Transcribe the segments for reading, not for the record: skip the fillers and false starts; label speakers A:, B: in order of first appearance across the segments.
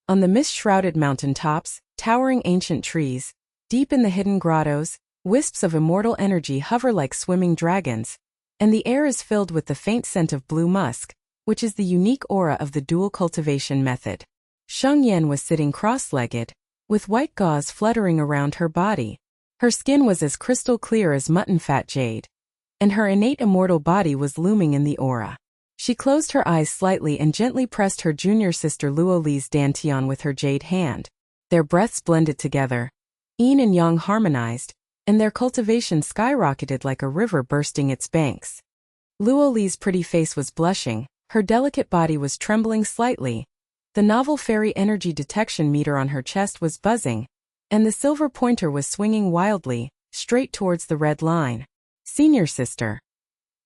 A: On the mist-shrouded mountain tops, towering ancient trees, deep in the hidden grottos, wisps of immortal energy hover like swimming dragons, and the air is filled with the faint scent of blue musk, which is the unique aura of the dual cultivation method. Sheng Yan was sitting cross-legged, with white gauze fluttering around her body. Her skin was as crystal clear as mutton fat jade, and her innate immortal body was looming in the aura. She closed her eyes slightly and gently pressed her junior sister Luo Li's dantian with her jade hand. Their breaths blended together. Yin and yang harmonized, and their cultivation skyrocketed like a river bursting its banks. Luo Li's pretty face was blushing, her delicate body was trembling slightly. The novel fairy energy detection meter on her chest was buzzing, and the silver pointer was swinging wildly, straight towards the red line. Senior sister.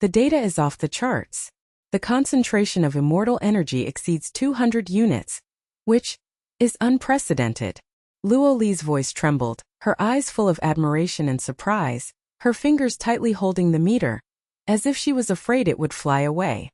A: The data is off the charts. The concentration of immortal energy exceeds 200 units, which is unprecedented. Luo Li's voice trembled, her eyes full of admiration and surprise, her fingers tightly holding the meter, as if she was afraid it would fly away.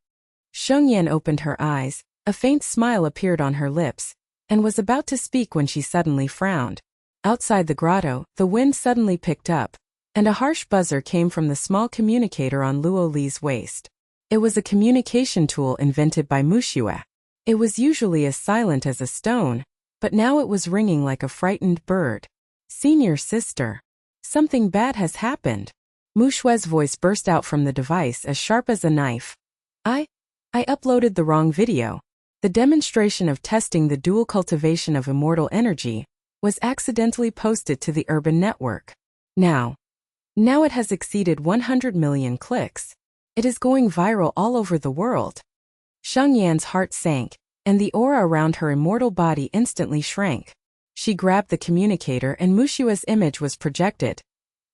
A: Sheng Yan opened her eyes, a faint smile appeared on her lips, and was about to speak when she suddenly frowned. Outside the grotto, the wind suddenly picked up, and a harsh buzzer came from the small communicator on Luo Li's waist. It was a communication tool invented by Mushue. It was usually as silent as a stone, but now it was ringing like a frightened bird. Senior sister. Something bad has happened. Mushue's voice burst out from the device as sharp as a knife. I uploaded the wrong video. The demonstration of testing the dual cultivation of immortal energy was accidentally posted to the urban network. Now it has exceeded 100 million clicks. It is going viral all over the world. Sheng Yan's heart sank, and the aura around her immortal body instantly shrank. She grabbed the communicator and Mushue's image was projected.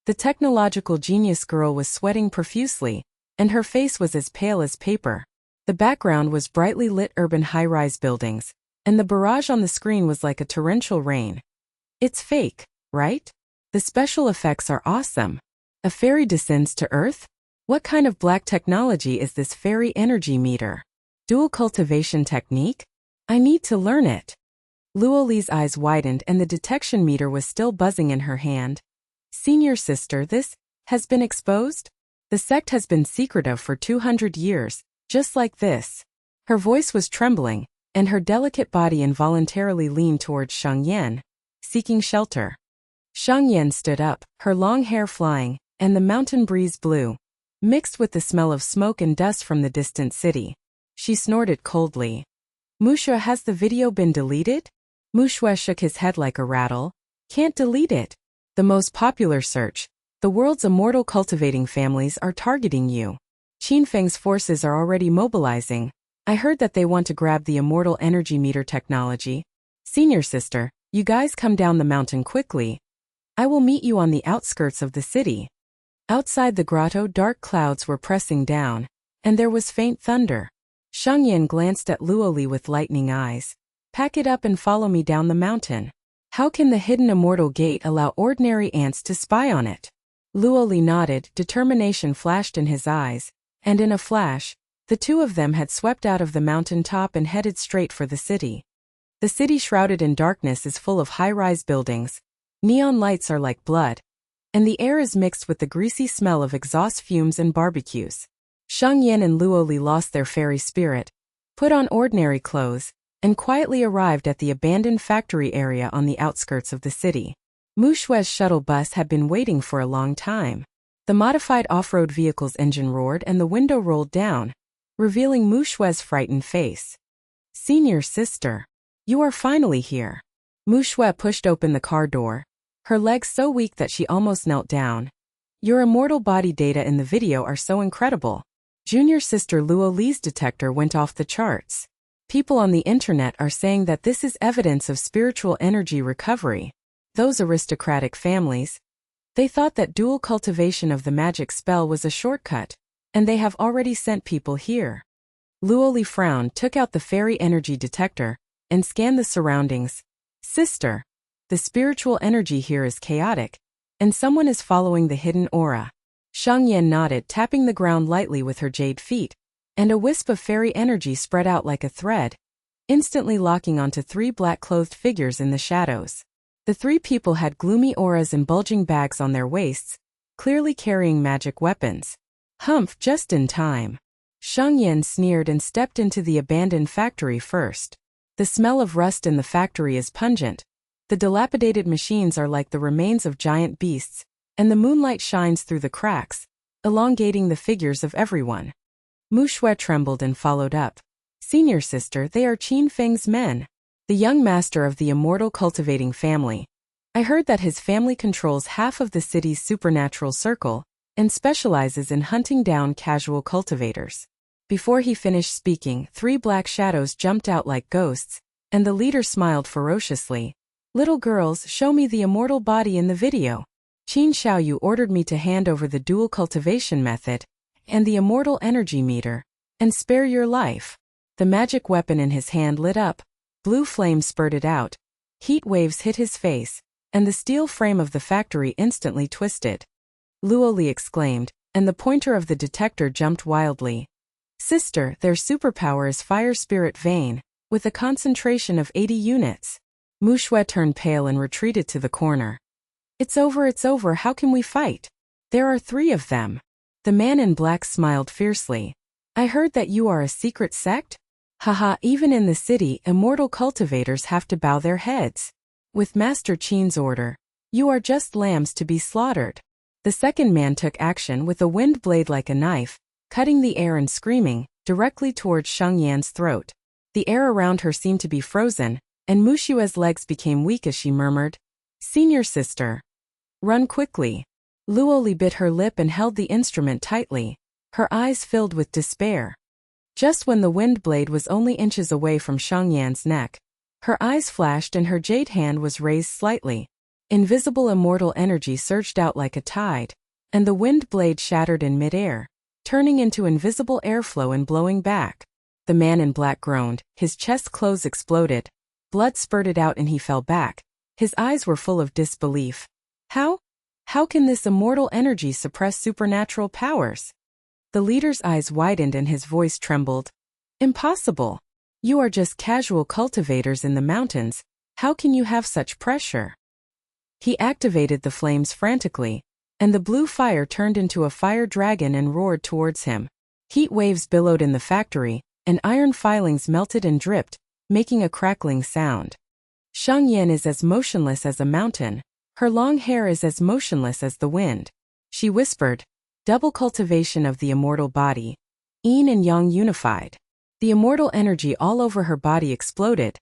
A: The technological genius girl was sweating profusely, and her face was as pale as paper. The background was brightly lit urban high-rise buildings, and the barrage on the screen was like a torrential rain. It's fake, right? The special effects are awesome. A fairy descends to Earth? What kind of black technology is this fairy energy meter? Dual cultivation technique? I need to learn it. Luo Li's eyes widened and the detection meter was still buzzing in her hand. Senior sister, this has been exposed? The sect has been secretive for 200 years, just like this. Her voice was trembling, and her delicate body involuntarily leaned towards Sheng Yan, seeking shelter. Sheng Yan stood up, her long hair flying, and the mountain breeze blew, mixed with the smell of smoke and dust from the distant city. She snorted coldly. Mushue, has the video been deleted? Mushue shook his head like a rattle. Can't delete it. The most popular search. The world's immortal cultivating families are targeting you. Qinfeng's forces are already mobilizing. I heard that they want to grab the immortal energy meter technology. Senior sister, you guys come down the mountain quickly. I will meet you on the outskirts of the city. Outside the grotto, dark clouds were pressing down, and there was faint thunder. Sheng Yan glanced at Luo Li with lightning eyes. Pack it up and follow me down the mountain. How can the hidden immortal gate allow ordinary ants to spy on it? Luo Li nodded, determination flashed in his eyes, and in a flash, the two of them had swept out of the mountain top and headed straight for the city. The city shrouded in darkness is full of high-rise buildings. Neon lights are like blood, and the air is mixed with the greasy smell of exhaust fumes and barbecues. Sheng Yan and Luo Li lost their fairy spirit, put on ordinary clothes, and quietly arrived at the abandoned factory area on the outskirts of the city. Mushue's shuttle bus had been waiting for a long time. The modified off-road vehicle's engine roared and the window rolled down, revealing Mushue's frightened face. Senior sister, you are finally here. Mushue pushed open the car door, her legs so weak that she almost knelt down. Your immortal body data in the video are so incredible. Junior sister Luo Li's detector went off the charts. People on the internet are saying that this is evidence of spiritual energy recovery. Those aristocratic families, they thought that dual cultivation of the magic spell was a shortcut, and they have already sent people here. Luo Li frowned, took out the fairy energy detector, and scanned the surroundings. Sister, the spiritual energy here is chaotic, and someone is following the hidden aura. Sheng Yan nodded, tapping the ground lightly with her jade feet, and a wisp of fairy energy spread out like a thread. instantly locking onto 3 black-clothed figures in the shadows. The 3 people had gloomy auras and bulging bags on their waists, clearly carrying magic weapons. Humph, just in time. Sheng Yan sneered and stepped into the abandoned factory first. The smell of rust in the factory is pungent. The dilapidated machines are like the remains of giant beasts, and the moonlight shines through the cracks, elongating the figures of everyone. Mu Shui trembled and followed up. Senior sister, they are Qin Feng's men, the young master of the immortal cultivating family. I heard that his family controls half of the city's supernatural circle and specializes in hunting down casual cultivators. Before he finished speaking, 3 black shadows jumped out like ghosts, and the leader smiled ferociously. Little girls, show me the immortal body in the video. Qin Xiaoyu ordered me to hand over the dual cultivation method and the immortal energy meter, and spare your life. The magic weapon in his hand lit up, blue flames spurted out, heat waves hit his face, and the steel frame of the factory instantly twisted. Luo Li exclaimed, and the pointer of the detector jumped wildly. Sister, their superpower is Fire Spirit Vein, with a concentration of 80 units. Mu Shui turned pale and retreated to the corner. It's over, how can we fight? There are 3 of them. The man in black smiled fiercely. I heard that you are a secret sect? Haha, even in the city, immortal cultivators have to bow their heads. With Master Qin's order, you are just lambs to be slaughtered. The second man took action with a wind blade like a knife, cutting the air and screaming, directly towards Sheng Yan's throat. The air around her seemed to be frozen, and Mu Shui's legs became weak as she murmured, Senior sister. Run quickly. Luo Li bit her lip and held the instrument tightly, her eyes filled with despair. Just when the wind blade was only inches away from Sheng Yan's neck, her eyes flashed and her jade hand was raised slightly. Invisible immortal energy surged out like a tide, and the wind blade shattered in midair, turning into invisible airflow and blowing back. The man in black groaned, his chest clothes exploded, blood spurted out and he fell back. His eyes were full of disbelief. How can this immortal energy suppress supernatural powers? The leader's eyes widened and his voice trembled. Impossible. You are just casual cultivators in the mountains. How can you have such pressure? He activated the flames frantically, and the blue fire turned into a fire dragon and roared towards him. Heat waves billowed in the factory, and iron filings melted and dripped, making a crackling sound. Sheng Yan is as motionless as a mountain. Her long hair is as motionless as the wind. She whispered, double cultivation of the immortal body. Yin and Yang unified. The immortal energy all over her body exploded,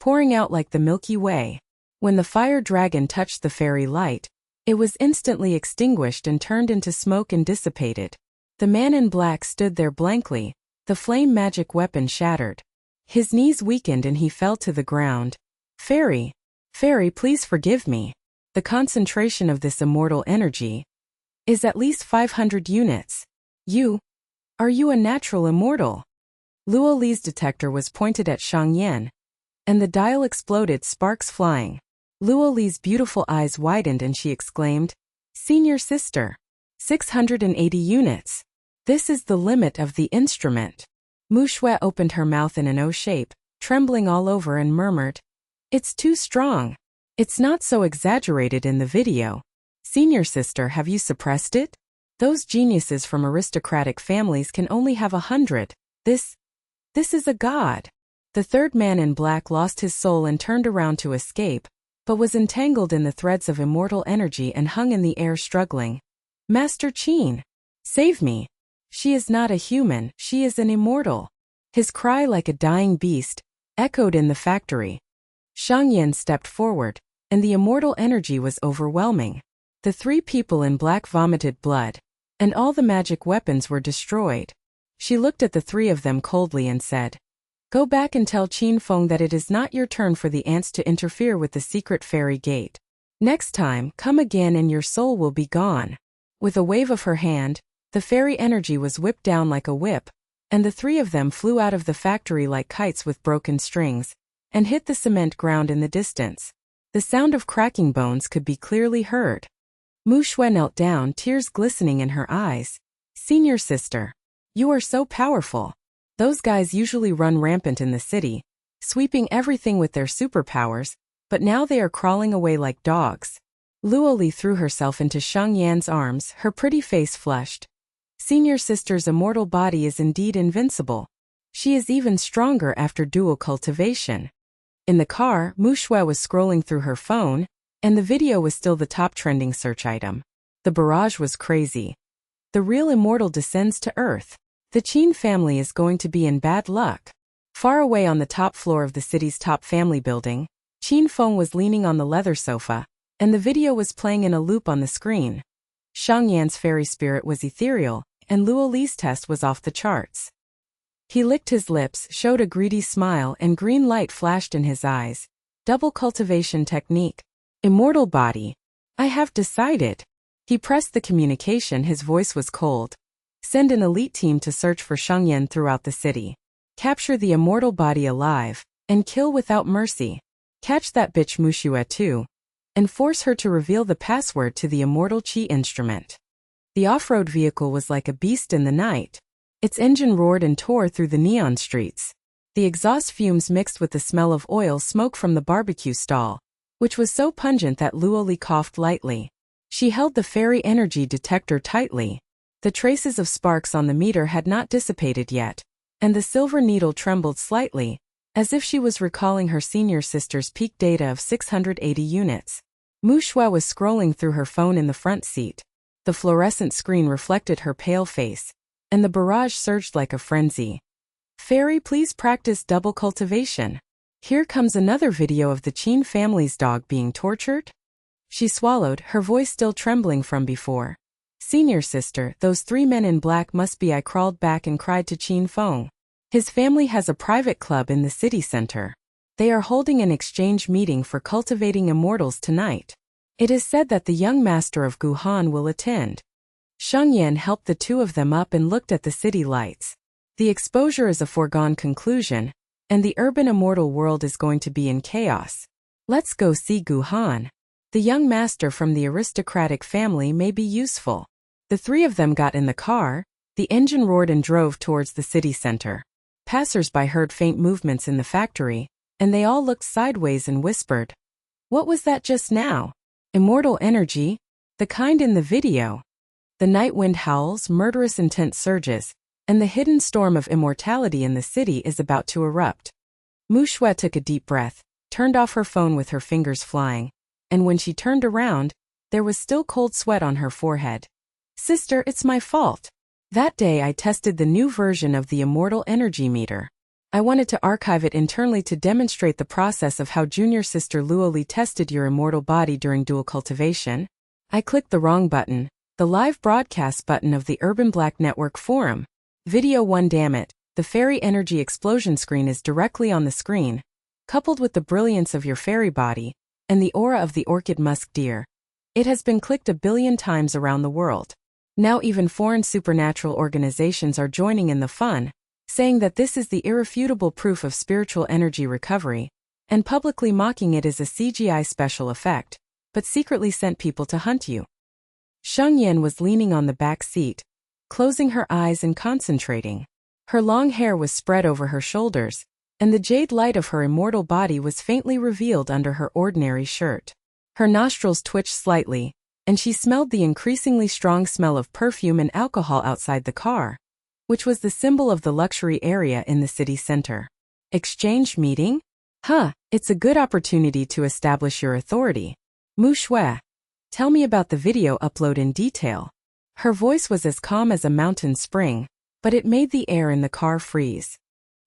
A: pouring out like the Milky Way. When the fire dragon touched the fairy light, it was instantly extinguished and turned into smoke and dissipated. The man in black stood there blankly, the flame magic weapon shattered. His knees weakened and he fell to the ground. Fairy, please forgive me. The concentration of this immortal energy is at least 500 units. Are you a natural immortal? Luo Li's detector was pointed at Sheng Yan, and the dial exploded, sparks flying. Luo Li's beautiful eyes widened and she exclaimed, Senior sister, 680 units. This is the limit of the instrument. Mu Shui opened her mouth in an O shape, trembling all over and murmured, It's too strong. It's not so exaggerated in the video. Senior sister, have you suppressed it? Those geniuses from aristocratic families can only have 100. This is a god. The third man in black lost his soul and turned around to escape, but was entangled in the threads of immortal energy and hung in the air struggling. Master Qin, save me. She is not a human, she is an immortal. His cry like a dying beast echoed in the factory. Sheng Yan stepped forward, and the immortal energy was overwhelming. The 3 people in black vomited blood, and all the magic weapons were destroyed. She looked at the 3 of them coldly and said, Go back and tell Qin Feng that it is not your turn for the ants to interfere with the secret fairy gate. Next time, come again and your soul will be gone. With a wave of her hand, the fairy energy was whipped down like a whip, and the 3 of them flew out of the factory like kites with broken strings, and hit the cement ground in the distance. The sound of cracking bones could be clearly heard. Mu Shui knelt down, tears glistening in her eyes. Senior sister, you are so powerful. Those guys usually run rampant in the city, sweeping everything with their superpowers, but now they are crawling away like dogs. Luo Li threw herself into Sheng Yan's arms, her pretty face flushed. Senior sister's immortal body is indeed invincible. She is even stronger after dual cultivation. In the car, Mu Shui was scrolling through her phone, and the video was still the top trending search item. The barrage was crazy. The real immortal descends to Earth. The Qin family is going to be in bad luck. Far away on the top floor of the city's top family building, Qin Feng was leaning on the leather sofa, and the video was playing in a loop on the screen. Sheng Yan's fairy spirit was ethereal, and Luo Li's test was off the charts. He licked his lips, showed a greedy smile, and green light flashed in his eyes. Double cultivation technique. Immortal body. I have decided. He pressed the communication, his voice was cold. Send an elite team to search for Sheng Yan throughout the city. Capture the immortal body alive, and kill without mercy. Catch that bitch Mu Shui too. And force her to reveal the password to the immortal Qi instrument. The off-road vehicle was like a beast in the night. Its engine roared and tore through the neon streets. The exhaust fumes mixed with the smell of oil smoke from the barbecue stall, which was so pungent that Luo Li coughed lightly. She held the fairy energy detector tightly. The traces of sparks on the meter had not dissipated yet, and the silver needle trembled slightly, as if she was recalling her senior sister's peak data of 680 units. Mu Shui was scrolling through her phone in the front seat. The fluorescent screen reflected her pale face, and the barrage surged like a frenzy. Fairy, please practice double cultivation. Here comes another video of the Qin family's dog being tortured. She swallowed, her voice still trembling from before. Senior sister, those 3 men in black must be. I crawled back and cried to Qin Feng. His family has a private club in the city center. They are holding an exchange meeting for cultivating immortals tonight. It is said that the young master of Guhan will attend. Sheng Yan helped the two of them up and looked at the city lights. The exposure is a foregone conclusion, and the urban immortal world is going to be in chaos. Let's go see Guhan. The young master from the aristocratic family may be useful. The 3 of them got in the car, the engine roared and drove towards the city center. Passers-by heard faint movements in the factory, and they all looked sideways and whispered. What was that just now? Immortal energy? The kind in the video. The night wind howls, murderous intent surges, and the hidden storm of immortality in the city is about to erupt. Mu Shui took a deep breath, turned off her phone with her fingers flying, and when she turned around, there was still cold sweat on her forehead. Sister, it's my fault. That day I tested the new version of the immortal energy meter. I wanted to archive it internally to demonstrate the process of how junior sister Luo Li tested your immortal body during dual cultivation. I clicked the wrong button, the live broadcast button of the Urban Black Network forum. Video 1. Damn it, the fairy energy explosion screen is directly on the screen, coupled with the brilliance of your fairy body, and the aura of the orchid musk deer. It has been clicked 1 billion times around the world. Now even foreign supernatural organizations are joining in the fun, saying that this is the irrefutable proof of spiritual energy recovery, and publicly mocking it as a CGI special effect, but secretly sent people to hunt you. Sheng Yan was leaning on the back seat, closing her eyes and concentrating. Her long hair was spread over her shoulders, and the jade light of her immortal body was faintly revealed under her ordinary shirt. Her nostrils twitched slightly, and she smelled the increasingly strong smell of perfume and alcohol outside the car, which was the symbol of the luxury area in the city center. Exchange meeting? It's a good opportunity to establish your authority. Mu Shui, tell me about the video upload in detail. Her voice was as calm as a mountain spring, but it made the air in the car freeze.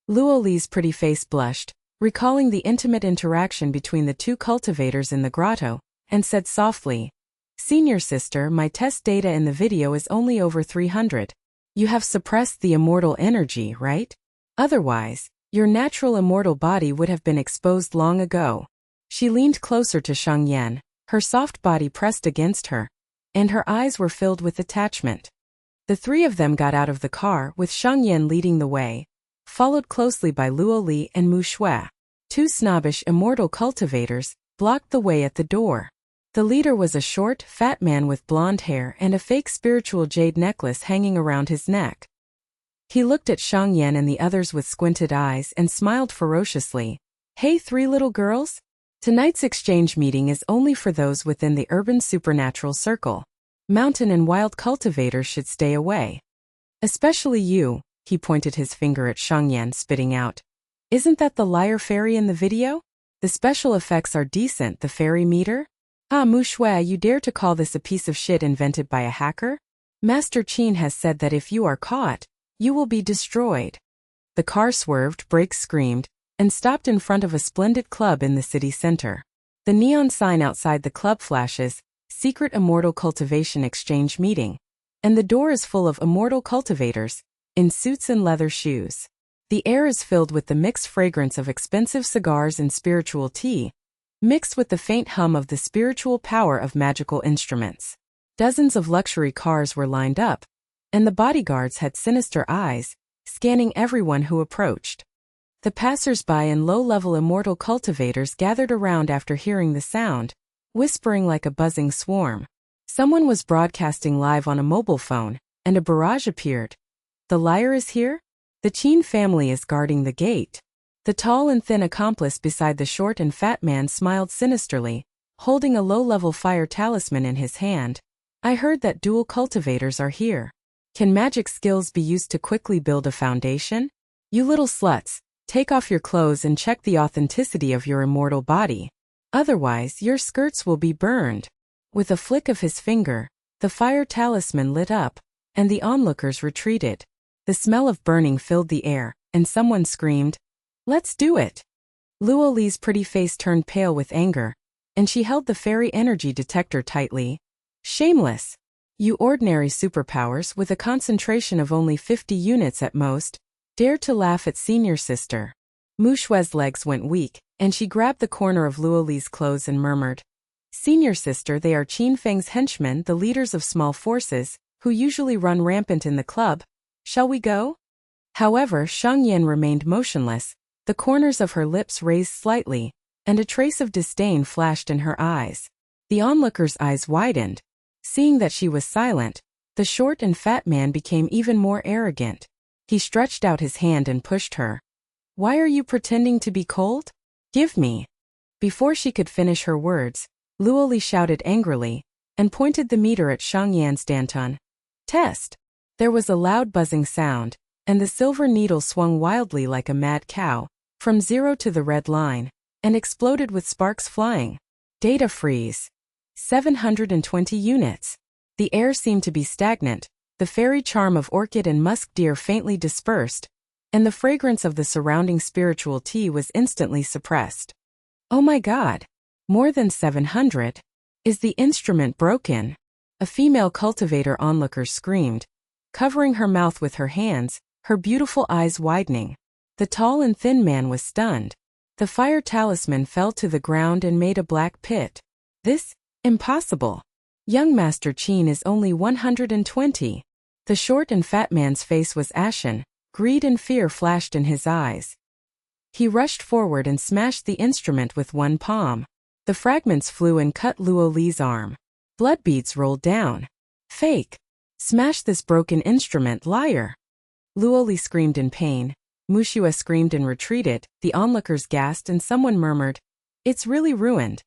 A: Luo Li's pretty face blushed, recalling the intimate interaction between the 2 cultivators in the grotto, and said softly, Senior sister, my test data in the video is only over 300. You have suppressed the immortal energy, right? Otherwise, your natural immortal body would have been exposed long ago. She leaned closer to Sheng Yan, her soft body pressed against her, and her eyes were filled with attachment. The 3 of them got out of the car with Sheng Yan leading the way, followed closely by Luo Li and Mu Shui. 2 snobbish immortal cultivators blocked the way at the door. The leader was a short, fat man with blonde hair and a fake spiritual jade necklace hanging around his neck. He looked at Sheng Yan and the others with squinted eyes and smiled ferociously, Hey, three little girls? Tonight's exchange meeting is only for those within the urban supernatural circle. Mountain and wild cultivators should stay away. Especially you, he pointed his finger at Sheng Yan, spitting out. Isn't that the liar fairy in the video? The special effects are decent, the fairy meter? Ah, Mushui, you dare to call this a piece of shit invented by a hacker? Master Qin has said that if you are caught, you will be destroyed. The car swerved, brakes screamed, and stopped in front of a splendid club in the city center. The neon sign outside the club flashes, Secret Immortal Cultivation Exchange Meeting, and the door is full of immortal cultivators, in suits and leather shoes. The air is filled with the mixed fragrance of expensive cigars and spiritual tea, mixed with the faint hum of the spiritual power of magical instruments. Dozens of luxury cars were lined up, and the bodyguards had sinister eyes, scanning everyone who approached. The passers-by and low-level immortal cultivators gathered around after hearing the sound, whispering like a buzzing swarm. Someone was broadcasting live on a mobile phone, and a barrage appeared. The liar is here? The Qin family is guarding the gate. The tall and thin accomplice beside the short and fat man smiled sinisterly, holding a low-level fire talisman in his hand. I heard that dual cultivators are here. Can magic skills be used to quickly build a foundation? You little sluts, take off your clothes and check the authenticity of your immortal body. Otherwise, your skirts will be burned. With a flick of his finger, the fire talisman lit up, and the onlookers retreated. The smell of burning filled the air, and someone screamed, "Let's do it!" Luo Li's pretty face turned pale with anger, and she held the fairy energy detector tightly. Shameless! You ordinary superpowers with a concentration of only 50 units at most, dared to laugh at senior sister. Mu Shui's legs went weak, and she grabbed the corner of Luo Li's clothes and murmured, "Senior sister, they are Qin Feng's henchmen, the leaders of small forces, who usually run rampant in the club. Shall we go?" However, Sheng Yan remained motionless, the corners of her lips raised slightly, and a trace of disdain flashed in her eyes. The onlooker's eyes widened. Seeing that she was silent, the short and fat man became even more arrogant. He stretched out his hand and pushed her. "Why are you pretending to be cold? Give me." Before she could finish her words, Luo Li shouted angrily, and pointed the meter at Sheng Yan's Danton. "Test!" There was a loud buzzing sound, and the silver needle swung wildly like a mad cow, from 0 to the red line, and exploded with sparks flying. Data freeze. 720 units. The air seemed to be stagnant, the fairy charm of orchid and musk deer faintly dispersed, and the fragrance of the surrounding spiritual tea was instantly suppressed. Oh my God! More than 700? Is the instrument broken? A female cultivator onlooker screamed, covering her mouth with her hands, her beautiful eyes widening. The tall and thin man was stunned. The fire talisman fell to the ground and made a black pit. This? Impossible. Young Master Qin is only 120. The short and fat man's face was ashen, greed and fear flashed in his eyes. He rushed forward and smashed the instrument with one palm. The fragments flew and cut Luo Li's arm. Blood beads rolled down. Fake. Smash this broken instrument, liar. Luo Li screamed in pain. Mu Shue screamed and retreated, the onlookers gasped and someone murmured, "It's really ruined."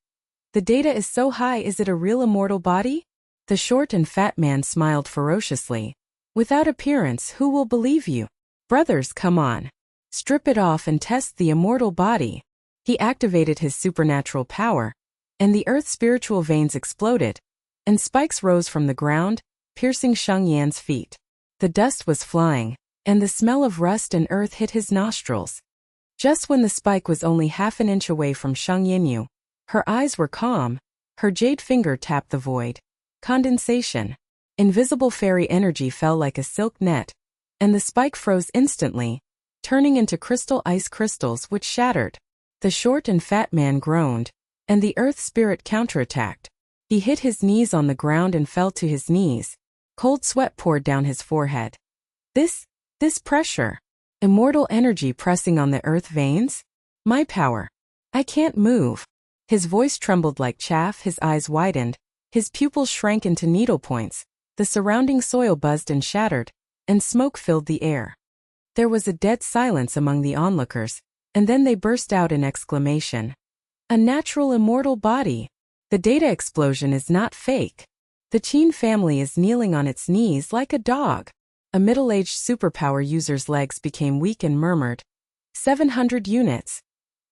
A: The data is so high, is it a real immortal body? The short and fat man smiled ferociously. Without appearance, who will believe you? Brothers, come on. Strip it off and test the immortal body. He activated his supernatural power, and the earth's spiritual veins exploded, and spikes rose from the ground, piercing Sheng Yan's feet. The dust was flying, and the smell of rust and earth hit his nostrils. Just when the spike was only half an inch away from Sheng Yanyu, her eyes were calm, her jade finger tapped the void. Condensation. Invisible fairy energy fell like a silk net, and the spike froze instantly, turning into crystal ice crystals which shattered. The short and fat man groaned, and the earth spirit counterattacked. He hit his knees on the ground and fell to his knees. Cold sweat poured down his forehead. This pressure. Immortal energy pressing on the earth veins? My power. I can't move. His voice trembled like chaff, his eyes widened, his pupils shrank into needlepoints, the surrounding soil buzzed and shattered, and smoke filled the air. There was a dead silence among the onlookers, and then they burst out in exclamation. A natural immortal body. The data explosion is not fake. The Qin family is kneeling on its knees like a dog. A middle-aged superpower user's legs became weak and murmured. 700 units.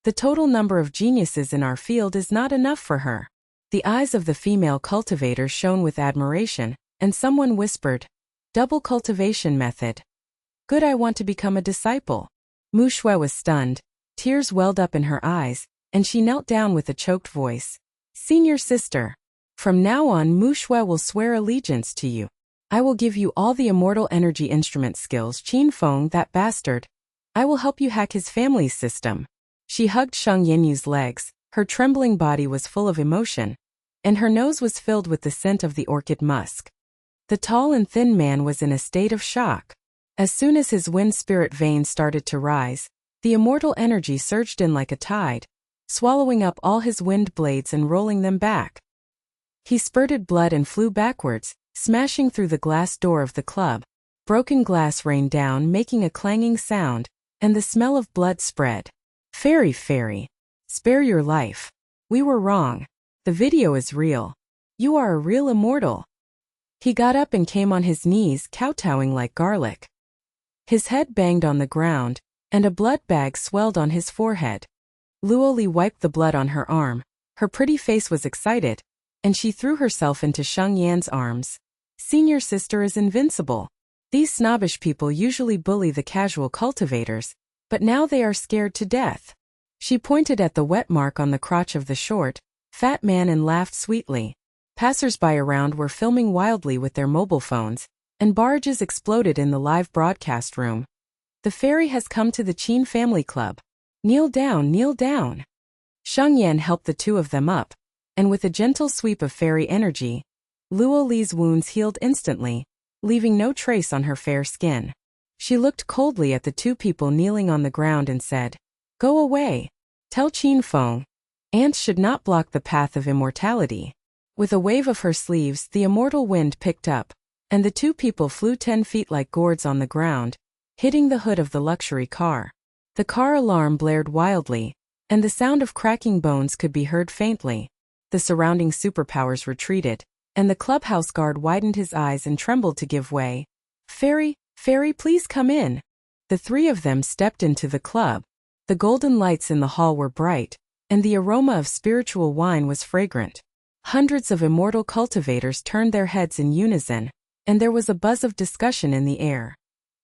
A: The total number of geniuses in our field is not enough for her. The eyes of the female cultivator shone with admiration, and someone whispered, double cultivation method. Good, I want to become a disciple. Mu Shui was stunned, tears welled up in her eyes, and she knelt down with a choked voice. Senior sister. From now on, Mu Shui will swear allegiance to you. I will give you all the immortal energy instrument skills. Qin Feng, that bastard. I will help you hack his family's system. She hugged Sheng Yan's legs, her trembling body was full of emotion, and her nose was filled with the scent of the orchid musk. The tall and thin man was in a state of shock. As soon as his wind spirit veins started to rise, the immortal energy surged in like a tide, swallowing up all his wind blades and rolling them back. He spurted blood and flew backwards, smashing through the glass door of the club. Broken glass rained down, making a clanging sound, and the smell of blood spread. Fairy, spare your life. We were wrong. The video is real. You are a real immortal. He got up and came on his knees, kowtowing like garlic. His head banged on the ground, and a blood bag swelled on his forehead. Luo Li wiped the blood on her arm. Her pretty face was excited, and she threw herself into Sheng Yan's arms. Senior sister is invincible. These snobbish people usually bully the casual cultivators, but now they are scared to death. She pointed at the wet mark on the crotch of the short, fat man and laughed sweetly. Passers-by around were filming wildly with their mobile phones, and barrages exploded in the live broadcast room. The fairy has come to the Qin family club. Kneel down, kneel down. Sheng Yan helped the two of them up, and with a gentle sweep of fairy energy, Luo Li's wounds healed instantly, leaving no trace on her fair skin. She looked coldly at the two people kneeling on the ground and said, Go away. Tell Qin Feng. Ants should not block the path of immortality. With a wave of her sleeves, the immortal wind picked up, and the two people flew 10 feet like gourds on the ground, hitting the hood of the luxury car. The car alarm blared wildly, and the sound of cracking bones could be heard faintly. The surrounding superpowers retreated, and the clubhouse guard widened his eyes and trembled to give way. Fairy, please come in. The three of them stepped into the club. The golden lights in the hall were bright, and the aroma of spiritual wine was fragrant. Hundreds of immortal cultivators turned their heads in unison, and there was a buzz of discussion in the air.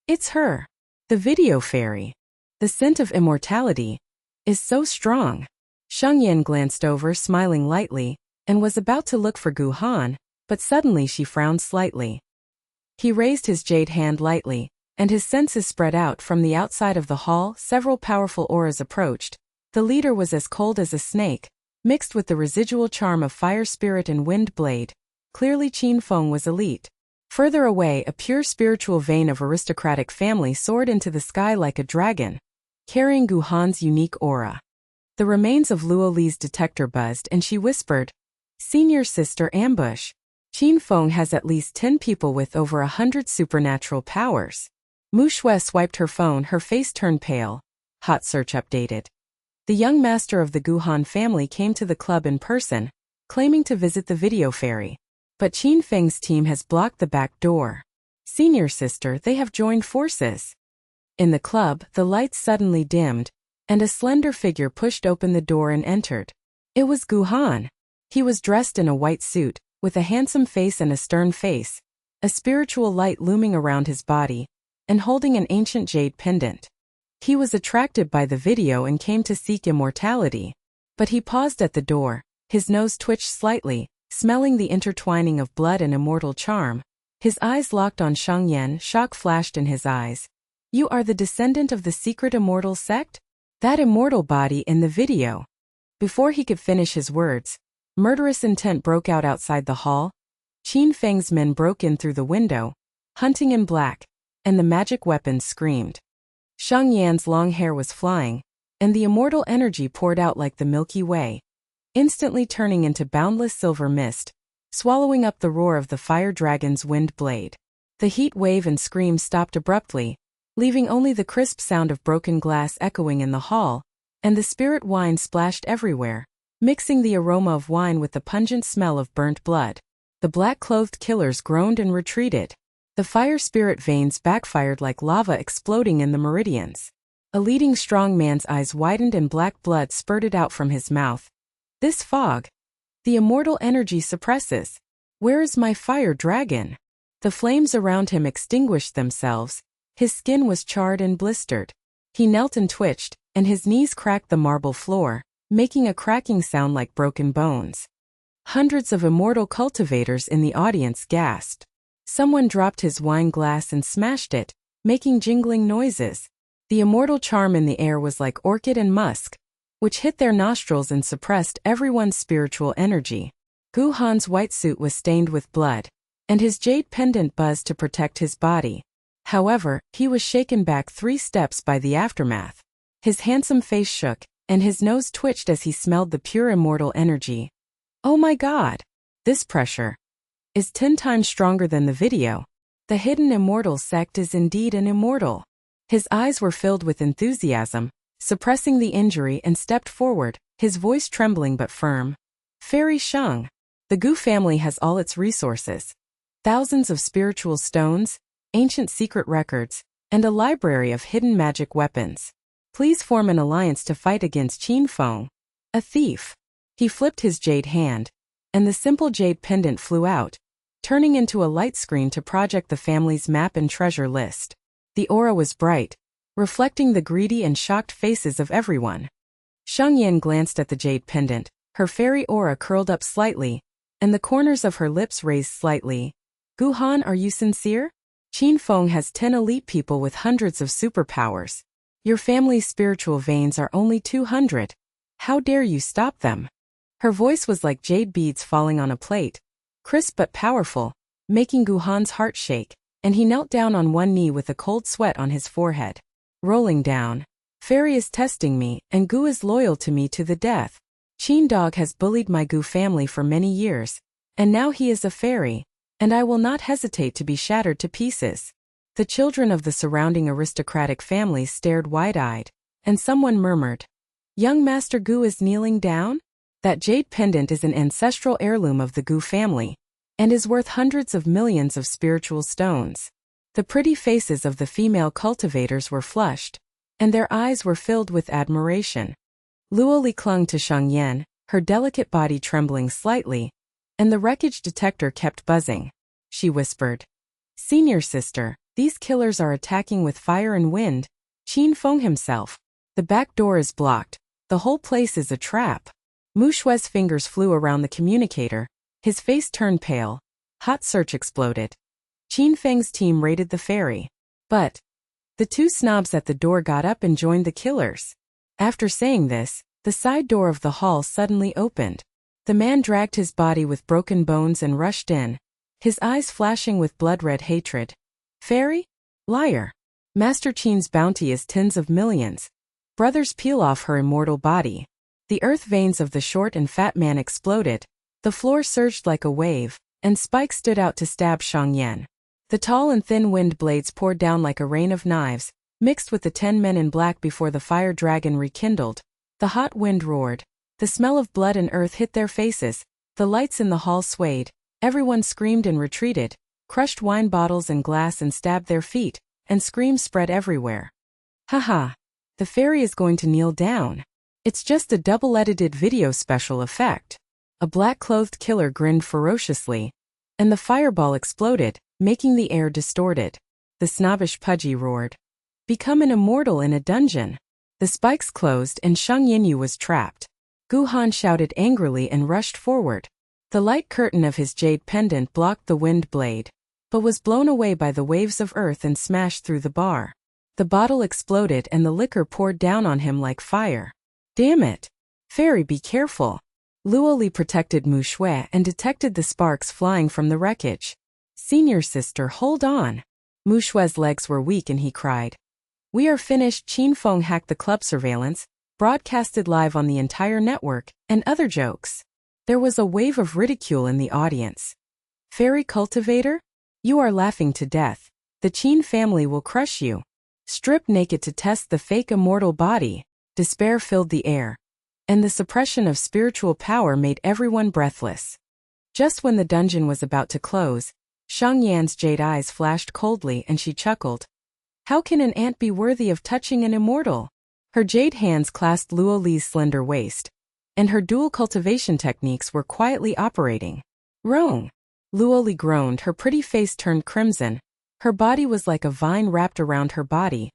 A: It's her. The video fairy. The scent of immortality is so strong. Sheng Yan glanced over, smiling lightly, and was about to look for Gu Han, but suddenly she frowned slightly. He raised his jade hand lightly, and his senses spread out. From the outside of the hall, several powerful auras approached. The leader was as cold as a snake, mixed with the residual charm of fire spirit and wind blade. Clearly Qin Feng was elite. Further away, a pure spiritual vein of aristocratic family soared into the sky like a dragon, carrying Gu Han's unique aura. The remains of Luo Li's detector buzzed and she whispered, Senior sister, ambush. Qin Feng has at least 10 people with over 100 supernatural powers. Mu Shui swiped her phone, her face turned pale. Hot search updated. The young master of the Gu Han family came to the club in person, claiming to visit the video fairy. But Qin Feng's team has blocked the back door. Senior sister, they have joined forces. In the club, the lights suddenly dimmed, and a slender figure pushed open the door and entered. It was Gu Han. He was dressed in a white suit, with a handsome face and a stern face, a spiritual light looming around his body, and holding an ancient jade pendant. He was attracted by the video and came to seek immortality. But he paused at the door, his nose twitched slightly, smelling the intertwining of blood and immortal charm. His eyes locked on Sheng Yan, shock flashed in his eyes. You are the descendant of the secret immortal sect? That immortal body in the video. Before he could finish his words, murderous intent broke out outside the hall. Qin Feng's men broke in through the window, hunting in black, and the magic weapons screamed. Sheng Yan's long hair was flying, and the immortal energy poured out like the Milky Way, instantly turning into boundless silver mist, swallowing up the roar of the fire dragon's wind blade. The heat wave and scream stopped abruptly, leaving only the crisp sound of broken glass echoing in the hall, and the spirit wine splashed everywhere, mixing the aroma of wine with the pungent smell of burnt blood. The black-clothed killers groaned and retreated. The fire spirit veins backfired like lava exploding in the meridians. A leading strong man's eyes widened and black blood spurted out from his mouth. This fog. The immortal energy suppresses. Where is my fire dragon? The flames around him extinguished themselves. His skin was charred and blistered. He knelt and twitched, and his knees cracked the marble floor, making a cracking sound like broken bones. Hundreds of immortal cultivators in the audience gasped. Someone dropped his wine glass and smashed it, making jingling noises. The immortal charm in the air was like orchid and musk, which hit their nostrils and suppressed everyone's spiritual energy. Gu Han's white suit was stained with blood, and his jade pendant buzzed to protect his body. However, he was shaken back 3 steps by the aftermath. His handsome face shook, and his nose twitched as he smelled the pure immortal energy. Oh my God! This pressure is 10 times stronger than the video. The hidden immortal sect is indeed an immortal. His eyes were filled with enthusiasm, suppressing the injury, and stepped forward, his voice trembling but firm. Fairy Sheng. The Gu family has all its resources. Thousands of spiritual stones, ancient secret records, and a library of hidden magic weapons. Please form an alliance to fight against Qin Feng, a thief. He flipped his jade hand, and the simple jade pendant flew out, turning into a light screen to project the family's map and treasure list. The aura was bright, reflecting the greedy and shocked faces of everyone. Sheng Yan glanced at the jade pendant, her fairy aura curled up slightly, and the corners of her lips raised slightly. Gu Han, are you sincere? Qin Feng has 10 elite people with hundreds of superpowers. Your family's spiritual veins are only 200. How dare you stop them? Her voice was like jade beads falling on a plate, crisp but powerful, making Gu Han's heart shake, and he knelt down on one knee with a cold sweat on his forehead. Rolling down. Fairy is testing me, and Gu is loyal to me to the death. Qin Dog has bullied my Gu family for many years, and now he is a fairy, and I will not hesitate to be shattered to pieces. The children of the surrounding aristocratic families stared wide-eyed, and someone murmured, Young Master Gu is kneeling down? That jade pendant is an ancestral heirloom of the Gu family, and is worth hundreds of millions of spiritual stones. The pretty faces of the female cultivators were flushed, and their eyes were filled with admiration. Luoli clung to Sheng Yan, her delicate body trembling slightly, and the wreckage detector kept buzzing. She whispered, Senior sister, these killers are attacking with fire and wind. Qin Feng himself. The back door is blocked. The whole place is a trap. Mu Shui's fingers flew around the communicator. His face turned pale. Hot search exploded. Qin Feng's team raided the ferry. But the 2 snobs at the door got up and joined the killers. After saying this, the side door of the hall suddenly opened. The man dragged his body with broken bones and rushed in, his eyes flashing with blood-red hatred. Fairy? Liar. Master Qin's bounty is tens of millions. Brothers, peel off her immortal body. The earth veins of the short and fat man exploded. The floor surged like a wave, and spikes stood out to stab Sheng Yan. The tall and thin wind blades poured down like a rain of knives, mixed with the 10 men in black before the fire dragon rekindled. The hot wind roared. The smell of blood and earth hit their faces. The lights in the hall swayed. Everyone screamed and retreated, crushed wine bottles and glass and stabbed their feet, and screams spread everywhere. Haha. The fairy is going to kneel down. It's just a double-edited video special effect. A black-clothed killer grinned ferociously, and the fireball exploded, making the air distorted. The snobbish Pudgy roared. Become an immortal in a dungeon. The spikes closed and Sheng Yinyu was trapped. Gu Han shouted angrily and rushed forward. The light curtain of his jade pendant blocked the wind blade, but was blown away by the waves of earth and smashed through the bar. The bottle exploded and the liquor poured down on him like fire. Damn it! Fairy, be careful! Luoli protected Mu Shui and detected the sparks flying from the wreckage. Senior sister, hold on! Mu Shui's legs were weak and he cried. We are finished. Qin Feng hacked the club surveillance, broadcasted live on the entire network, and other jokes. There was a wave of ridicule in the audience. Fairy cultivator? You are laughing to death. The Qin family will crush you. Stripped naked to test the fake immortal body, despair filled the air. And the suppression of spiritual power made everyone breathless. Just when the dungeon was about to close, Sheng Yan's jade eyes flashed coldly and she chuckled. How can an ant be worthy of touching an immortal? Her jade hands clasped Luo Li's slender waist, and her dual cultivation techniques were quietly operating. Wrong! Luo Li groaned, her pretty face turned crimson. Her body was like a vine wrapped around her body.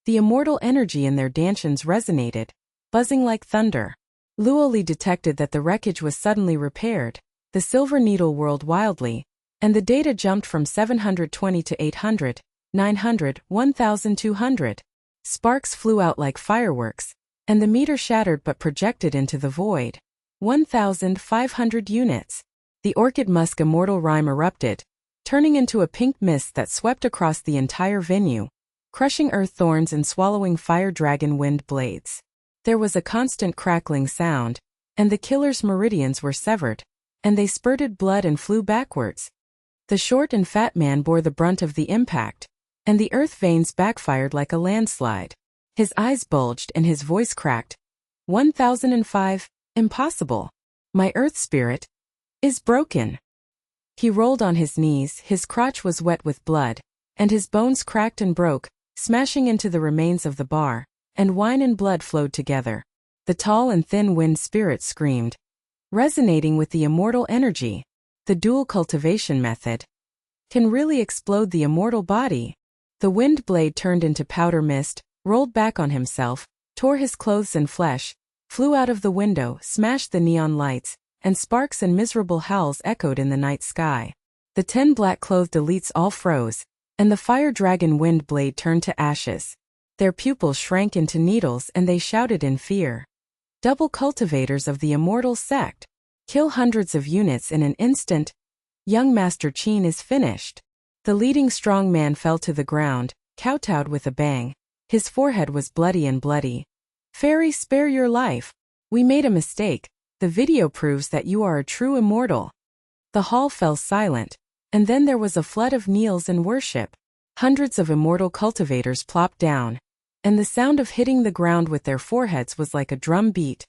A: The immortal energy in their dantions resonated, buzzing like thunder. Luo Li detected that the wreckage was suddenly repaired. The silver needle whirled wildly, and the data jumped from 720 to 800, 900, 1200. Sparks flew out like fireworks, and the meter shattered but projected into the void. 1,500 units. The orchid musk immortal rhyme erupted, turning into a pink mist that swept across the entire venue, crushing earth thorns and swallowing fire dragon wind blades. There was a constant crackling sound, and the killer's meridians were severed, and they spurted blood and flew backwards. The short and fat man bore the brunt of the impact, and the earth veins backfired like a landslide. His eyes bulged and his voice cracked. 1005, impossible. My earth spirit is broken. He rolled on his knees, his crotch was wet with blood, and his bones cracked and broke, smashing into the remains of the bar, and wine and blood flowed together. The tall and thin wind spirit screamed, resonating with the immortal energy. The dual cultivation method can really explode the immortal body. The wind blade turned into powder mist, rolled back on himself, tore his clothes and flesh, flew out of the window, smashed the neon lights, and sparks and miserable howls echoed in the night sky. The 10 black-clothed elites all froze, and the fire dragon wind blade turned to ashes. Their pupils shrank into needles and they shouted in fear. Double cultivators of the immortal sect. Kill hundreds of units in an instant. Young Master Qin is finished. The leading strong man fell to the ground, kowtowed with a bang. His forehead was bloody and bloody. Fairy, spare your life. We made a mistake. The video proves that you are a true immortal. The hall fell silent, and then there was a flood of kneels and worship. Hundreds of immortal cultivators plopped down, and the sound of hitting the ground with their foreheads was like a drum beat.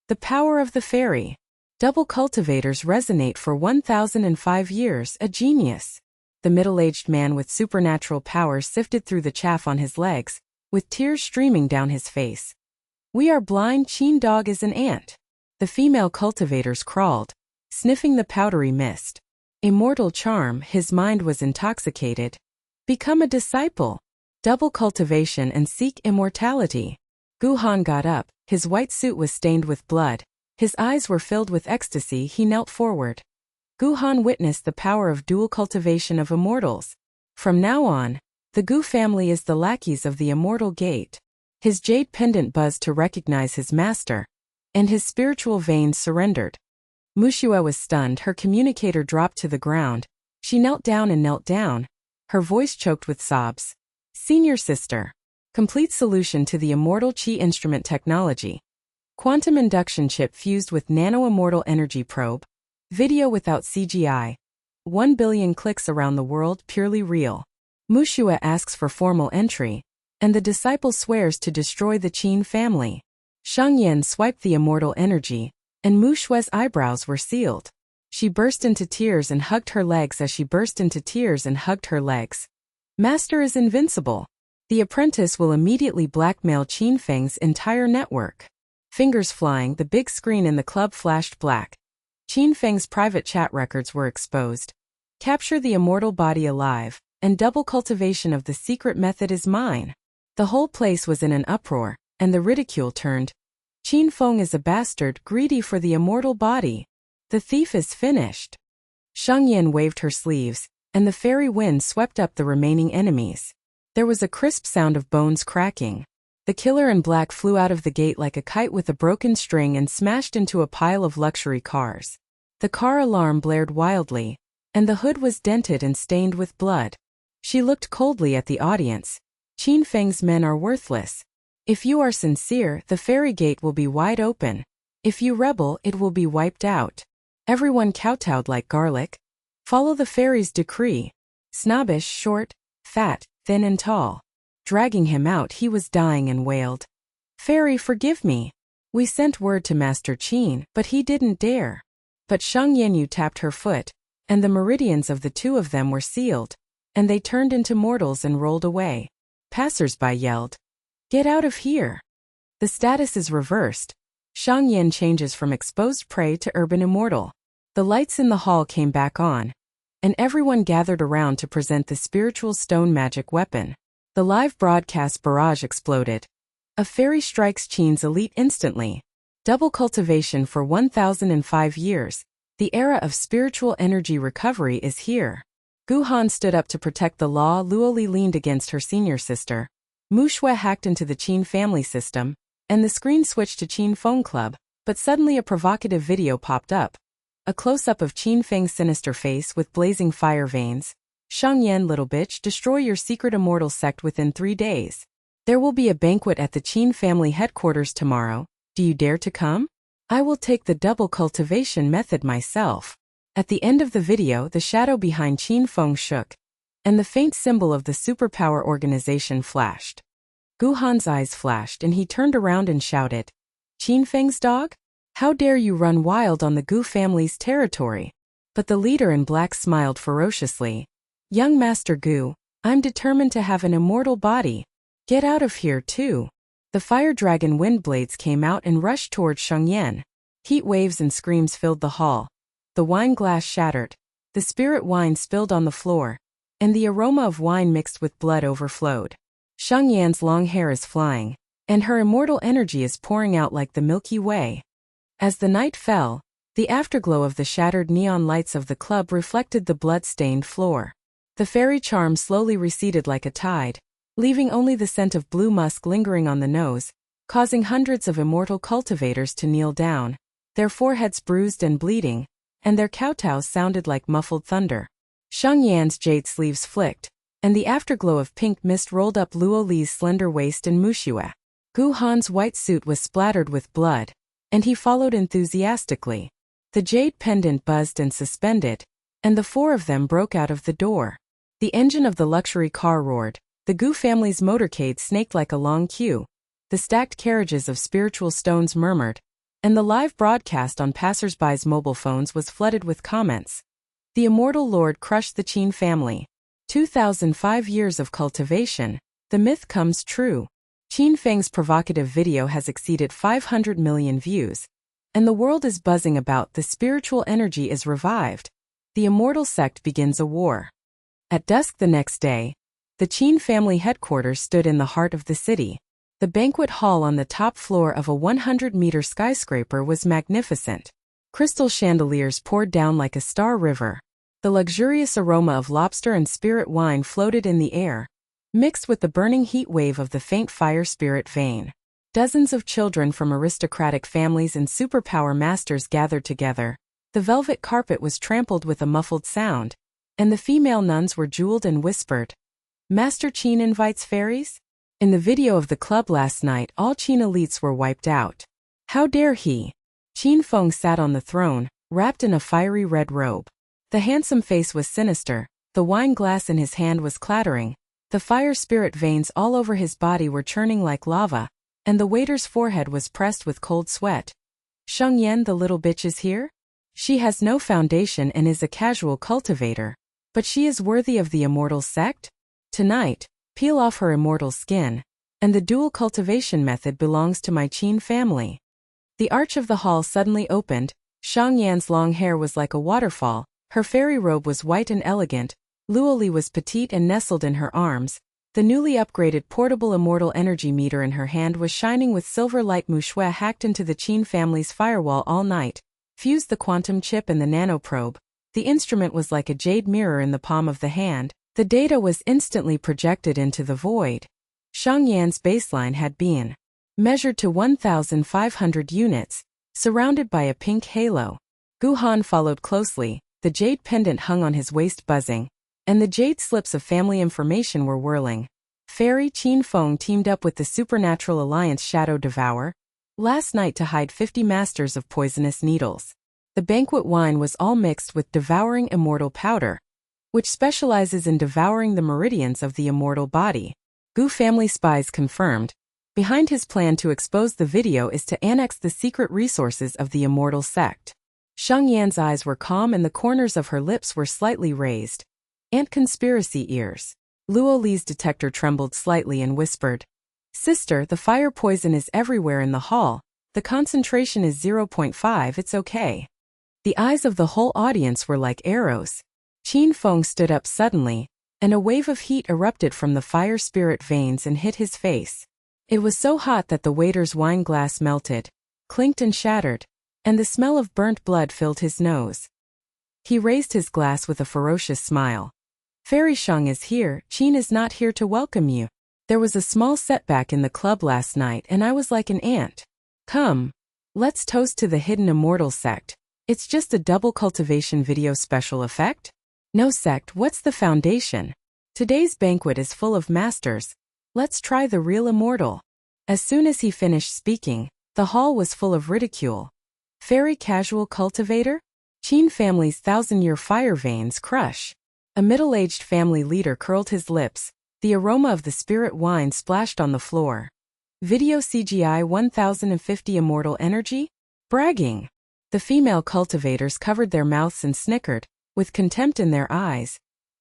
A: The power of the fairy. Double cultivators resonate for 1005 years, a genius. The middle-aged man with supernatural power sifted through the chaff on his legs, with tears streaming down his face. We are blind, Qin dog is an ant. The female cultivators crawled, sniffing the powdery mist. Immortal charm, his mind was intoxicated. Become a disciple. Double cultivation and seek immortality. Gu Han got up, his white suit was stained with blood. His eyes were filled with ecstasy. He knelt forward. Gu Han witnessed the power of dual cultivation of immortals. From now on, the Gu family is the lackeys of the immortal gate. His jade pendant buzzed to recognize his master, and his spiritual veins surrendered. Mushua was stunned. Her communicator dropped to the ground. She knelt down, her voice choked with sobs. Senior sister. Complete solution to the immortal Qi instrument technology. Quantum induction chip fused with nano-immortal energy probe. Video without CGI. 1 billion clicks around the world, purely real. Mushua asks for formal entry, and the disciple swears to destroy the Qin family. Sheng Yan swiped the immortal energy, and Mushua's eyebrows were sealed. She burst into tears and hugged her legs as she burst into tears and hugged her legs. Master is invincible. The apprentice will immediately blackmail Qin Feng's entire network. Fingers flying, the big screen in the club flashed black. Qin Feng's private chat records were exposed. Capture the immortal body alive, and double cultivation of the secret method is mine. The whole place was in an uproar, and the ridicule turned. Qin Feng is a bastard, greedy for the immortal body. The thief is finished. Sheng Yan waved her sleeves, and the fairy wind swept up the remaining enemies. There was a crisp sound of bones cracking. The killer in black flew out of the gate like a kite with a broken string and smashed into a pile of luxury cars. The car alarm blared wildly, and the hood was dented and stained with blood. She looked coldly at the audience. Qin Feng's men are worthless. If you are sincere, the fairy gate will be wide open. If you rebel, it will be wiped out. Everyone kowtowed like garlic. Follow the fairy's decree. Snobbish, short, fat, thin and tall. Dragging him out, he was dying and wailed, "Fairy, forgive me. We sent word to Master Qin, but he didn't dare." But Sheng Yan tapped her foot, and the meridians of the two of them were sealed, and they turned into mortals and rolled away. Passers-by yelled, "Get out of here!" The status is reversed. Sheng Yan changes from exposed prey to urban immortal. The lights in the hall came back on, and everyone gathered around to present the spiritual stone magic weapon. The live broadcast barrage exploded. A fairy strikes Qin's elite instantly. Double cultivation for 1005 years. The era of spiritual energy recovery is here. Guhan stood up to protect the law. Luoli leaned against her senior sister. Mu Shui hacked into the Qin family system, and the screen switched to Qin Phone Club, but suddenly a provocative video popped up. A close-up of Qin Feng's sinister face with blazing fire veins. "Sheng Yan, little bitch, destroy your secret immortal sect within 3 days. There will be a banquet at the Qin family headquarters tomorrow. Do you dare to come? I will take the double cultivation method myself." At the end of the video, the shadow behind Qin Feng shook, and the faint symbol of the superpower organization flashed. Guhan's eyes flashed and he turned around and shouted, "Qin Feng's dog? How dare you run wild on the Gu family's territory?" But the leader in black smiled ferociously. "Young Master Gu, I'm determined to have an immortal body. Get out of here too." The fire dragon wind blades came out and rushed towards Sheng Yan. Heat waves and screams filled the hall. The wine glass shattered. The spirit wine spilled on the floor, and the aroma of wine mixed with blood overflowed. Sheng Yan's long hair is flying, and her immortal energy is pouring out like the Milky Way. As the night fell, the afterglow of the shattered neon lights of the club reflected the blood-stained floor. The fairy charm slowly receded like a tide, leaving only the scent of blue musk lingering on the nose, causing hundreds of immortal cultivators to kneel down, their foreheads bruised and bleeding, and their kowtows sounded like muffled thunder. Sheng Yan's jade sleeves flicked, and the afterglow of pink mist rolled up Luo Li's slender waist and Mushue. Gu Han's white suit was splattered with blood, and he followed enthusiastically. The jade pendant buzzed and suspended, and the four of them broke out of the door. The engine of the luxury car roared. The Gu family's motorcade snaked like a long queue. The stacked carriages of spiritual stones murmured, and the live broadcast on passers-by's mobile phones was flooded with comments. The immortal lord crushed the Qin family. 2005 years of cultivation. The myth comes true. Qin Feng's provocative video has exceeded 500 million views, and the world is buzzing about the spiritual energy is revived. The immortal sect begins a war. At dusk the next day, the Qin family headquarters stood in the heart of the city. The banquet hall on the top floor of a 100-meter skyscraper was magnificent. Crystal chandeliers poured down like a star river. The luxurious aroma of lobster and spirit wine floated in the air, mixed with the burning heat wave of the faint fire spirit vein. Dozens of children from aristocratic families and superpower masters gathered together. The velvet carpet was trampled with a muffled sound, and the female nuns were jeweled and whispered, "Master Qin invites fairies?" In the video of the club last night, all Qin elites were wiped out. How dare he? Qin Feng sat on the throne, wrapped in a fiery red robe. The handsome face was sinister, the wine glass in his hand was clattering, the fire spirit veins all over his body were churning like lava, and the waiter's forehead was pressed with cold sweat. "Sheng Yan, the little bitch, is here? She has no foundation and is a casual cultivator, but she is worthy of the immortal sect? Tonight, peel off her immortal skin, and the dual cultivation method belongs to my Qin family." The arch of the hall suddenly opened. Sheng Yan's long hair was like a waterfall, her fairy robe was white and elegant, Luoli was petite and nestled in her arms. The newly upgraded portable immortal energy meter in her hand was shining with silver light. Mushue hacked into the Qin family's firewall all night, fused the quantum chip and the nanoprobe. The instrument was like a jade mirror in the palm of the hand. The data was instantly projected into the void. Sheng Yan's baseline had been measured to 1,500 units, surrounded by a pink halo. Guhan followed closely, the jade pendant hung on his waist buzzing, and the jade slips of family information were whirling. Fairy Qin Feng teamed up with the Supernatural Alliance Shadow Devour last night to hide 50 masters of poisonous needles. The banquet wine was all mixed with devouring immortal powder, which specializes in devouring the meridians of the immortal body. Gu family spies confirmed. Behind his plan to expose the video is to annex the secret resources of the immortal sect. Sheng Yan's eyes were calm and the corners of her lips were slightly raised. And conspiracy ears. Luo Li's detector trembled slightly and whispered, "Sister, the fire poison is everywhere in the hall. The concentration is 0.5, it's okay." The eyes of the whole audience were like arrows. Qin Feng stood up suddenly, and a wave of heat erupted from the fire spirit veins and hit his face. It was so hot that the waiter's wine glass melted, clinked and shattered, and the smell of burnt blood filled his nose. He raised his glass with a ferocious smile. "Fairy Sheng is here, Qin is not here to welcome you. There was a small setback in the club last night and I was like an ant. Come, let's toast to the hidden immortal sect. It's just a double cultivation video special effect? No sect, what's the foundation? Today's banquet is full of masters. Let's try the real immortal." As soon as he finished speaking, the hall was full of ridicule. Fairy casual cultivator? Qin family's 1,000-year fire veins crush. A middle-aged family leader curled his lips. The aroma of the spirit wine splashed on the floor. Video CGI 1050 immortal energy? Bragging. The female cultivators covered their mouths and snickered, with contempt in their eyes.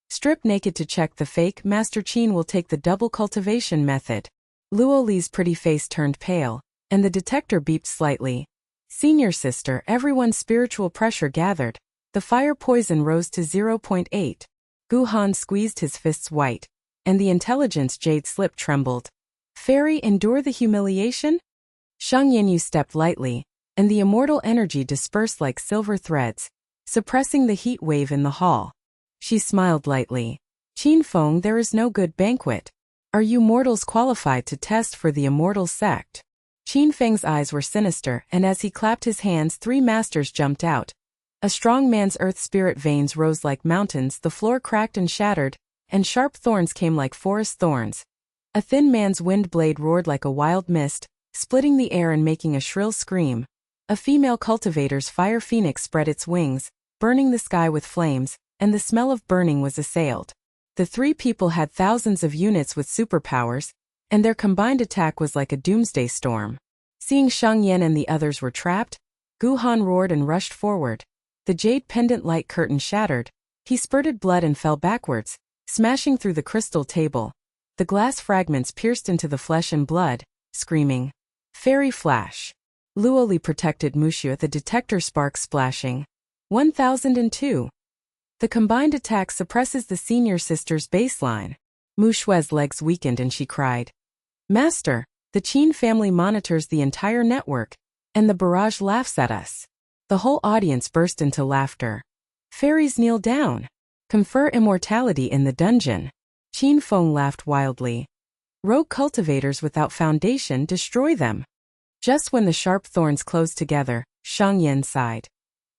A: Strip naked to check the fake, Master Qin will take the double cultivation method. Luo Li's pretty face turned pale, and the detector beeped slightly. Senior sister, everyone's spiritual pressure gathered. The fire poison rose to 0.8. Gu Han squeezed his fists white, and the intelligence jade slip trembled. Fairy, endure the humiliation? Sheng Yan stepped lightly, and the immortal energy dispersed like silver threads, suppressing the heat wave in the hall. She smiled lightly. "Qin Feng, there is no good banquet. Are you mortals qualified to test for the immortal sect?" Qin Feng's eyes were sinister, and as he clapped his hands, 3 masters jumped out. A strong man's earth spirit veins rose like mountains, the floor cracked and shattered, and sharp thorns came like forest thorns. A thin man's wind blade roared like a wild mist, splitting the air and making a shrill scream. A female cultivator's fire phoenix spread its wings, burning the sky with flames, and the smell of burning was assailed. The 3 people had thousands of units with superpowers, and their combined attack was like a doomsday storm. Seeing Sheng Yan and the others were trapped, Gu Han roared and rushed forward. The jade pendant light curtain shattered. He spurted blood and fell backwards, smashing through the crystal table. The glass fragments pierced into the flesh and blood, screaming, "Fairy flash!" Luo Li protected Mushu, the detector sparks splashing. 1002. The combined attack suppresses the senior sister's baseline. Mushue's legs weakened and she cried, "Master, the Qin family monitors the entire network, and the barrage laughs at us." The whole audience burst into laughter. "Fairies kneel down. Confer immortality in the dungeon." Qin Feng laughed wildly. "Rogue cultivators without foundation, destroy them." Just when the sharp thorns closed together, Sheng Yan sighed.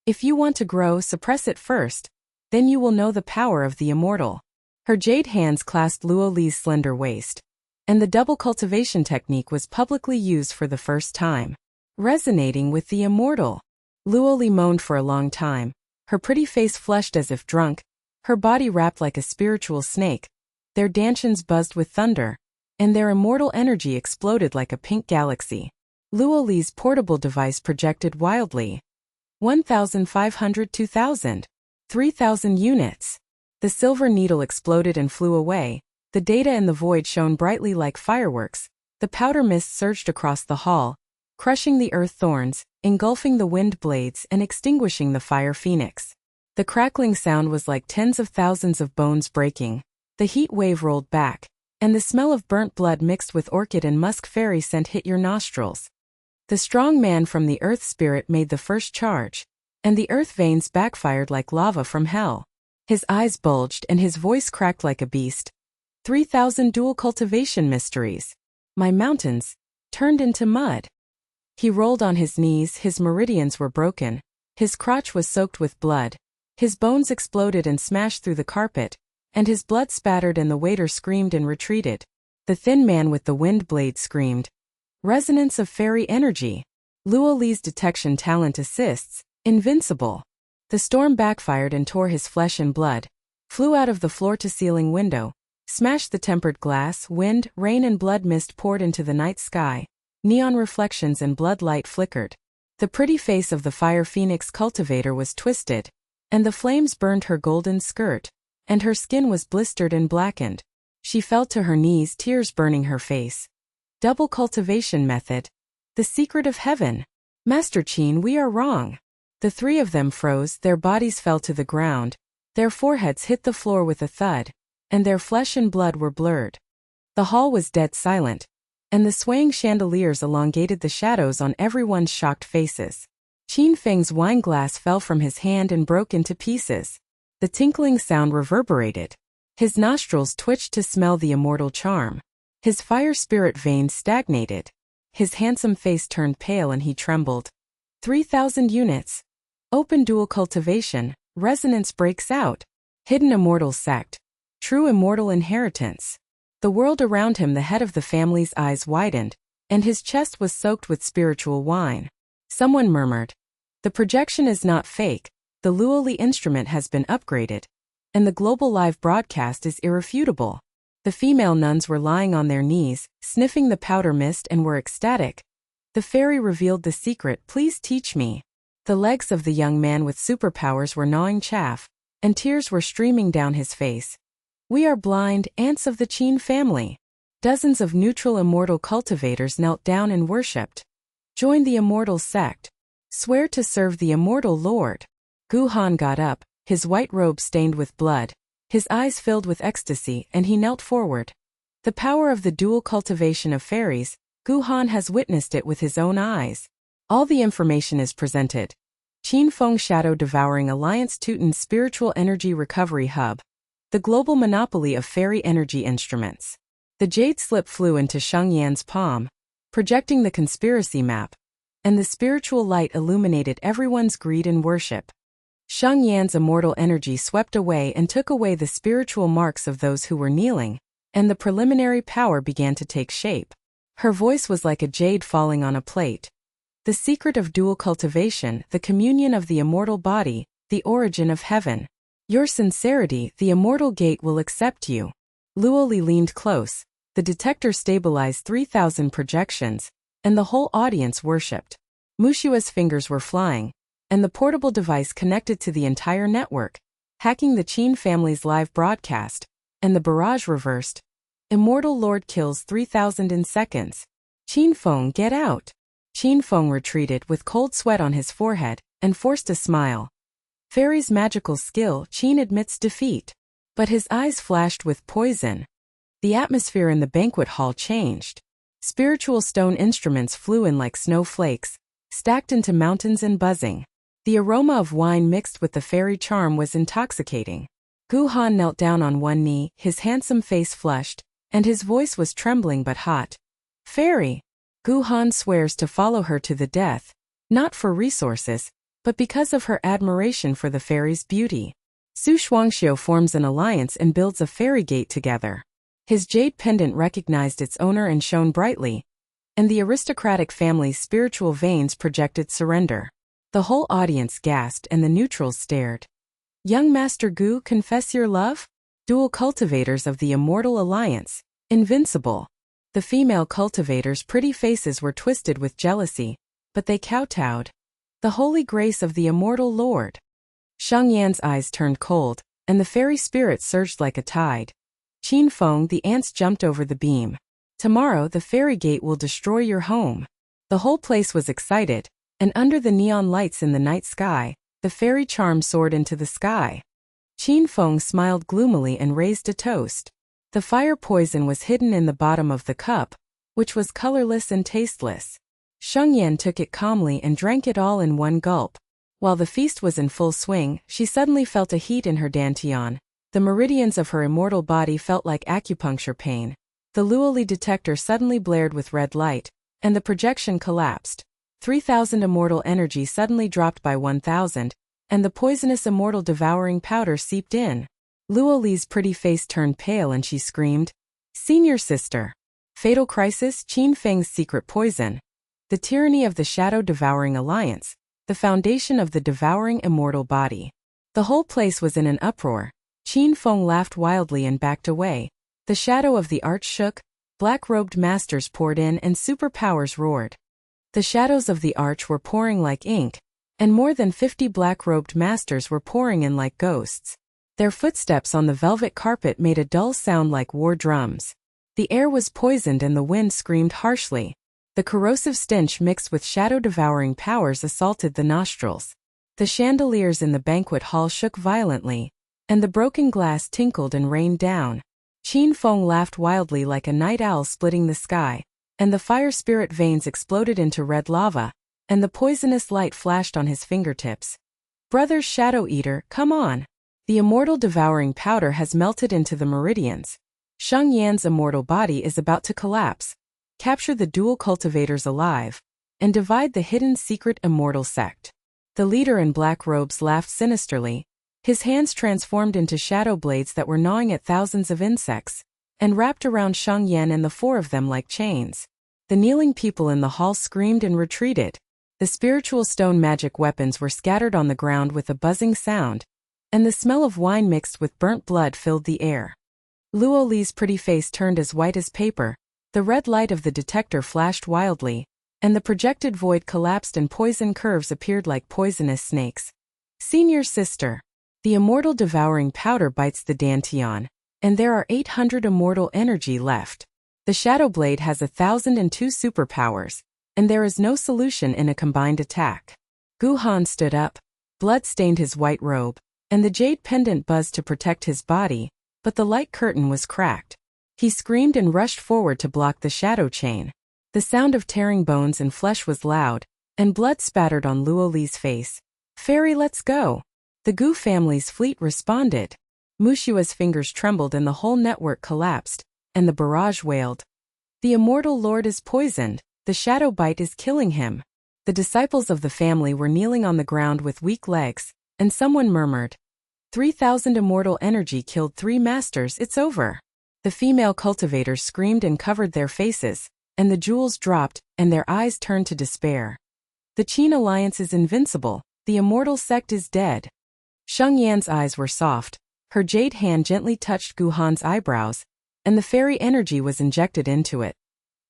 A: "If you want to grow, suppress it first. Then you will know the power of the immortal." Her jade hands clasped Luo Li's slender waist, and the double cultivation technique was publicly used for the first time. Resonating with the immortal. Luo Li moaned for a long time, her pretty face flushed as if drunk, her body wrapped like a spiritual snake. Their dantians buzzed with thunder, and their immortal energy exploded like a pink galaxy. Luo Li's portable device projected wildly. 1,500, 2,000, 3,000 units. The silver needle exploded and flew away. The data in the void shone brightly like fireworks. The powder mist surged across the hall, crushing the earth thorns, engulfing the wind blades and extinguishing the fire phoenix. The crackling sound was like tens of thousands of bones breaking. The heat wave rolled back, and the smell of burnt blood mixed with orchid and musk fairy scent hit your nostrils. The strong man from the earth spirit made the first charge, and the earth veins backfired like lava from hell. His eyes bulged and his voice cracked like a beast. 3,000 dual cultivation mysteries. My mountains turned into mud. He rolled on his knees, his meridians were broken. His crotch was soaked with blood. His bones exploded and smashed through the carpet, and his blood spattered and the waiter screamed and retreated. The thin man with the wind blade screamed. Resonance of fairy energy. Luo Li's detection talent assists, invincible. The storm backfired and tore his flesh and blood, flew out of the floor-to-ceiling window, Smashed the tempered glass, wind, rain and blood mist poured into the night sky. Neon reflections and blood light flickered. The pretty face of the fire phoenix cultivator was twisted, and the flames burned her golden skirt, and her skin was blistered and blackened. She fell to her knees, tears burning her face. Double cultivation method. The secret of heaven. Master Qin, we are wrong. The three of them froze, their bodies fell to the ground, their foreheads hit the floor with a thud, and their flesh and blood were blurred. The hall was dead silent, and the swaying chandeliers elongated the shadows on everyone's shocked faces. Qin Feng's wine glass fell from his hand and broke into pieces. The tinkling sound reverberated. His nostrils twitched to smell the immortal charm. His fire spirit veins stagnated. His handsome face turned pale and he trembled. 3,000 units. Open dual cultivation, resonance breaks out. Hidden immortal sect. True immortal inheritance. The world around him, the head of the family's eyes widened, and his chest was soaked with spiritual wine. Someone murmured, "The projection is not fake, the Luoli instrument has been upgraded, and the global live broadcast is irrefutable." The female nuns were lying on their knees, sniffing the powder mist and were ecstatic. The fairy revealed the secret, "Please teach me." The legs of the young man with superpowers were gnawing chaff, and tears were streaming down his face. "We are blind, ants of the Qin family." Dozens of neutral immortal cultivators knelt down and worshipped. "Join the immortal sect. Swear to serve the immortal lord." Gu Han got up, his white robe stained with blood, his eyes filled with ecstasy, and he knelt forward. The power of the dual cultivation of fairies, Gu Han has witnessed it with his own eyes. All the information is presented. Qin Feng Shadow Devouring Alliance Teuton Spiritual Energy Recovery Hub. The global monopoly of fairy energy instruments. The jade slip flew into Sheng Yan's palm, projecting the conspiracy map, and the spiritual light illuminated everyone's greed and worship. Sheng Yan's immortal energy swept away and took away the spiritual marks of those who were kneeling, and the preliminary power began to take shape. Her voice was like a jade falling on a plate. The secret of dual cultivation, the communion of the immortal body, the origin of heaven. Your sincerity, the immortal gate will accept you. Luoli leaned close, the detector stabilized 3,000 projections, and the whole audience worshipped. Mushua's fingers were flying, and the portable device connected to the entire network, hacking the Qin family's live broadcast, and the barrage reversed. Immortal Lord kills 3,000 in seconds. Qin Feng, get out. Qin Feng retreated with cold sweat on his forehead, and forced a smile. Fairy's magical skill, Qin admits defeat. But his eyes flashed with poison. The atmosphere in the banquet hall changed. Spiritual stone instruments flew in like snowflakes, stacked into mountains and buzzing. The aroma of wine mixed with the fairy charm was intoxicating. Gu Han knelt down on one knee, his handsome face flushed, and his voice was trembling but hot. "Fairy." Gu Han swears to follow her to the death, not for resources, but because of her admiration for the fairy's beauty. Su Shuangxiu forms an alliance and builds a fairy gate together. His jade pendant recognized its owner and shone brightly, and the aristocratic family's spiritual veins projected surrender. The whole audience gasped and the neutrals stared. "Young Master Gu, confess your love?" Dual cultivators of the Immortal Alliance. Invincible. The female cultivators' pretty faces were twisted with jealousy, but they kowtowed. The holy grace of the Immortal Lord. Sheng Yan's eyes turned cold, and the fairy spirit surged like a tide. Qin Feng, the ants jumped over the beam. "Tomorrow the fairy gate will destroy your home." The whole place was excited, and under the neon lights in the night sky, the fairy charm soared into the sky. Qin Feng smiled gloomily and raised a toast. The fire poison was hidden in the bottom of the cup, which was colorless and tasteless. Sheng Yan took it calmly and drank it all in one gulp. While the feast was in full swing, she suddenly felt a heat in her dantian. The meridians of her immortal body felt like acupuncture pain. The Luoli detector suddenly blared with red light, and the projection collapsed. 3,000 immortal energy suddenly dropped by 1,000, and the poisonous immortal devouring powder seeped in. Luoli's pretty face turned pale and she screamed, "Senior sister!" Fatal crisis, Qin Feng's secret poison. The tyranny of the shadow devouring alliance, the foundation of the devouring immortal body. The whole place was in an uproar. Qin Feng laughed wildly and backed away. The shadow of the arch shook, black-robed masters poured in and superpowers roared. The shadows of the arch were pouring like ink, and more than 50 black-robed masters were pouring in like ghosts. Their footsteps on the velvet carpet made a dull sound like war drums. The air was poisoned and the wind screamed harshly. The corrosive stench mixed with shadow-devouring powers assaulted the nostrils. The chandeliers in the banquet hall shook violently, and the broken glass tinkled and rained down. Qin Feng laughed wildly like a night owl splitting the sky, and the fire spirit veins exploded into red lava, and the poisonous light flashed on his fingertips. Brothers Shadow Eater, come on! The immortal devouring powder has melted into the meridians. Sheng Yan's immortal body is about to collapse. Capture the dual cultivators alive, and divide the hidden secret immortal sect. The leader in black robes laughed sinisterly. His hands transformed into shadow blades that were gnawing at thousands of insects, and wrapped around Sheng Yan and the four of them like chains. The kneeling people in the hall screamed and retreated. The spiritual stone magic weapons were scattered on the ground with a buzzing sound, and the smell of wine mixed with burnt blood filled the air. Luo Li's pretty face turned as white as paper. The red light of the detector flashed wildly, and the projected void collapsed and poison curves appeared like poisonous snakes. Senior sister. The immortal devouring powder bites the dantian, and there are 800 immortal energy left. The shadow blade has 1,002 superpowers, and there is no solution in a combined attack. Gu Han stood up. Blood stained his white robe, and the jade pendant buzzed to protect his body, but the light curtain was cracked. He screamed and rushed forward to block the shadow chain. The sound of tearing bones and flesh was loud, and blood spattered on Luo Li's face. Fairy, let's go! The Gu family's fleet responded. Mushua's fingers trembled and the whole network collapsed, and the barrage wailed. The immortal lord is poisoned, the shadow bite is killing him. The disciples of the family were kneeling on the ground with weak legs, and someone murmured, 3,000 immortal energy killed 3 masters, it's over. The female cultivators screamed and covered their faces, and the jewels dropped, and their eyes turned to despair. The Qin alliance is invincible, the immortal sect is dead. Sheng Yan's eyes were soft, her jade hand gently touched Gu Han's eyebrows, and the fairy energy was injected into it.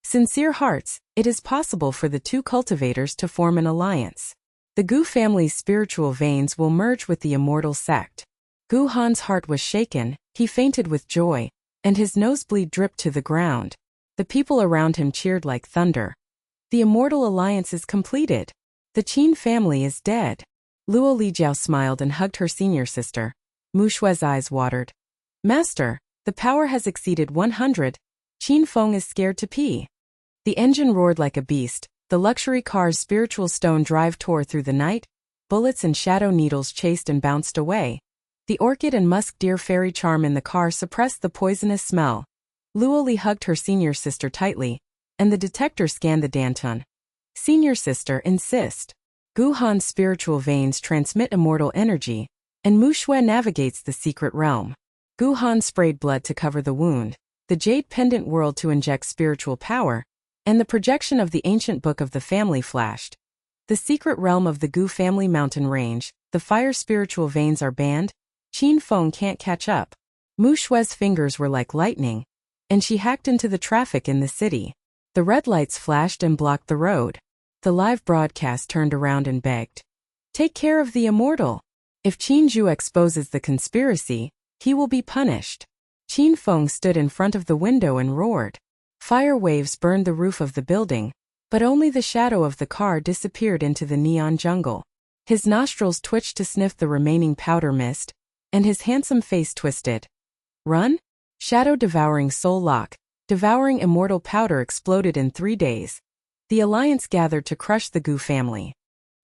A: Sincere hearts, it is possible for the 2 cultivators to form an alliance. The Gu family's spiritual veins will merge with the immortal sect. Gu Han's heart was shaken, he fainted with joy, and his nosebleed dripped to the ground. The people around him cheered like thunder. The immortal alliance is completed. The Qin family is dead. Luo Lijiao smiled and hugged her senior sister. Mu Shue's eyes watered. Master, the power has exceeded 100. Qin Feng is scared to pee. The engine roared like a beast. The luxury car's spiritual stone drive tore through the night. Bullets and shadow needles chased and bounced away. The orchid and musk deer fairy charm in the car suppressed the poisonous smell. Luo Li hugged her senior sister tightly, and the detector scanned the dantian. Senior sister, insist. Gu Han's spiritual veins transmit immortal energy, and Mu Shue navigates the secret realm. Gu Han sprayed blood to cover the wound, the jade pendant whirled to inject spiritual power, and the projection of the ancient book of the family flashed. The secret realm of the Gu family mountain range, the fire spiritual veins are banned. Qin Feng can't catch up. Mu Shue's fingers were like lightning, and she hacked into the traffic in the city. The red lights flashed and blocked the road. The live broadcast turned around and begged, take care of the immortal. If Qin Zhu exposes the conspiracy, he will be punished. Qin Feng stood in front of the window and roared. Fire waves burned the roof of the building, but only the shadow of the car disappeared into the neon jungle. His nostrils twitched to sniff the remaining powder mist, and his handsome face twisted. Run? Shadow-devouring soul lock, devouring immortal powder exploded in 3 days. The alliance gathered to crush the Gu family.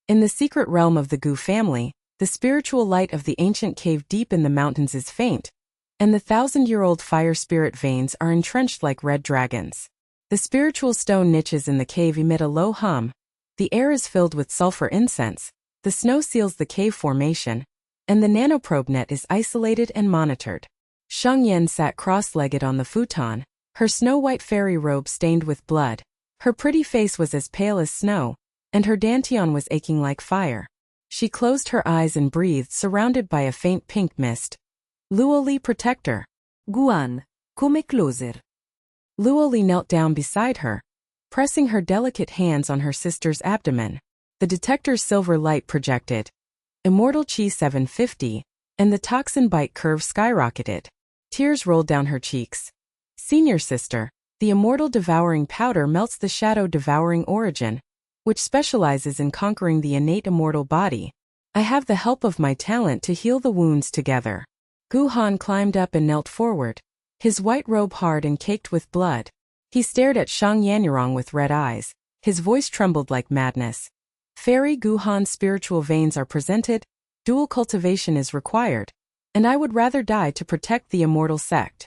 A: In the secret realm of the Gu family, the spiritual light of the ancient cave deep in the mountains is faint, and the 1,000-year-old fire spirit veins are entrenched like red dragons. The spiritual stone niches in the cave emit a low hum. The air is filled with sulfur incense, the snow seals the cave formation, and the nanoprobe net is isolated and monitored. Sheng Yan sat cross-legged on the futon, her snow-white fairy robe stained with blood. Her pretty face was as pale as snow, and her dantian was aching like fire. She closed her eyes and breathed, surrounded by a faint pink mist. Luo Li, protector.
B: Guan, Come closer.
A: Luoli knelt down beside her, pressing her delicate hands on her sister's abdomen. The detector's silver light projected. Immortal Chi 750, and the toxin bite curve skyrocketed. Tears rolled down her cheeks. Senior sister, the immortal devouring powder melts the shadow devouring origin, which specializes in conquering the innate immortal body. I have the help of my talent to heal the wounds together. Gu Han climbed up and knelt forward, his white robe hard and caked with blood. He stared at Sheng Yan with red eyes. His voice trembled like madness. Fairy Gu Han's spiritual veins are presented, dual cultivation is required, and I would rather die to protect the immortal sect.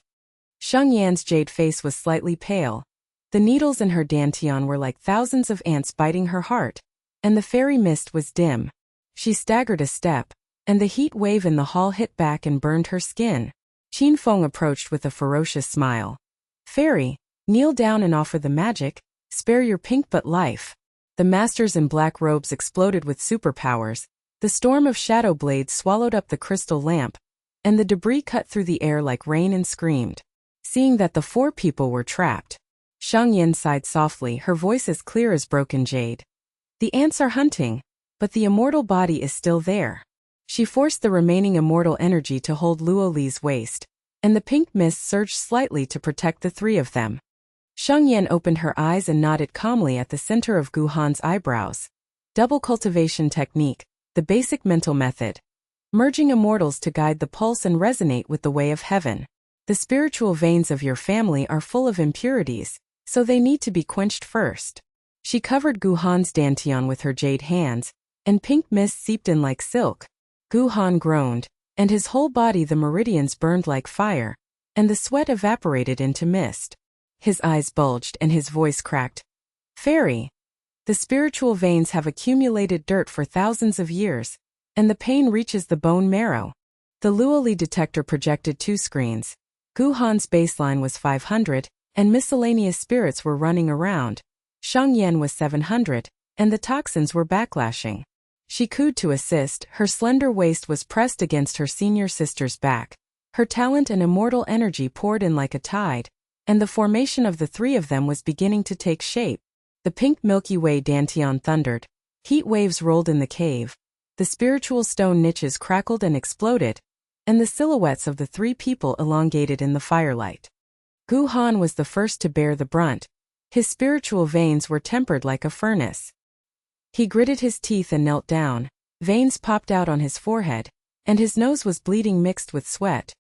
A: Sheng Yan's jade face was slightly pale. The needles in her dantian were like thousands of ants biting her heart, and the fairy mist was dim. She staggered a step, and the heat wave in the hall hit back and burned her skin. Qin Feng approached with a ferocious smile. Fairy, kneel down and offer the magic, spare your pink but life. The masters in black robes exploded with superpowers. The storm of shadow blades swallowed up the crystal lamp, and the debris cut through the air like rain and screamed. Seeing that the four people were trapped, Sheng Yan sighed softly, her voice as clear as broken jade. The ants are hunting, but the immortal body is still there. She forced the remaining immortal energy to hold Luo Li's waist, and the pink mist surged slightly to protect the three of them. Sheng Yan opened her eyes and nodded calmly at the center of Gu Han's eyebrows. Double cultivation technique, the basic mental method. Merging immortals to guide the pulse and resonate with the way of heaven. The spiritual veins of your family are full of impurities, so they need to be quenched first. She covered Gu Han's dantian with her jade hands, and pink mist seeped in like silk. Gu Han groaned, and his whole body the meridians burned like fire, and the sweat evaporated into mist. His eyes bulged and his voice cracked. Fairy, the spiritual veins have accumulated dirt for thousands of years, and the pain reaches the bone marrow. The Luoli detector projected two screens. Gu Han's baseline was 500, and miscellaneous spirits were running around. Sheng Yan was 700, and the toxins were backlashing. She cooed to assist, her slender waist was pressed against her senior sister's back. Her talent and immortal energy poured in like a tide, and the formation of the three of them was beginning to take shape. The pink Milky Way dantian thundered. Heat waves rolled in the cave. The spiritual stone niches crackled and exploded, and the silhouettes of the three people elongated in the firelight. Gu Han was the first to bear the brunt. His spiritual veins were tempered like a furnace. He gritted his teeth and knelt down. Veins popped out on his forehead, and his nose was bleeding mixed with sweat.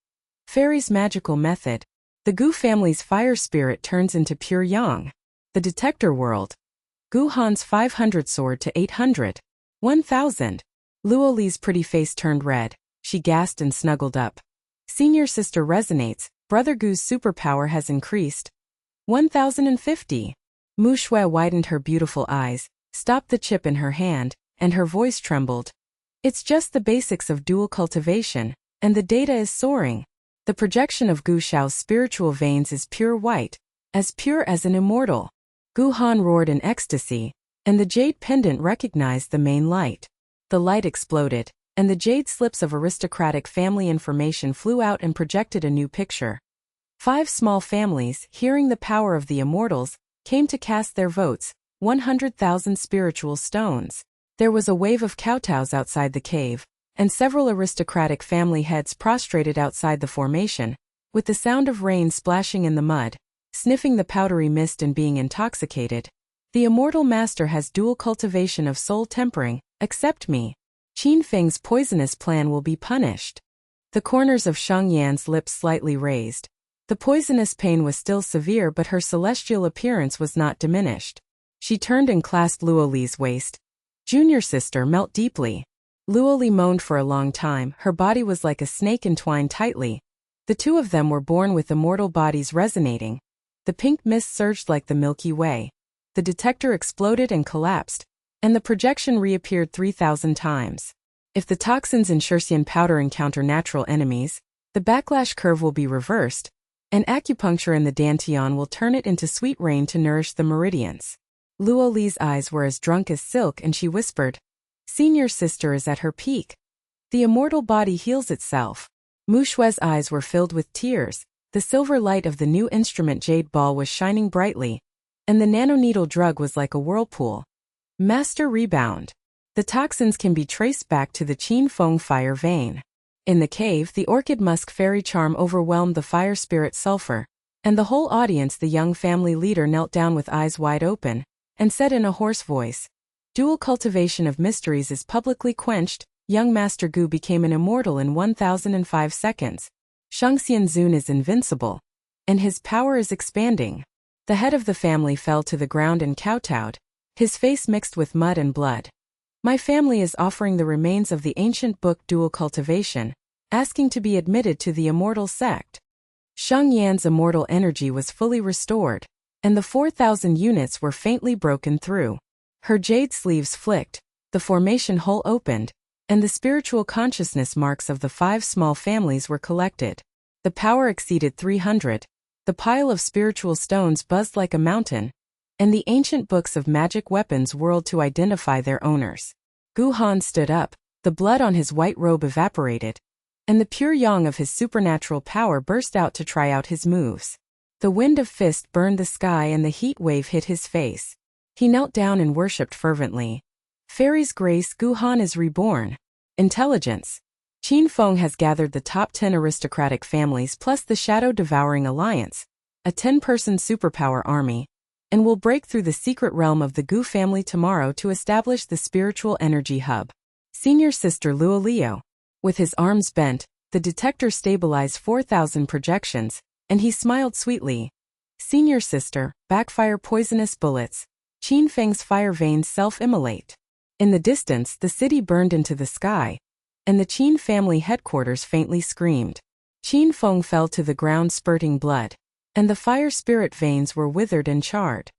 A: Fairy's magical method. The Gu family's fire spirit turns into pure yang. The detector world. Gu Han's 500 soared to 800. 1,000. Luo Li's pretty face turned red. She gasped and snuggled up. Senior sister resonates. Brother Gu's superpower has increased. 1,050. Mu Shui widened her beautiful eyes, stopped the chip in her hand, and her voice trembled. It's just the basics of dual cultivation, and the data is soaring. The projection of Gu Xiao's spiritual veins is pure white, as pure as an immortal. Gu Han roared in ecstasy, and the jade pendant recognized the main light. The light exploded, and the jade slips of aristocratic family information flew out and projected a new picture. 5 small families, hearing the power of the immortals, came to cast their votes, 100,000 spiritual stones. There was a wave of kowtows outside the cave, and several aristocratic family heads prostrated outside the formation, with the sound of rain splashing in the mud, sniffing the powdery mist and being intoxicated. The immortal master has dual cultivation of soul tempering, accept me. Qin Feng's poisonous plan will be punished. The corners of Sheng Yan's lips slightly raised. The poisonous pain was still severe, but her celestial appearance was not diminished. She turned and clasped Luo Li's waist. Junior sister, melt deeply. Luo Li moaned for a long time, her body was like a snake entwined tightly. The two of them were born with immortal bodies resonating. The pink mist surged like the Milky Way. The detector exploded and collapsed, and the projection reappeared 3,000 times. If the toxins in Shurxian powder encounter natural enemies, the backlash curve will be reversed, and acupuncture in the dantian will turn it into sweet rain to nourish the meridians. Luo Li's eyes were as drunk as silk, and she whispered, Senior sister is at her peak. The immortal body heals itself. Mu Shui's eyes were filled with tears. The silver light of the new instrument jade ball was shining brightly, and the nanoneedle drug was like a whirlpool. Master rebound. The toxins can be traced back to the Qin Feng fire vein. In the cave, the orchid musk fairy charm overwhelmed the fire spirit sulfur, and the whole audience, the young family leader knelt down with eyes wide open, and said in a hoarse voice, "Dual cultivation of mysteries is publicly quenched. Young Master Gu became an immortal in 1005 seconds. Sheng Yan is invincible, and his power is expanding." The head of the family fell to the ground and kowtowed, his face mixed with mud and blood. "My family is offering the remains of the ancient book Dual Cultivation, asking to be admitted to the Immortal sect." Sheng Yan's immortal energy was fully restored, and the 4,000 units were faintly broken through. Her jade sleeves flicked, the formation hole opened, and the spiritual consciousness marks of the 5 small families were collected. The power exceeded 300, the pile of spiritual stones buzzed like a mountain, and the ancient books of magic weapons whirled to identify their owners. Gu Han stood up, the blood on his white robe evaporated, and the pure yang of his supernatural power burst out to try out his moves. The wind of fist burned the sky and the heat wave hit his face. He knelt down and worshipped fervently. "Fairy's grace, Gu Han is reborn." Intelligence. Qin Feng has gathered the top 10 aristocratic families plus the shadow-devouring alliance, a 10-person superpower army, and will break through the secret realm of the Gu family tomorrow to establish the spiritual energy hub. Senior Sister Luo Leo. With his arms bent, the detector stabilized 4,000 projections, and he smiled sweetly. "Senior Sister, backfire poisonous bullets. Qin Feng's fire veins self-immolate." In the distance, the city burned into the sky, and the Qin family headquarters faintly screamed. Qin Feng fell to the ground spurting blood, and the fire spirit veins were withered and charred.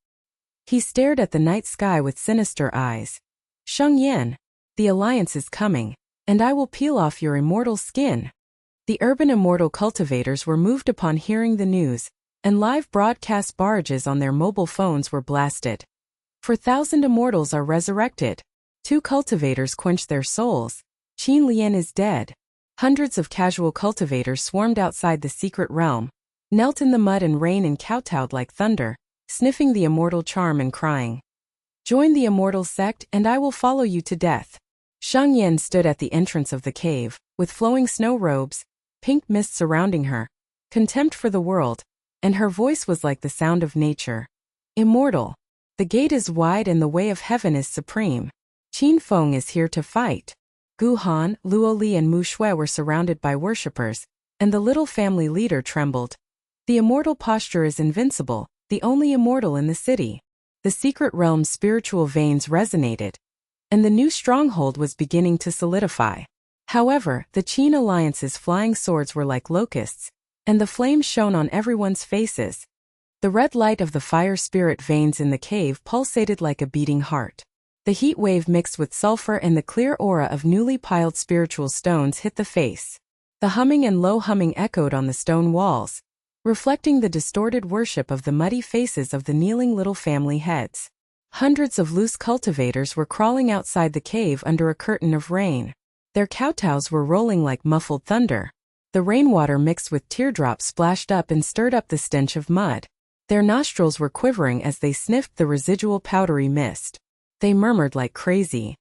A: He stared at the night sky with sinister eyes. "Sheng Yan, the alliance is coming, and I will peel off your immortal skin." The urban immortal cultivators were moved upon hearing the news, and live broadcast barrages on their mobile phones were blasted. 4,000 immortals are resurrected. 2 cultivators quenched their souls. Qin Lian is dead. Hundreds of casual cultivators swarmed outside the secret realm, knelt in the mud and rain and kowtowed like thunder, sniffing the immortal charm and crying, "Join the Immortal sect and I will follow you to death." Sheng Yan stood at the entrance of the cave, with flowing snow robes, pink mist surrounding her, contempt for the world, and her voice was like the sound of nature. "Immortal. The gate is wide and the way of heaven is supreme. Qin Feng is here to fight." Gu Han, Luo Li and Mu Shui were surrounded by worshippers, and the little family leader trembled. The immortal posture is invincible, the only immortal in the city. The secret realm's spiritual veins resonated, and the new stronghold was beginning to solidify. However, the Qin alliance's flying swords were like locusts, and the flames shone on everyone's faces. The red light of the fire spirit veins in the cave pulsated like a beating heart. The heat wave mixed with sulfur and the clear aura of newly piled spiritual stones hit the face. The humming and low humming echoed on the stone walls, reflecting the distorted worship of the muddy faces of the kneeling little family heads. Hundreds of loose cultivators were crawling outside the cave under a curtain of rain. Their kowtows were rolling like muffled thunder. The rainwater mixed with teardrops splashed up and stirred up the stench of mud. Their nostrils were quivering as they sniffed the residual powdery mist. They murmured like crazy.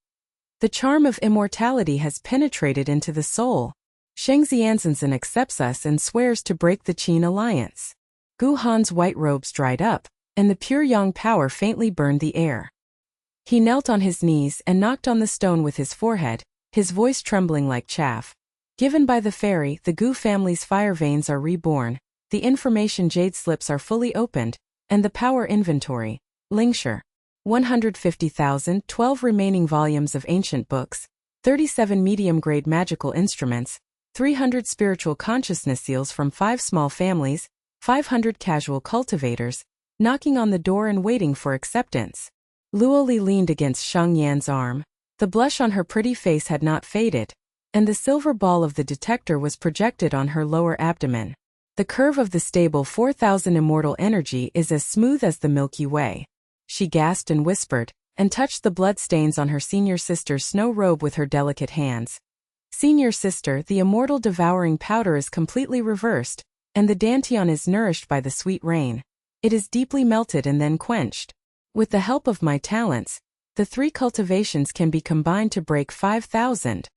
A: "The charm of immortality has penetrated into the soul. Sheng Yan accepts us and swears to break the Qin alliance." Gu Han's white robes dried up, and the pure yang power faintly burned the air. He knelt on his knees and knocked on the stone with his forehead, his voice trembling like chaff. "Given by the fairy, the Gu family's fire veins are reborn, the information jade slips are fully opened, and the power inventory, Lingshire. 150,000, 12 remaining volumes of ancient books, 37 medium-grade magical instruments, 300 spiritual consciousness seals from 5 small families, 500 casual cultivators, knocking on the door and waiting for acceptance." Luo Li leaned against Sheng Yan's arm. The blush on her pretty face had not faded, and the silver ball of the detector was projected on her lower abdomen. "The curve of the stable 4,000 immortal energy is as smooth as the Milky Way." She gasped and whispered, and touched the blood stains on her senior sister's snow robe with her delicate hands. "Senior sister, the immortal devouring powder is completely reversed. and the dantian is nourished by the sweet rain. It is deeply melted and then quenched. With the help of my talents, the 3 cultivations can be combined to break 5,000.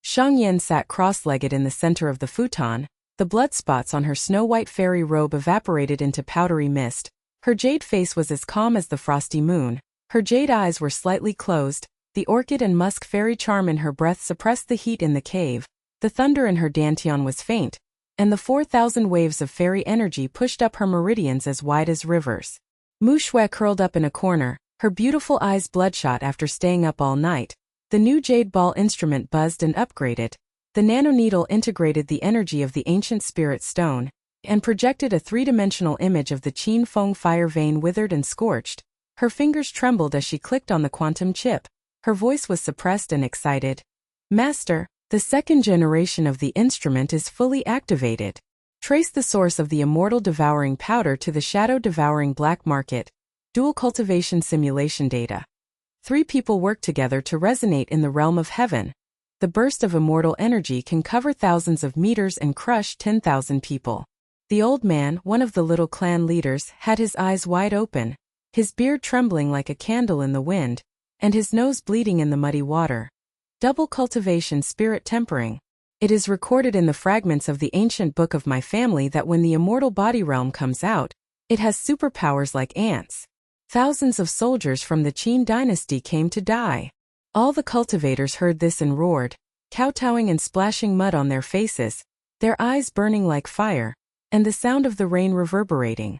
A: Sheng Yan sat cross-legged in the center of the futon. The blood spots on her snow-white fairy robe evaporated into powdery mist. Her jade face was as calm as the frosty moon. Her jade eyes were slightly closed. The orchid and musk fairy charm in her breath suppressed the heat in the cave. The thunder in her dantian was faint, and the 4,000 waves of fairy energy pushed up her meridians as wide as rivers. Mu Shui curled up in a corner, her beautiful eyes bloodshot after staying up all night. The new jade ball instrument buzzed and upgraded. The nanoneedle integrated the energy of the ancient spirit stone and projected a 3-dimensional image of the Qin Feng fire vein withered and scorched. Her fingers trembled as she clicked on the quantum chip. Her voice was suppressed and excited. Master, the 2nd generation of the instrument is fully activated. Trace the source of the immortal devouring powder to the shadow devouring black market. Dual cultivation simulation data. 3 people work together to resonate in the realm of heaven. The burst of immortal energy can cover thousands of meters and crush 10,000 people. The old man, one of the little clan leaders, had his eyes wide open, his beard trembling like a candle in the wind, and his nose bleeding in the muddy water. Double cultivation spirit tempering. It is recorded in the fragments of the ancient book of my family that when the immortal body realm comes out, it has superpowers like ants. Thousands of soldiers from the Qin dynasty came to die. All the cultivators heard this and roared, kowtowing and splashing mud on their faces, their eyes burning like fire, and the sound of the rain reverberating.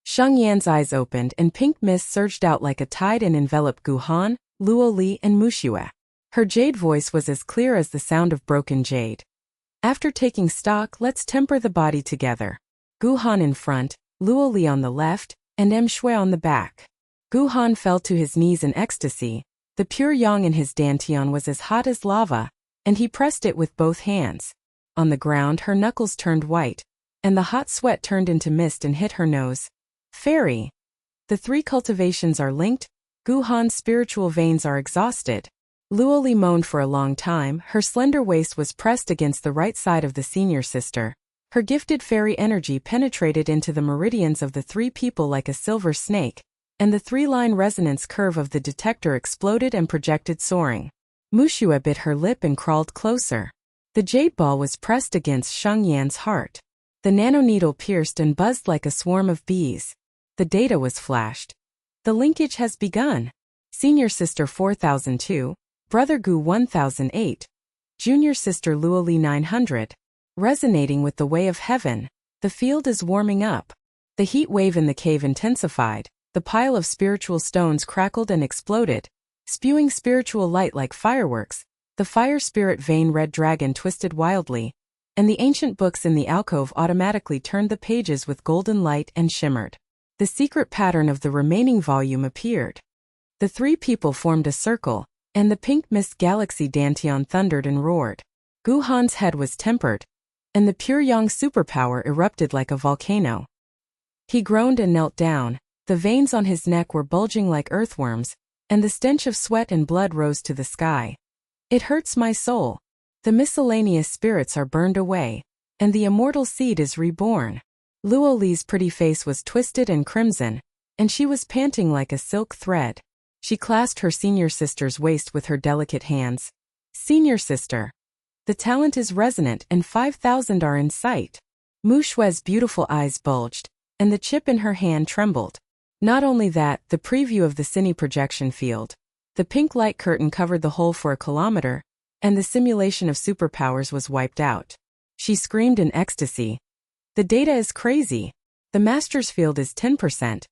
A: Sheng Yan's eyes opened and pink mist surged out like a tide and enveloped Gu Han, Luo Li and Mu Shui. Her jade voice was as clear as the sound of broken jade. After taking stock, let's temper the body together. Gu Han in front, Luo Li on the left, and Shui on the back. Gu Han fell to his knees in ecstasy. The pure yang in his dantian was as hot as lava, and he pressed it with both hands. On the ground her knuckles turned white, and the hot sweat turned into mist and hit her nose. Fairy. The 3 cultivations are linked. Gu Han's spiritual veins are exhausted. Luo Li moaned for a long time. Her slender waist was pressed against the right side of the senior sister. Her gifted fairy energy penetrated into the meridians of the 3 people like a silver snake, and the 3-line resonance curve of the detector exploded and projected soaring. Mu Shui bit her lip and crawled closer. The jade ball was pressed against Sheng Yan's heart. The nanoneedle pierced and buzzed like a swarm of bees. The data was flashed. The linkage has begun. Senior sister 4002, brother Gu 1008, junior sister Luo Li 900. Resonating with the way of heaven, the field is warming up. The heat wave in the cave intensified. The pile of spiritual stones crackled and exploded, spewing spiritual light like fireworks. The fire spirit vein red dragon twisted wildly, and the ancient books in the alcove automatically turned the pages with golden light and shimmered. The secret pattern of the remaining volume appeared. The 3 people formed a circle, and the pink mist galaxy dantian thundered and roared. Gu Han's head was tempered, and the pure yang superpower erupted like a volcano. He groaned and knelt down. The veins on his neck were bulging like earthworms, and the stench of sweat and blood rose to the sky. It hurts my soul. The miscellaneous spirits are burned away, and the immortal seed is reborn. Luo Li's pretty face was twisted and crimson, and she was panting like a silk thread. She clasped her senior sister's waist with her delicate hands. Senior sister. The talent is resonant and 5,000 are in sight. Mu Shui's beautiful eyes bulged, and the chip in her hand trembled. Not only that, the preview of the cine projection field. The pink light curtain covered the whole for a kilometer, and the simulation of superpowers was wiped out. She screamed in ecstasy. The data is crazy. The master's field is 10%.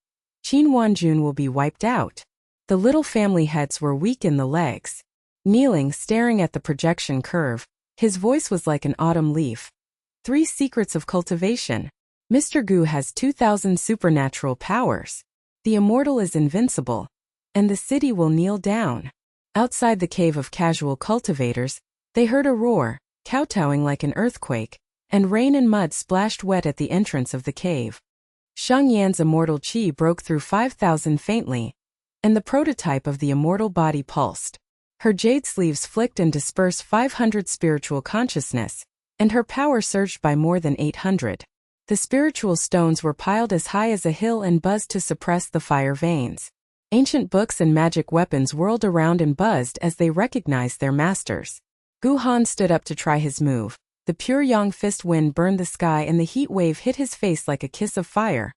A: Qin Wanjun will be wiped out. The little family heads were weak in the legs. Kneeling, staring at the projection curve, his voice was like an autumn leaf. 3 secrets of cultivation. Mr. Gu has 2,000 supernatural powers. The immortal is invincible, and the city will kneel down. Outside the cave of casual cultivators, they heard a roar, kowtowing like an earthquake, and rain and mud splashed wet at the entrance of the cave. Sheng Yan's immortal qi broke through 5,000 faintly, and the prototype of the immortal body pulsed. Her jade sleeves flicked and dispersed 500 spiritual consciousness, and her power surged by more than 800. The spiritual stones were piled as high as a hill and buzzed to suppress the fire veins. Ancient books and magic weapons whirled around and buzzed as they recognized their masters. Gu Han stood up to try his move. The pure yang fist wind burned the sky and the heat wave hit his face like a kiss of fire.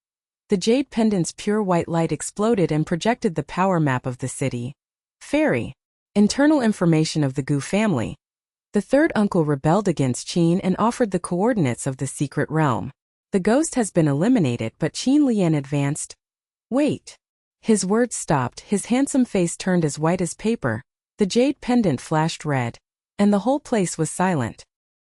A: The jade pendant's pure white light exploded and projected the power map of the city. Fairy. Internal information of the Gu family. The third uncle rebelled against Qin and offered the coordinates of the secret realm. The ghost has been eliminated, but Qin Lian advanced. Wait. His words stopped, his handsome face turned as white as paper, the jade pendant flashed red, and the whole place was silent.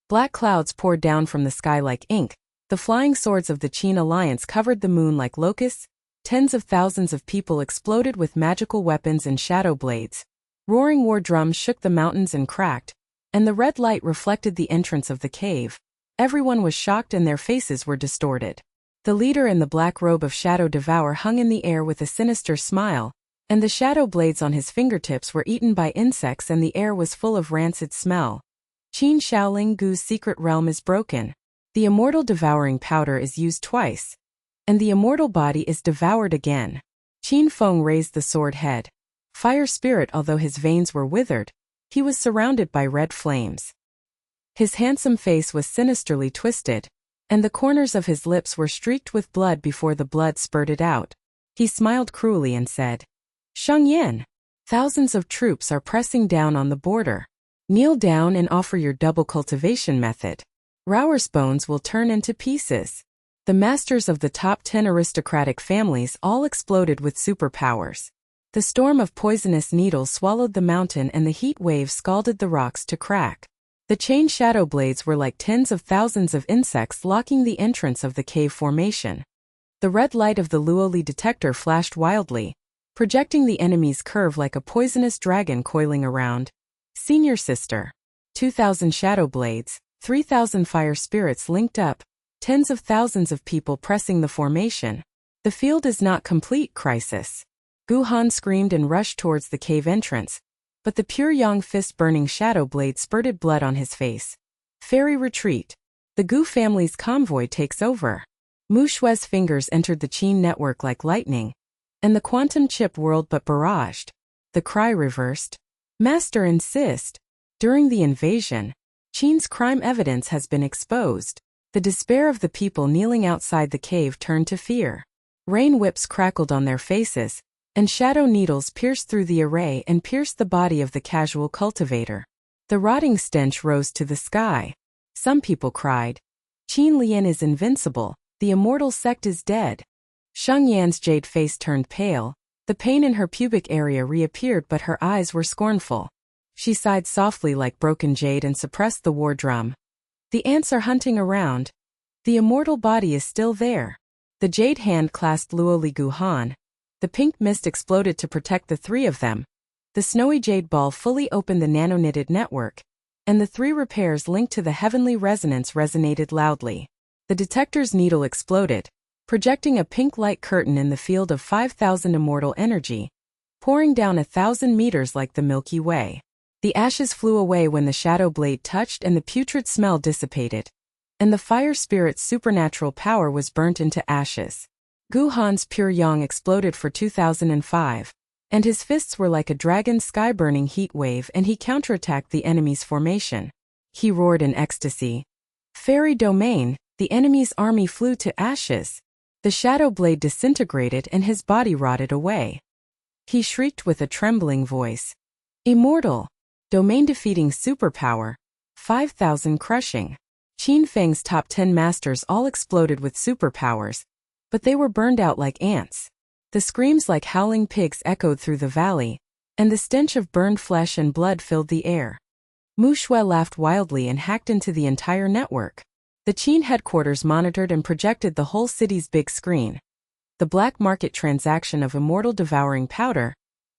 A: Black clouds poured down from the sky like ink, the flying swords of the Qin alliance covered the moon like locusts, tens of thousands of people exploded with magical weapons and shadow blades. Roaring war drums shook the mountains and cracked, and the red light reflected the entrance of the cave. Everyone was shocked and their faces were distorted. The leader in the black robe of Shadow Devour hung in the air with a sinister smile, and the shadow blades on his fingertips were eaten by insects and the air was full of rancid smell. Qin Shaoling Gu's secret realm is broken. The immortal devouring powder is used twice, and the immortal body is devoured again. Qin Feng raised the sword head. Fire spirit, although his veins were withered, he was surrounded by red flames. His handsome face was sinisterly twisted, and the corners of his lips were streaked with blood before the blood spurted out. He smiled cruelly and said, Sheng Yan, thousands of troops are pressing down on the border. Kneel down and offer your double cultivation method. Rauer's bones will turn into pieces. The masters of the top 10 aristocratic families all exploded with superpowers. The storm of poisonous needles swallowed the mountain and the heat wave scalded the rocks to crack. The chain shadow blades were like tens of thousands of insects locking the entrance of the cave formation. The red light of the Luoli detector flashed wildly, projecting the enemy's curve like a poisonous dragon coiling around. Senior sister. 2,000 shadow blades, 3,000 fire spirits linked up, tens of thousands of people pressing the formation. The field is not complete, crisis. Gu Han screamed and rushed towards the cave entrance, but the pure yang fist burning shadow blade spurted blood on his face. Fairy retreat. The Gu family's convoy takes over. Mu Shue's fingers entered the Qin network like lightning, and the quantum chip whirled but barraged. The cry reversed. Master insist. During the invasion, Qin's crime evidence has been exposed. The despair of the people kneeling outside the cave turned to fear. Rain whips crackled on their faces, and shadow needles pierced through the array and pierced the body of the casual cultivator. The rotting stench rose to the sky. Some people cried, Qin Lian is invincible, the immortal sect is dead. Sheng Yan's jade face turned pale, the pain in her pubic area reappeared but her eyes were scornful. She sighed softly like broken jade and suppressed the war drum. The ants are hunting around. The immortal body is still there. The jade hand clasped Luoli Gu Han. The pink mist exploded to protect the three of them. The snowy jade ball fully opened the nano-knitted network, and the three repairs linked to the heavenly resonance resonated loudly. The detector's needle exploded, projecting a pink light curtain in the field of 5,000 immortal energy, pouring down 1,000 meters like the Milky Way. The ashes flew away when the shadow blade touched and the putrid smell dissipated, and the fire spirit's supernatural power was burnt into ashes. Gu Han's pure yang exploded for 2005, and his fists were like a dragon's sky-burning heat wave and he counterattacked the enemy's formation. He roared in ecstasy. Fairy domain, the enemy's army flew to ashes. The shadow blade disintegrated and his body rotted away. He shrieked with a trembling voice. Immortal! Domain-defeating superpower. 5,000 crushing. Qin Feng's top 10 masters all exploded with superpowers, but they were burned out like ants. The screams like howling pigs echoed through the valley, and the stench of burned flesh and blood filled the air. Mu Shue laughed wildly and hacked into the entire network. The Qin headquarters monitored and projected the whole city's big screen. The black market transaction of immortal devouring powder,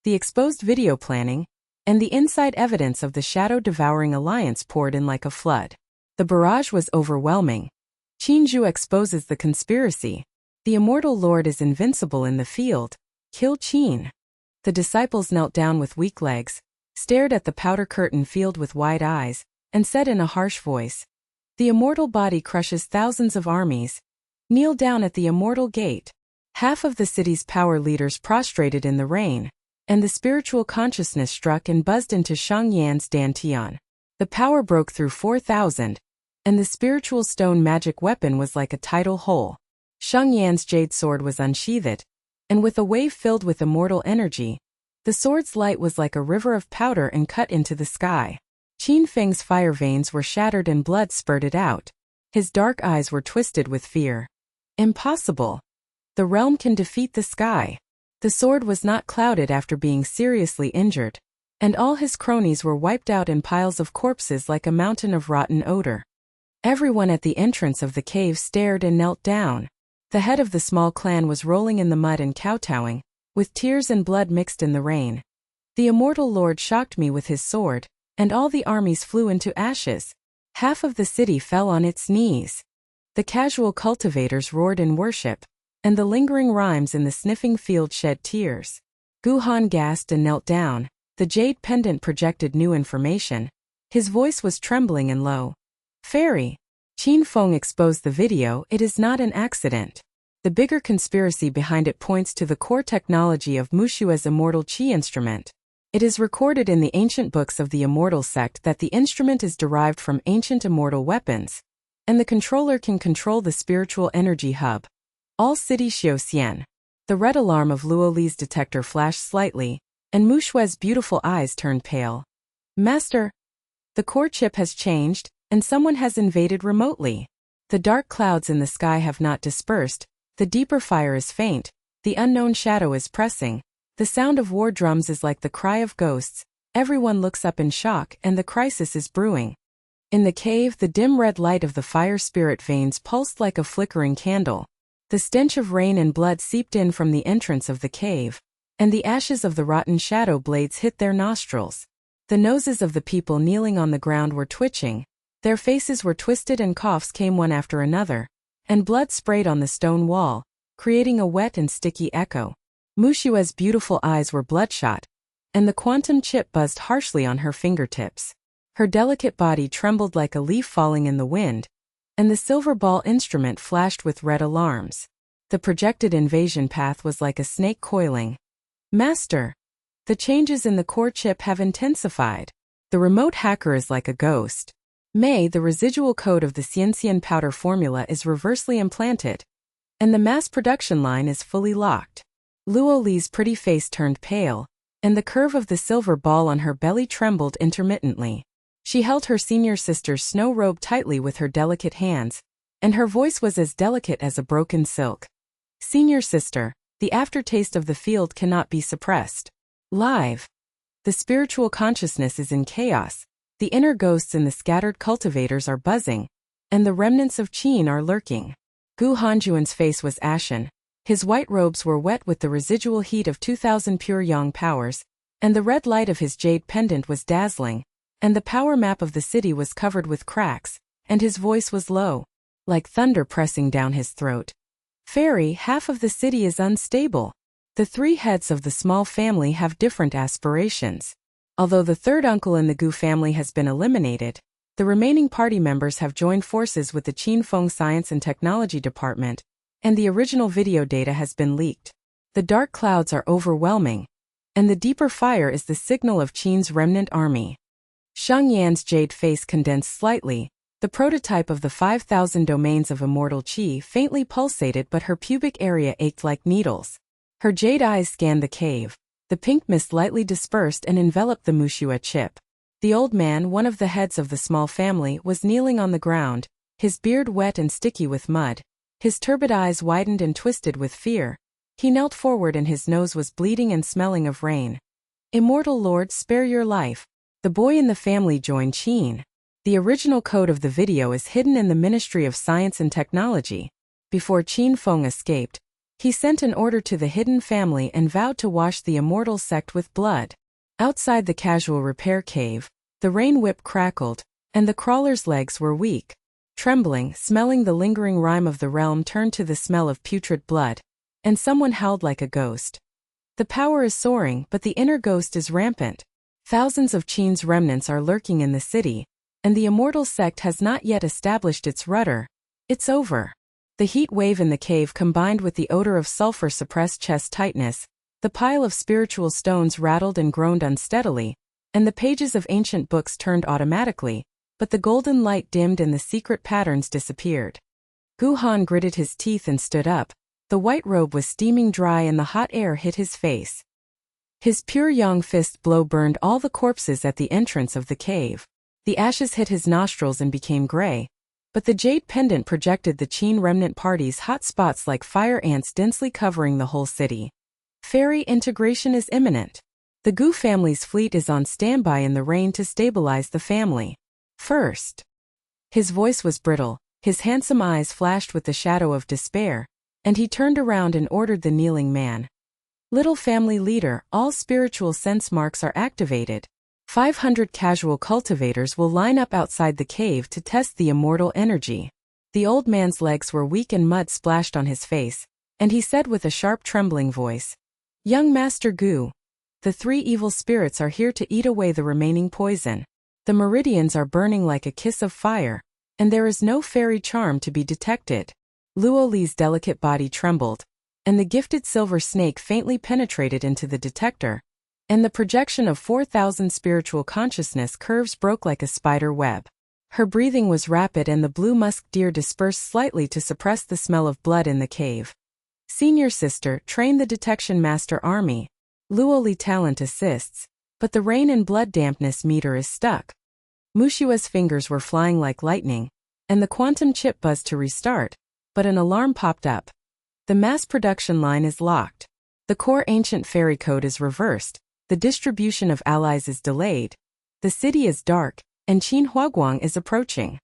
A: the exposed video planning, and the inside evidence of the shadow devouring alliance poured in like a flood. The barrage was overwhelming. Qin Zhu exposes the conspiracy. The immortal lord is invincible in the field. Kill Qin. The disciples knelt down with weak legs, stared at the powder curtain field with wide eyes, and said in a harsh voice, the immortal body crushes thousands of armies. Kneel down at the immortal gate. Half of the city's power leaders prostrated in the rain, and the spiritual consciousness struck and buzzed into Sheng Yan's dantian. The power broke through 4,000, and the spiritual stone magic weapon was like a tidal hole. Sheng Yan's jade sword was unsheathed, and with a wave filled with immortal energy, the sword's light was like a river of powder and cut into the sky. Qin Feng's fire veins were shattered and blood spurted out. His dark eyes were twisted with fear. Impossible. The realm can defeat the sky. The sword was not clouded after being seriously injured, and all his cronies were wiped out in piles of corpses like a mountain of rotten odor. Everyone at the entrance of the cave stared and knelt down. The head of the small clan was rolling in the mud and kowtowing, with tears and blood mixed in the rain. The immortal lord shocked me with his sword, and all the armies flew into ashes. Half of the city fell on its knees. The casual cultivators roared in worship, and the lingering rhymes in the sniffing field shed tears. Gu Han gasped and knelt down. The jade pendant projected new information. His voice was trembling and low. Fairy. Qin Feng exposed the video. It is not an accident. The bigger conspiracy behind it points to the core technology of Mushua's immortal qi instrument. It is recorded in the ancient books of the Immortal sect that the instrument is derived from ancient immortal weapons, and the controller can control the spiritual energy hub. All city Xiaoxian. The red alarm of Luo Li's detector flashed slightly, and Mushua's beautiful eyes turned pale. Master, the core chip has changed, and someone has invaded remotely. The dark clouds in the sky have not dispersed, the deeper fire is faint, the unknown shadow is pressing. The sound of war drums is like the cry of ghosts. Everyone looks up in shock, and the crisis is brewing. In the cave, the dim red light of the fire spirit veins pulsed like a flickering candle. The stench of rain and blood seeped in from the entrance of the cave, and the ashes of the rotten shadow blades hit their nostrils. The noses of the people kneeling on the ground were twitching. Their faces were twisted and coughs came one after another, and blood sprayed on the stone wall, creating a wet and sticky echo. Mushua's beautiful eyes were bloodshot, and the quantum chip buzzed harshly on her fingertips. Her delicate body trembled like a leaf falling in the wind, and the silver ball instrument flashed with red alarms. The projected invasion path was like a snake coiling. Master, the changes in the core chip have intensified. The remote hacker is like a ghost. The residual code of the Xianxian powder formula is reversely implanted, and the mass production line is fully locked. Luo Li's pretty face turned pale, and the curve of the silver ball on her belly trembled intermittently. She held her senior sister's snow robe tightly with her delicate hands, and her voice was as delicate as a broken silk. Senior sister, the aftertaste of the field cannot be suppressed. Live. The spiritual consciousness is in chaos. The inner ghosts in the scattered cultivators are buzzing, and the remnants of Qin are lurking. Gu Hanjuan's face was ashen. His white robes were wet with the residual heat of 2,000 pure yang powers, and the red light of his jade pendant was dazzling, and the power map of the city was covered with cracks, and his voice was low, like thunder pressing down his throat. Fairy, half of the city is unstable. The three heads of the small family have different aspirations. Although the third uncle in the Gu family has been eliminated, the remaining party members have joined forces with the Qin Feng Science and Technology Department, and the original video data has been leaked. The dark clouds are overwhelming, and the deeper fire is the signal of Qin's remnant army. Sheng Yan's jade face condensed slightly. The prototype of the 5,000 domains of immortal qi faintly pulsated, but her pubic area ached like needles. Her jade eyes scanned the cave. The pink mist lightly dispersed and enveloped the Mushua chip. The old man, one of the heads of the small family, was kneeling on the ground, his beard wet and sticky with mud. His turbid eyes widened and twisted with fear. He knelt forward and his nose was bleeding and smelling of rain. Immortal Lord, spare your life. The boy in the family joined Qin. The original code of the video is hidden in the Ministry of Science and Technology. Before Qin Feng escaped, he sent an order to the hidden family and vowed to wash the immortal sect with blood. Outside the casual repair cave, the rain whip crackled, and the crawler's legs were weak. Trembling, smelling the lingering rime of the realm turned to the smell of putrid blood, and someone howled like a ghost. The power is soaring, but the inner ghost is rampant. Thousands of Qin's remnants are lurking in the city, and the immortal sect has not yet established its rudder. It's over. The heat wave in the cave combined with the odor of sulfur suppressed chest tightness, the pile of spiritual stones rattled and groaned unsteadily, and the pages of ancient books turned automatically, but the golden light dimmed and the secret patterns disappeared. Gu Han gritted his teeth and stood up. The white robe was steaming dry and the hot air hit his face. His pure yang fist blow burned all the corpses at the entrance of the cave. The ashes hit his nostrils and became gray, but the jade pendant projected the Qin remnant party's hot spots like fire ants densely covering the whole city. Fairy integration is imminent. The Gu family's fleet is on standby in the rain to stabilize the family. First. His voice was brittle, his handsome eyes flashed with the shadow of despair, and he turned around and ordered the kneeling man. Little family leader, all spiritual sense marks are activated. 500 casual cultivators will line up outside the cave to test the immortal energy. The old man's legs were weak and mud splashed on his face, and he said with a sharp trembling voice, "Young Master Gu, the 3 evil spirits are here to eat away the remaining poison. The meridians are burning like a kiss of fire, and there is no fairy charm to be detected." Luo Li's delicate body trembled, and the gifted silver snake faintly penetrated into the detector, and the projection of 4,000 spiritual consciousness curves broke like a spider web. Her breathing was rapid and the blue musk deer dispersed slightly to suppress the smell of blood in the cave. Senior sister, train the detection master army. Luo Li talent assists, but the rain and blood dampness meter is stuck. Mushua's fingers were flying like lightning, and the quantum chip buzzed to restart, but an alarm popped up. The mass production line is locked. The core ancient fairy code is reversed. The distribution of allies is delayed. The city is dark, and Qin Huaguang is approaching.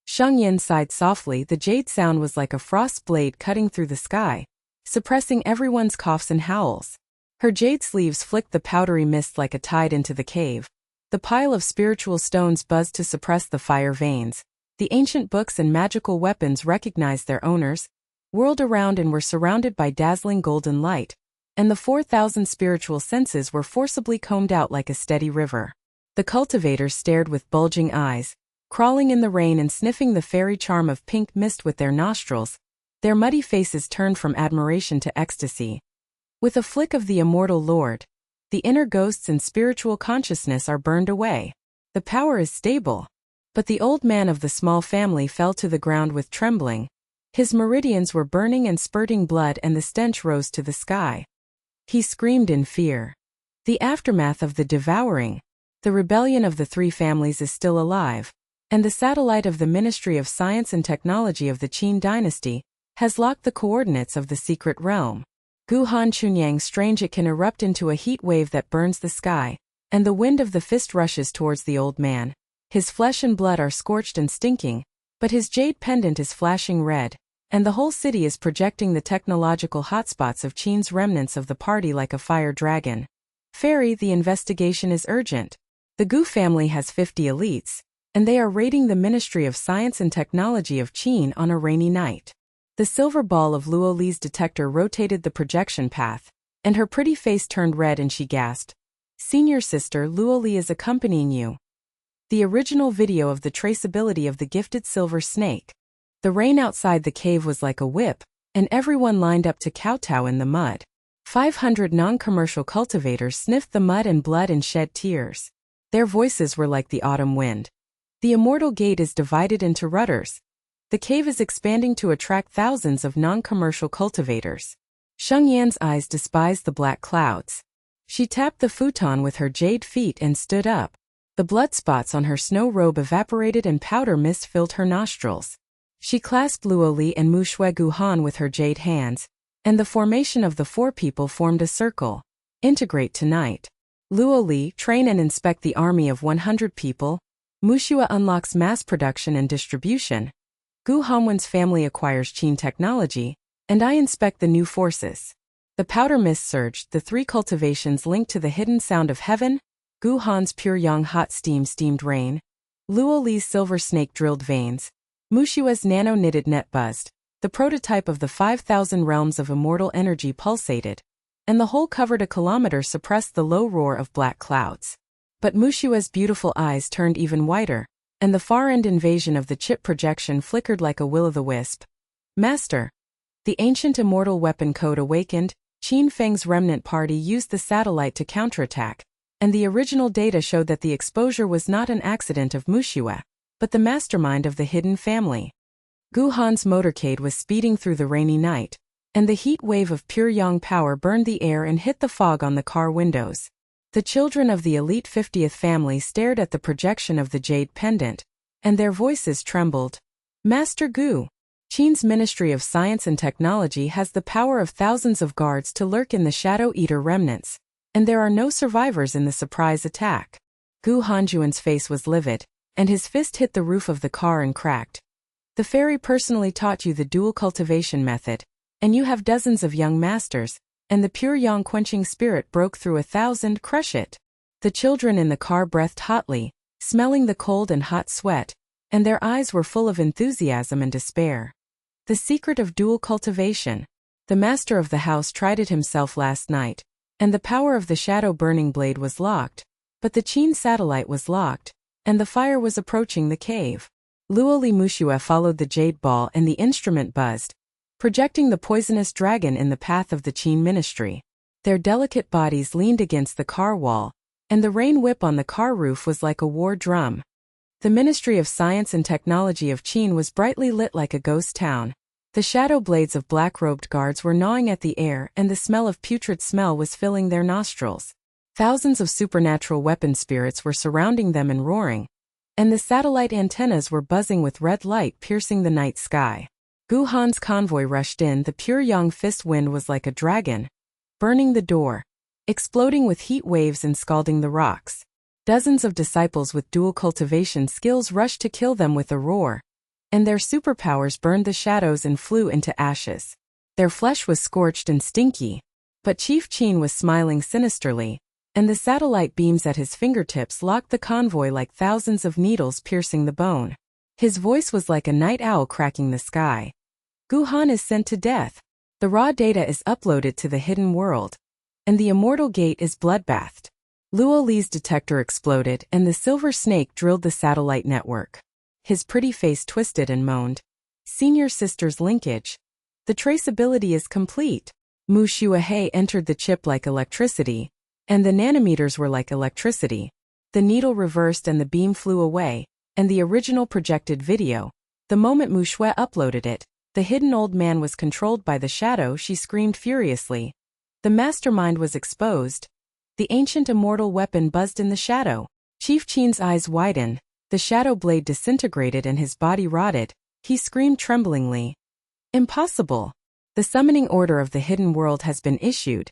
A: Sheng Yan sighed softly. The jade sound was like a frost blade cutting through the sky, suppressing everyone's coughs and howls. Her jade sleeves flicked the powdery mist like a tide into the cave. The pile of spiritual stones buzzed to suppress the fire veins. The ancient books and magical weapons recognized their owners, whirled around and were surrounded by dazzling golden light, and the 4,000 spiritual senses were forcibly combed out like a steady river. The cultivators stared with bulging eyes, crawling in the rain and sniffing the fairy charm of pink mist with their nostrils. Their muddy faces turned from admiration to ecstasy. With a flick of the immortal lord, the inner ghosts and spiritual consciousness are burned away. The power is stable. But the old man of the small family fell to the ground with trembling. His meridians were burning and spurting blood and the stench rose to the sky. He screamed in fear. The aftermath of the devouring. The rebellion of the 3 families is still alive, and the satellite of the Ministry of Science and Technology of the Qin dynasty has locked the coordinates of the secret realm. Gu Han Chunyang strange it can erupt into a heat wave that burns the sky, and the wind of the fist rushes towards the old man. His flesh and blood are scorched and stinking, but his jade pendant is flashing red, and the whole city is projecting the technological hotspots of Qin's remnants of the party like a fire dragon. Fairy, the investigation is urgent. The Gu family has 50 elites, and they are raiding the Ministry of Science and Technology of Qin on a rainy night. The silver ball of Luo Li's detector rotated the projection path, and her pretty face turned red and she gasped. "Senior sister, Luo Li is accompanying you." The original video of the traceability of the gifted silver snake. The rain outside the cave was like a whip, and everyone lined up to kowtow in the mud. 500 non-commercial cultivators sniffed the mud and blood and shed tears. Their voices were like the autumn wind. The immortal gate is divided into rudders. The cave is expanding to attract thousands of non-commercial cultivators. Sheng Yan's eyes despised the black clouds. She tapped the futon with her jade feet and stood up. The blood spots on her snow robe evaporated and powder mist filled her nostrils. She clasped Luo Li and Mu Shui Gu Han with her jade hands, and the formation of the 4 people formed a circle. Integrate tonight. Luo Li, train and inspect the army of 100 people. Mushua unlocks mass production and distribution. Gu Hanwen's family acquires Qin technology, and I inspect the new forces. The powder mist surged, the 3 cultivations linked to the hidden sound of heaven. Gu Han's pure yang hot steam steamed rain. Luo Li's silver snake drilled veins. Mushua's nano-knitted net buzzed. The prototype of the 5,000 realms of immortal energy pulsated, and the whole covered a kilometer suppressed the low roar of black clouds. But Mushua's beautiful eyes turned even whiter, and the far-end invasion of the chip projection flickered like a will-o'-the-wisp. Master. The ancient immortal weapon code awakened. Qin Feng's remnant party used the satellite to counterattack, and the original data showed that the exposure was not an accident of Mushue, but the mastermind of the hidden family. Gu Han's motorcade was speeding through the rainy night, and the heat wave of pure yang power burned the air and hit the fog on the car windows. The children of the elite 50th family stared at the projection of the jade pendant, and their voices trembled. Master Gu, Qin's Ministry of Science and Technology has the power of thousands of guards to lurk in the Shadow Eater remnants, and there are no survivors in the surprise attack. Gu Hanjuan's face was livid, and his fist hit the roof of the car and cracked. The fairy personally taught you the dual cultivation method, and you have dozens of young masters, and the pure yang quenching spirit broke through 1,000. Crush it. The children in the car breathed hotly, smelling the cold and hot sweat, and their eyes were full of enthusiasm and despair. The secret of dual cultivation. The master of the house tried it himself last night, and the power of the shadow burning blade was locked, but the Qin satellite was locked, and the fire was approaching the cave. Luo Li Mushue followed the jade ball and the instrument buzzed, projecting the poisonous dragon in the path of the Qin ministry. Their delicate bodies leaned against the car wall, and the rain whip on the car roof was like a war drum. The Ministry of Science and Technology of Qin was brightly lit like a ghost town. The shadow blades of black-robed guards were gnawing at the air, and the smell of putrid smell was filling their nostrils. Thousands of supernatural weapon spirits were surrounding them and roaring, and the satellite antennas were buzzing with red light piercing the night sky. Gu Han's convoy rushed in. The pure yang fist wind was like a dragon, burning the door, exploding with heat waves and scalding the rocks. Dozens of disciples with dual cultivation skills rushed to kill them with a roar, and their superpowers burned the shadows and flew into ashes. Their flesh was scorched and stinky, but Chief Qin was smiling sinisterly, and the satellite beams at his fingertips locked the convoy like thousands of needles piercing the bone. His voice was like a night owl cracking the sky. Gu Han is sent to death. The raw data is uploaded to the hidden world, and the immortal gate is bloodbathed. Luo Li's detector exploded, and the silver snake drilled the satellite network. His pretty face twisted and moaned. Senior sister's linkage. The traceability is complete. Mu Shuahei entered the chip like electricity, and the nanometers were like electricity. The needle reversed and the beam flew away, and the original projected video. The moment Mu Shui uploaded it, the hidden old man was controlled by the shadow. She screamed furiously. The mastermind was exposed. The ancient immortal weapon buzzed in the shadow. Chief Qin's eyes widened. The shadow blade disintegrated and his body rotted. He screamed tremblingly. Impossible. The summoning order of the hidden world has been issued.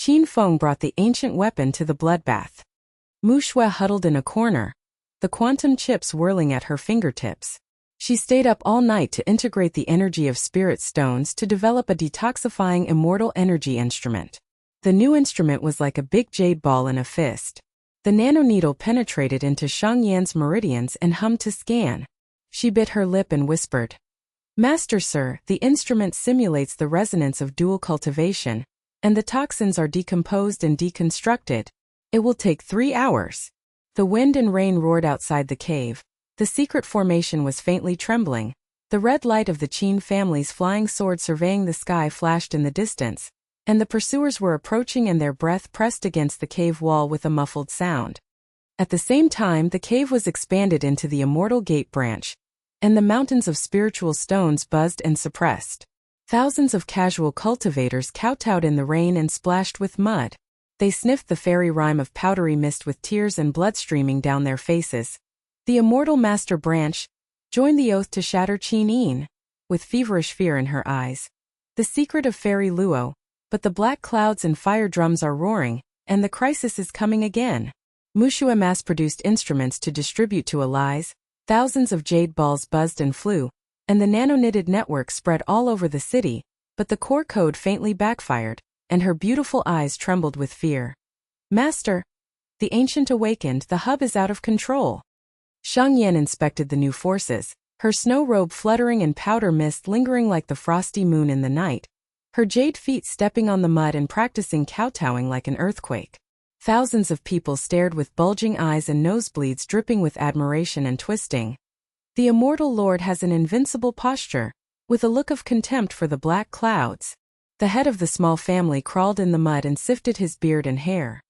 A: Qin Feng brought the ancient weapon to the bloodbath. Mu Shui huddled in a corner, the quantum chips whirling at her fingertips. She stayed up all night to integrate the energy of spirit stones to develop a detoxifying immortal energy instrument. The new instrument was like a big jade ball in a fist. The nanoneedle penetrated into Sheng Yan's meridians and hummed to scan. She bit her lip and whispered, Master Sir, the instrument simulates the resonance of dual cultivation, and the toxins are decomposed and deconstructed. It will take 3 hours. The wind and rain roared outside the cave. The secret formation was faintly trembling. The red light of the Qin family's flying sword surveying the sky flashed in the distance, and the pursuers were approaching and their breath pressed against the cave wall with a muffled sound. At the same time, the cave was expanded into the immortal gate branch, and the mountains of spiritual stones buzzed and suppressed. Thousands of casual cultivators kowtowed in the rain and splashed with mud. They sniffed the fairy rime of powdery mist with tears and blood streaming down their faces. The immortal master branch joined the oath to shatter Qin Yin, with feverish fear in her eyes. The secret of Fairy Luo. But the black clouds and fire drums are roaring, and the crisis is coming again. Mushue mass-produced instruments to distribute to allies. Thousands of jade balls buzzed and flew, and the nano-knitted network spread all over the city, but the core code faintly backfired, and her beautiful eyes trembled with fear. Master! The ancient awakened. The hub is out of control. Sheng Yan inspected the new forces, her snow robe fluttering and powder mist lingering like the frosty moon in the night, her jade feet stepping on the mud and practicing kowtowing like an earthquake. Thousands of people stared with bulging eyes and nosebleeds dripping with admiration and twisting. The immortal lord has an invincible posture. with a look of contempt for the black clouds. The head of the small family crawled in the mud and sifted his beard and hair.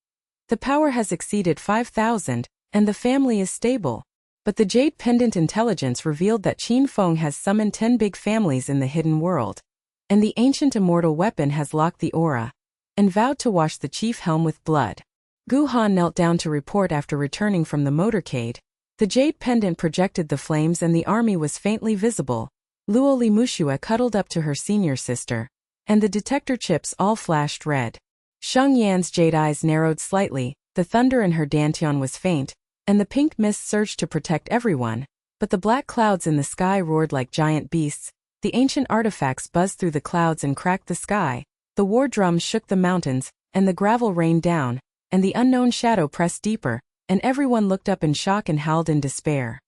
A: The power has exceeded 5,000, and the family is stable. But the jade pendant intelligence revealed that Qin Feng has summoned 10 big families in the hidden world. And the ancient immortal weapon has locked the aura, and vowed to wash the chief helm with blood. Gu Han knelt down to report after returning from the motorcade. The jade pendant projected the flames and the army was faintly visible. Luo Li Mushua cuddled up to her senior sister, and the detector chips all flashed red. Sheng Yan's jade eyes narrowed slightly, the thunder in her dantian was faint, and the pink mist surged to protect everyone, but the black clouds in the sky roared like giant beasts. The ancient artifacts buzzed through the clouds and cracked the sky, the war drums shook the mountains, and the gravel rained down, and the unknown shadow pressed deeper, and everyone looked up in shock and howled in despair.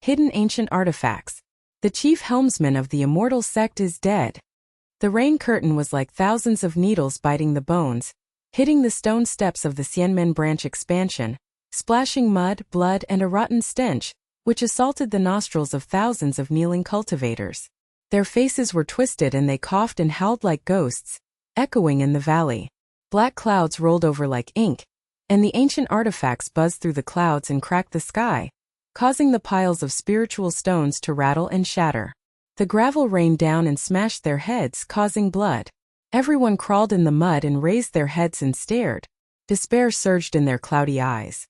A: Hidden ancient artifacts. The chief helmsman of the immortal sect is dead. The rain curtain was like thousands of needles biting the bones, hitting the stone steps of the Xianmen branch expansion, splashing mud, blood, and a rotten stench, which assaulted the nostrils of thousands of kneeling cultivators. Their faces were twisted and they coughed and howled like ghosts, echoing in the valley. Black clouds rolled over like ink, and the ancient artifacts buzzed through the clouds and cracked the sky, causing the piles of spiritual stones to rattle and shatter. The gravel rained down and smashed their heads, causing blood. Everyone crawled in the mud and raised their heads and stared. Despair surged in their cloudy eyes.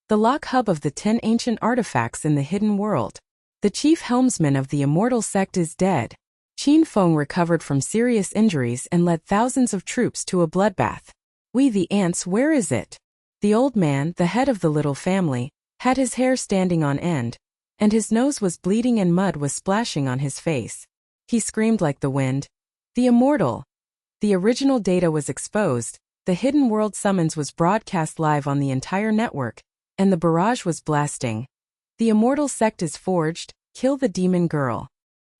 A: The lock hub of the 10 ancient artifacts in the hidden world. The chief helmsman of the immortal sect is dead. Qin Feng recovered from serious injuries and led thousands of troops to a bloodbath. We the ants, where is it? The old man, the head of the little family, had his hair standing on end, and his nose was bleeding and mud was splashing on his face. He screamed like the wind. The immortal. The original data was exposed, the hidden world summons was broadcast live on the entire network, and the barrage was blasting. The immortal sect is forged, kill the demon girl.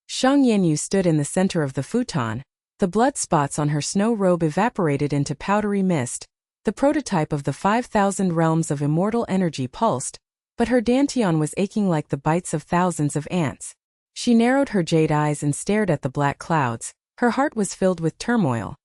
A: Sheng Yan stood in the center of the futon. The blood spots on her snow robe evaporated into powdery mist. The prototype of the 5,000 realms of immortal energy pulsed, but her dantian was aching like the bites of thousands of ants. She narrowed her jade eyes and stared at the black clouds. Her heart was filled with turmoil.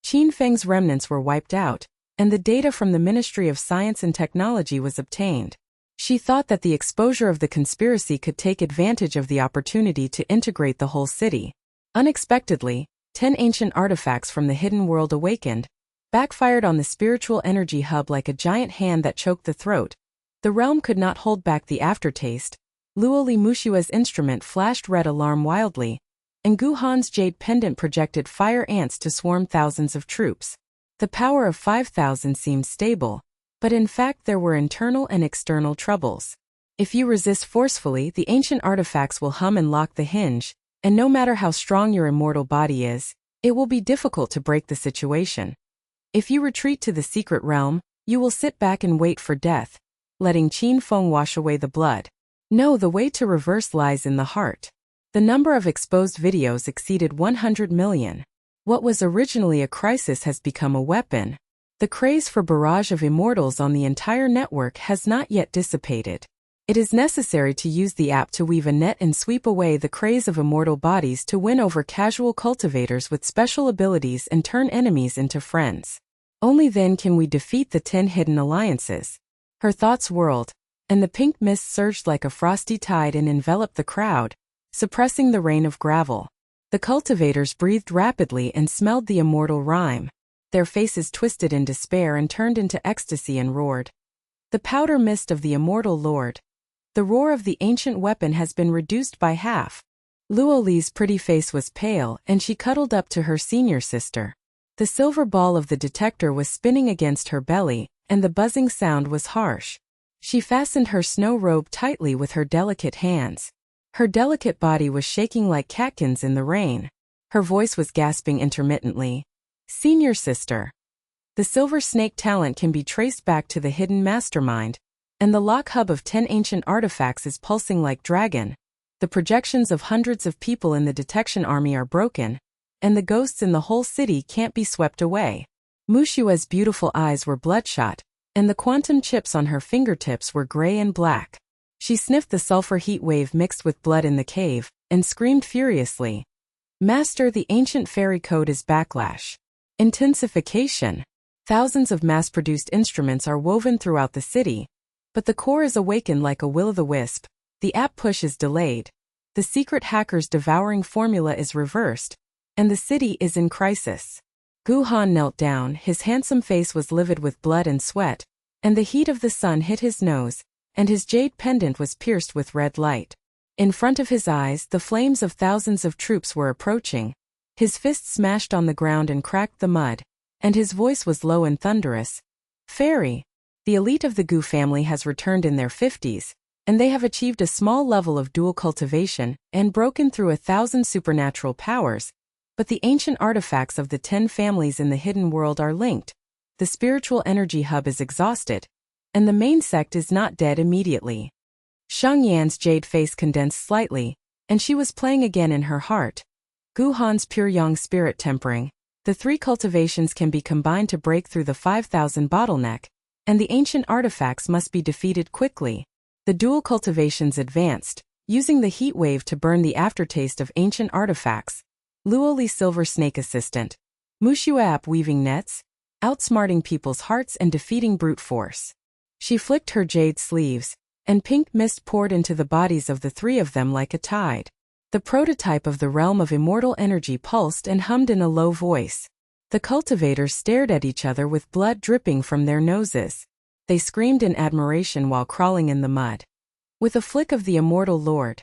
A: Qin Feng's remnants were wiped out, and the data from the Ministry of Science and Technology was obtained. She thought that the exposure of the conspiracy could take advantage of the opportunity to integrate the whole city. Unexpectedly, 10 ancient artifacts from the hidden world awakened, backfired on the spiritual energy hub like a giant hand that choked the throat. The realm could not hold back the aftertaste. Luo Li Mushua's instrument flashed red alarm wildly, and Gu Han's jade pendant projected fire ants to swarm thousands of troops. The power of 5,000 seemed stable, but in fact there were internal and external troubles. If you resist forcefully, the ancient artifacts will hum and lock the hinge, and no matter how strong your immortal body is, it will be difficult to break the situation. If you retreat to the secret realm, you will sit back and wait for death, letting Qin Feng wash away the blood. No, the way to reverse lies in the heart. The number of exposed videos exceeded 100 million. What was originally a crisis has become a weapon. The craze for barrage of immortals on the entire network has not yet dissipated. It is necessary to use the app to weave a net and sweep away the craze of immortal bodies to win over casual cultivators with special abilities and turn enemies into friends. Only then can we defeat the 10 hidden alliances. Her thoughts whirled, and the pink mist surged like a frosty tide and enveloped the crowd, suppressing the rain of gravel. The cultivators breathed rapidly and smelled the immortal rhyme. Their faces twisted in despair and turned into ecstasy and roared. The powder mist of the immortal lord. The roar of the ancient weapon has been reduced by half. Luo Li's pretty face was pale and she cuddled up to her senior sister. The silver ball of the detector was spinning against her belly, and the buzzing sound was harsh. She fastened her snow robe tightly with her delicate hands. Her delicate body was shaking like catkins in the rain. Her voice was gasping intermittently. Senior sister. The silver snake talent can be traced back to the hidden mastermind, and the lock hub of 10 ancient artifacts is pulsing like dragon. The projections of hundreds of people in the detection army are broken, and the ghosts in the whole city can't be swept away. Mushua's beautiful eyes were bloodshot, and the quantum chips on her fingertips were gray and black. She sniffed the sulfur heat wave mixed with blood in the cave, and screamed furiously. Master, the ancient fairy code is backlash. Intensification. Thousands of mass-produced instruments are woven throughout the city, but the core is awakened like a will-o'-the-wisp. The app push is delayed. The secret hacker's devouring formula is reversed, and the city is in crisis. Gu Han knelt down, his handsome face was livid with blood and sweat, and the heat of the sun hit his nose, and his jade pendant was pierced with red light. In front of his eyes, the flames of thousands of troops were approaching. His fists smashed on the ground and cracked the mud, and his voice was low and thunderous. Fairy. The elite of the Gu family has returned in their 50s, and they have achieved a small level of dual cultivation and broken through 1,000 supernatural powers, but the ancient artifacts of the 10 families in the hidden world are linked. The spiritual energy hub is exhausted, and the main sect is not dead immediately. Sheng Yan's jade face condensed slightly, and she was playing again in her heart. Gu Han's pure yang spirit tempering. The 3 cultivations can be combined to break through the 5,000 bottleneck, and the ancient artifacts must be defeated quickly. The dual cultivations advanced, using the heat wave to burn the aftertaste of ancient artifacts. Luoli Silver Snake Assistant. Mushua app weaving nets, outsmarting people's hearts and defeating brute force. She flicked her jade sleeves, and pink mist poured into the bodies of the 3 of them like a tide. The prototype of the realm of immortal energy pulsed and hummed in a low voice. The cultivators stared at each other with blood dripping from their noses. They screamed in admiration while crawling in the mud. With a flick of the immortal lord,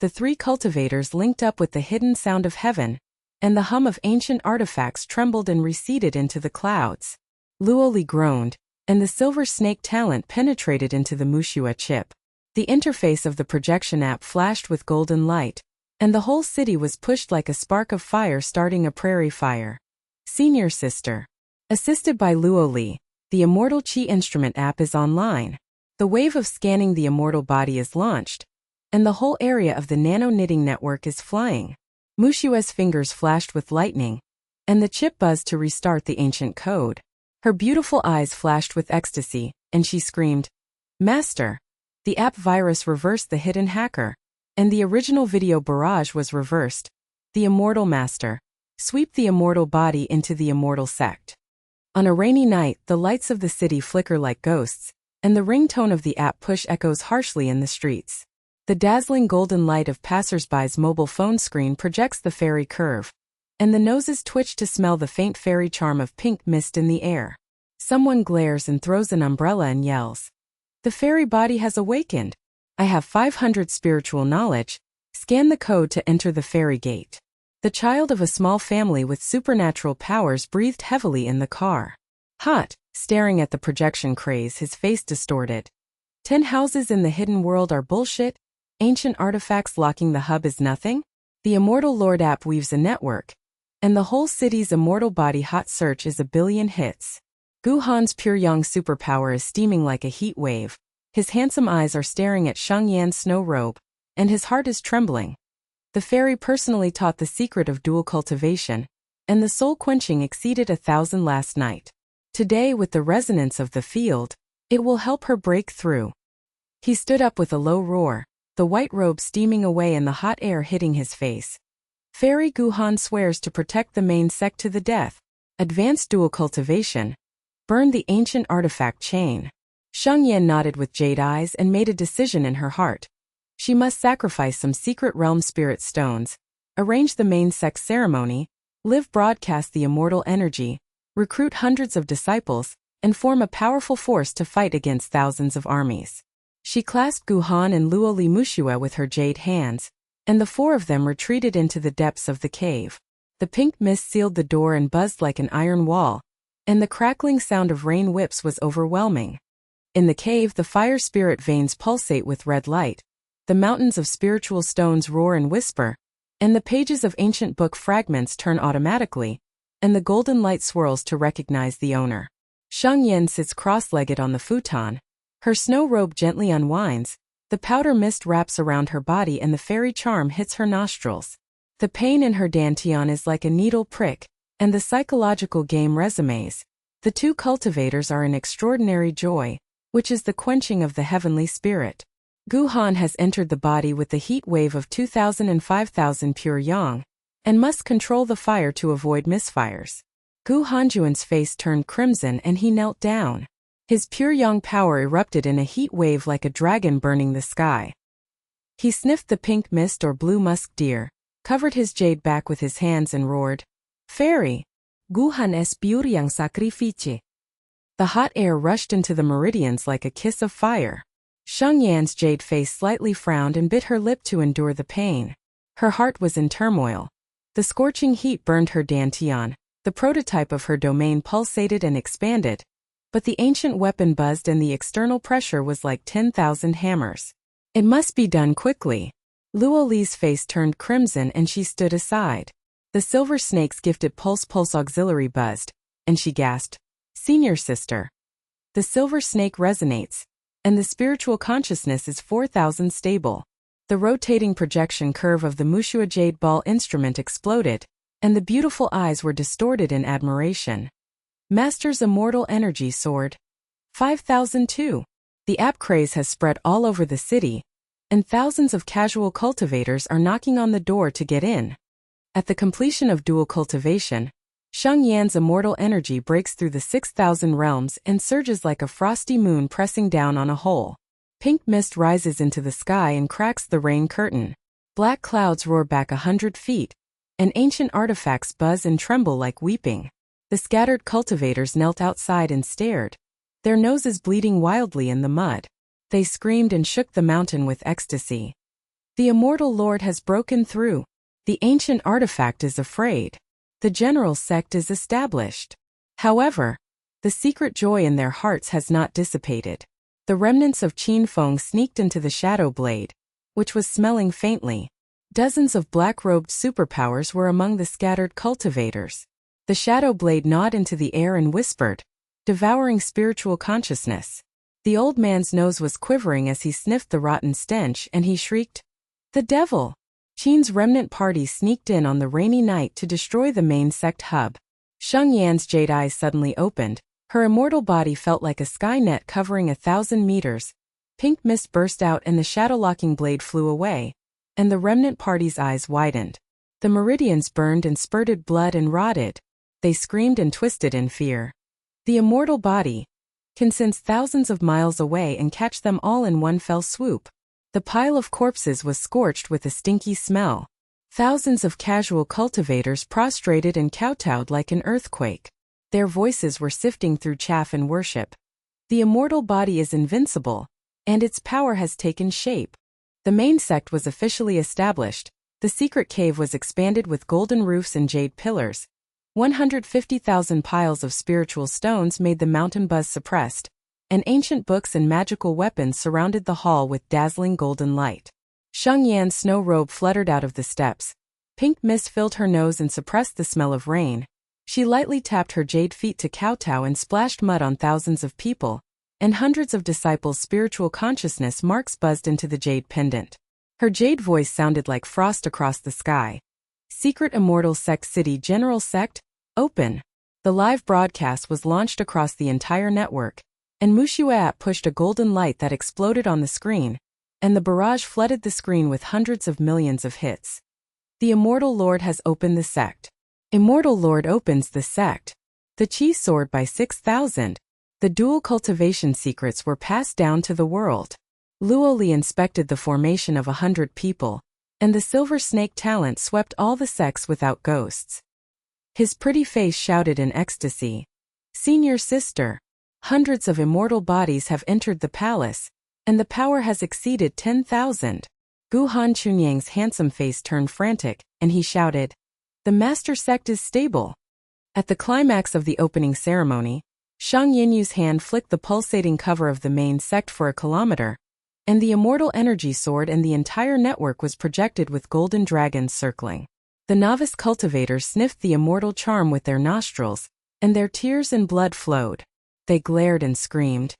A: the 3 cultivators linked up with the hidden sound of heaven, and the hum of ancient artifacts trembled and receded into the clouds. Luoli groaned, and the silver snake talent penetrated into the Mushua chip. The interface of the projection app flashed with golden light, and the whole city was pushed like a spark of fire starting a prairie fire. Senior Sister. Assisted by Luoli, the Immortal Chi Instrument app is online. The wave of scanning the immortal body is launched, and the whole area of the nano-knitting network is flying. Mushua's fingers flashed with lightning, and the chip buzzed to restart the ancient code. Her beautiful eyes flashed with ecstasy, and she screamed, "Master!" The app virus reversed the hidden hacker, and the original video barrage was reversed. The Immortal Master. Sweep the immortal body into the immortal sect. On a rainy night, the lights of the city flicker like ghosts, and the ringtone of the app push echoes harshly in the streets. The dazzling golden light of passersby's mobile phone screen projects the fairy curve, and the noses twitch to smell the faint fairy charm of pink mist in the air. Someone glares and throws an umbrella and yells, "The fairy body has awakened! I have 500 spiritual knowledge. Scan the code to enter the fairy gate." The child of a small family with supernatural powers breathed heavily in the car. Hot, staring at the projection craze, his face distorted. 10 houses in the hidden world are bullshit? Ancient artifacts locking the hub is nothing? The Immortal Lord app weaves a network, and the whole city's immortal body hot search is a billion hits. Gu Han's pure yang superpower is steaming like a heat wave. His handsome eyes are staring at Sheng Yan's snow robe, and his heart is trembling. The fairy personally taught the secret of dual cultivation, and the soul quenching exceeded 1,000 last night. Today, with the resonance of the field, it will help her break through. He stood up with a low roar, the white robe steaming away and the hot air hitting his face. Fairy Gu Han swears to protect the main sect to the death. Advanced dual cultivation. Burn the ancient artifact chain. Sheng Yan nodded with jade eyes and made a decision in her heart. She must sacrifice some secret realm spirit stones, arrange the main sect ceremony, live broadcast the immortal energy, recruit hundreds of disciples, and form a powerful force to fight against thousands of armies. She clasped Gu Han and Luoli Mushua with her jade hands, and the 4 of them retreated into the depths of the cave. The pink mist sealed the door and buzzed like an iron wall, and the crackling sound of rain whips was overwhelming. In the cave, the fire spirit veins pulsate with red light, the mountains of spiritual stones roar and whisper, and the pages of ancient book fragments turn automatically, and the golden light swirls to recognize the owner. Sheng Yan sits cross-legged on the futon. Her snow robe gently unwinds, the powder mist wraps around her body and the fairy charm hits her nostrils. The pain in her dantian is like a needle prick, and the psychological game resumes. The 2 cultivators are in extraordinary joy, which is the quenching of the heavenly spirit. Gu Han has entered the body with the heat wave of 2,000 and 5,000 pure yang, and must control the fire to avoid misfires. Gu Hanjuan's face turned crimson and he knelt down. His pure yang power erupted in a heat wave like a dragon burning the sky. He sniffed the pink mist or blue musk deer, covered his jade back with his hands and roared, "Fairy! Guhan es yang sacrifice." The hot air rushed into the meridians like a kiss of fire. Sheng Yan's jade face slightly frowned and bit her lip to endure the pain. Her heart was in turmoil. The scorching heat burned her dantian. The prototype of her domain pulsated and expanded, but the ancient weapon buzzed and the external pressure was like 10,000 hammers. It must be done quickly. Luo Li's face turned crimson and she stood aside. The silver snake's gifted pulse auxiliary buzzed, and she gasped, "Senior sister." The silver snake resonates, and the spiritual consciousness is 4,000 stable. The rotating projection curve of the Mushua jade ball instrument exploded, and the beautiful eyes were distorted in admiration. Master's immortal energy soared. 5,002. The app craze has spread all over the city, and thousands of casual cultivators are knocking on the door to get in. At the completion of dual cultivation, Sheng Yan's immortal energy breaks through the 6,000 realms and surges like a frosty moon pressing down on a hole. Pink mist rises into the sky and cracks the rain curtain. Black clouds roar back 100 feet, and ancient artifacts buzz and tremble like weeping. The scattered cultivators knelt outside and stared, their noses bleeding wildly in the mud. They screamed and shook the mountain with ecstasy. The immortal lord has broken through. The ancient artifact is afraid. The general sect is established. However, the secret joy in their hearts has not dissipated. The remnants of Qin Feng sneaked into the shadow blade, which was smelling faintly. Dozens of black-robed superpowers were among the scattered cultivators. The shadow blade gnawed into the air and whispered, devouring spiritual consciousness. The old man's nose was quivering as he sniffed the rotten stench and he shrieked, "The devil!" Qin's remnant party sneaked in on the rainy night to destroy the main sect hub. Sheng Yan's jade eyes suddenly opened. Her immortal body felt like a sky net covering 1,000 meters. Pink mist burst out and the shadow-locking blade flew away, and the remnant party's eyes widened. The meridians burned and spurted blood and rotted. They screamed and twisted in fear. The immortal body can sense thousands of miles away and catch them all in one fell swoop. The pile of corpses was scorched with a stinky smell. Thousands of casual cultivators prostrated and kowtowed like an earthquake. Their voices were sifting through chaff and worship. The immortal body is invincible, and its power has taken shape. The main sect was officially established. The secret cave was expanded with golden roofs and jade pillars. 150,000 piles of spiritual stones made the mountain buzz suppressed, and ancient books and magical weapons surrounded the hall with dazzling golden light. Sheng Yan's snow robe fluttered out of the steps. Pink mist filled her nose and suppressed the smell of rain. She lightly tapped her jade feet to kowtow and splashed mud on thousands of people, and hundreds of disciples' spiritual consciousness marks buzzed into the jade pendant. Her jade voice sounded like frost across the sky. Secret Immortal Sect City General Sect, open. The live broadcast was launched across the entire network, and Mushua app pushed a golden light that exploded on the screen, and the barrage flooded the screen with hundreds of millions of hits. The Immortal Lord has opened the sect. Immortal Lord opens the sect. The chi soared by 6,000. The dual cultivation secrets were passed down to the world. Luo Li inspected the formation of 100 people, and the silver snake talent swept all the sects without ghosts. His pretty face shouted in ecstasy, "Senior sister, hundreds of immortal bodies have entered the palace, and the power has exceeded 10,000. Gu Hanchunyang's handsome face turned frantic, and he shouted, "The master sect is stable." At the climax of the opening ceremony, Shang Yinyu's hand flicked the pulsating cover of the main sect for a kilometer, and the immortal energy soared and the entire network was projected with golden dragons circling. The novice cultivators sniffed the immortal charm with their nostrils, and their tears and blood flowed. They glared and screamed,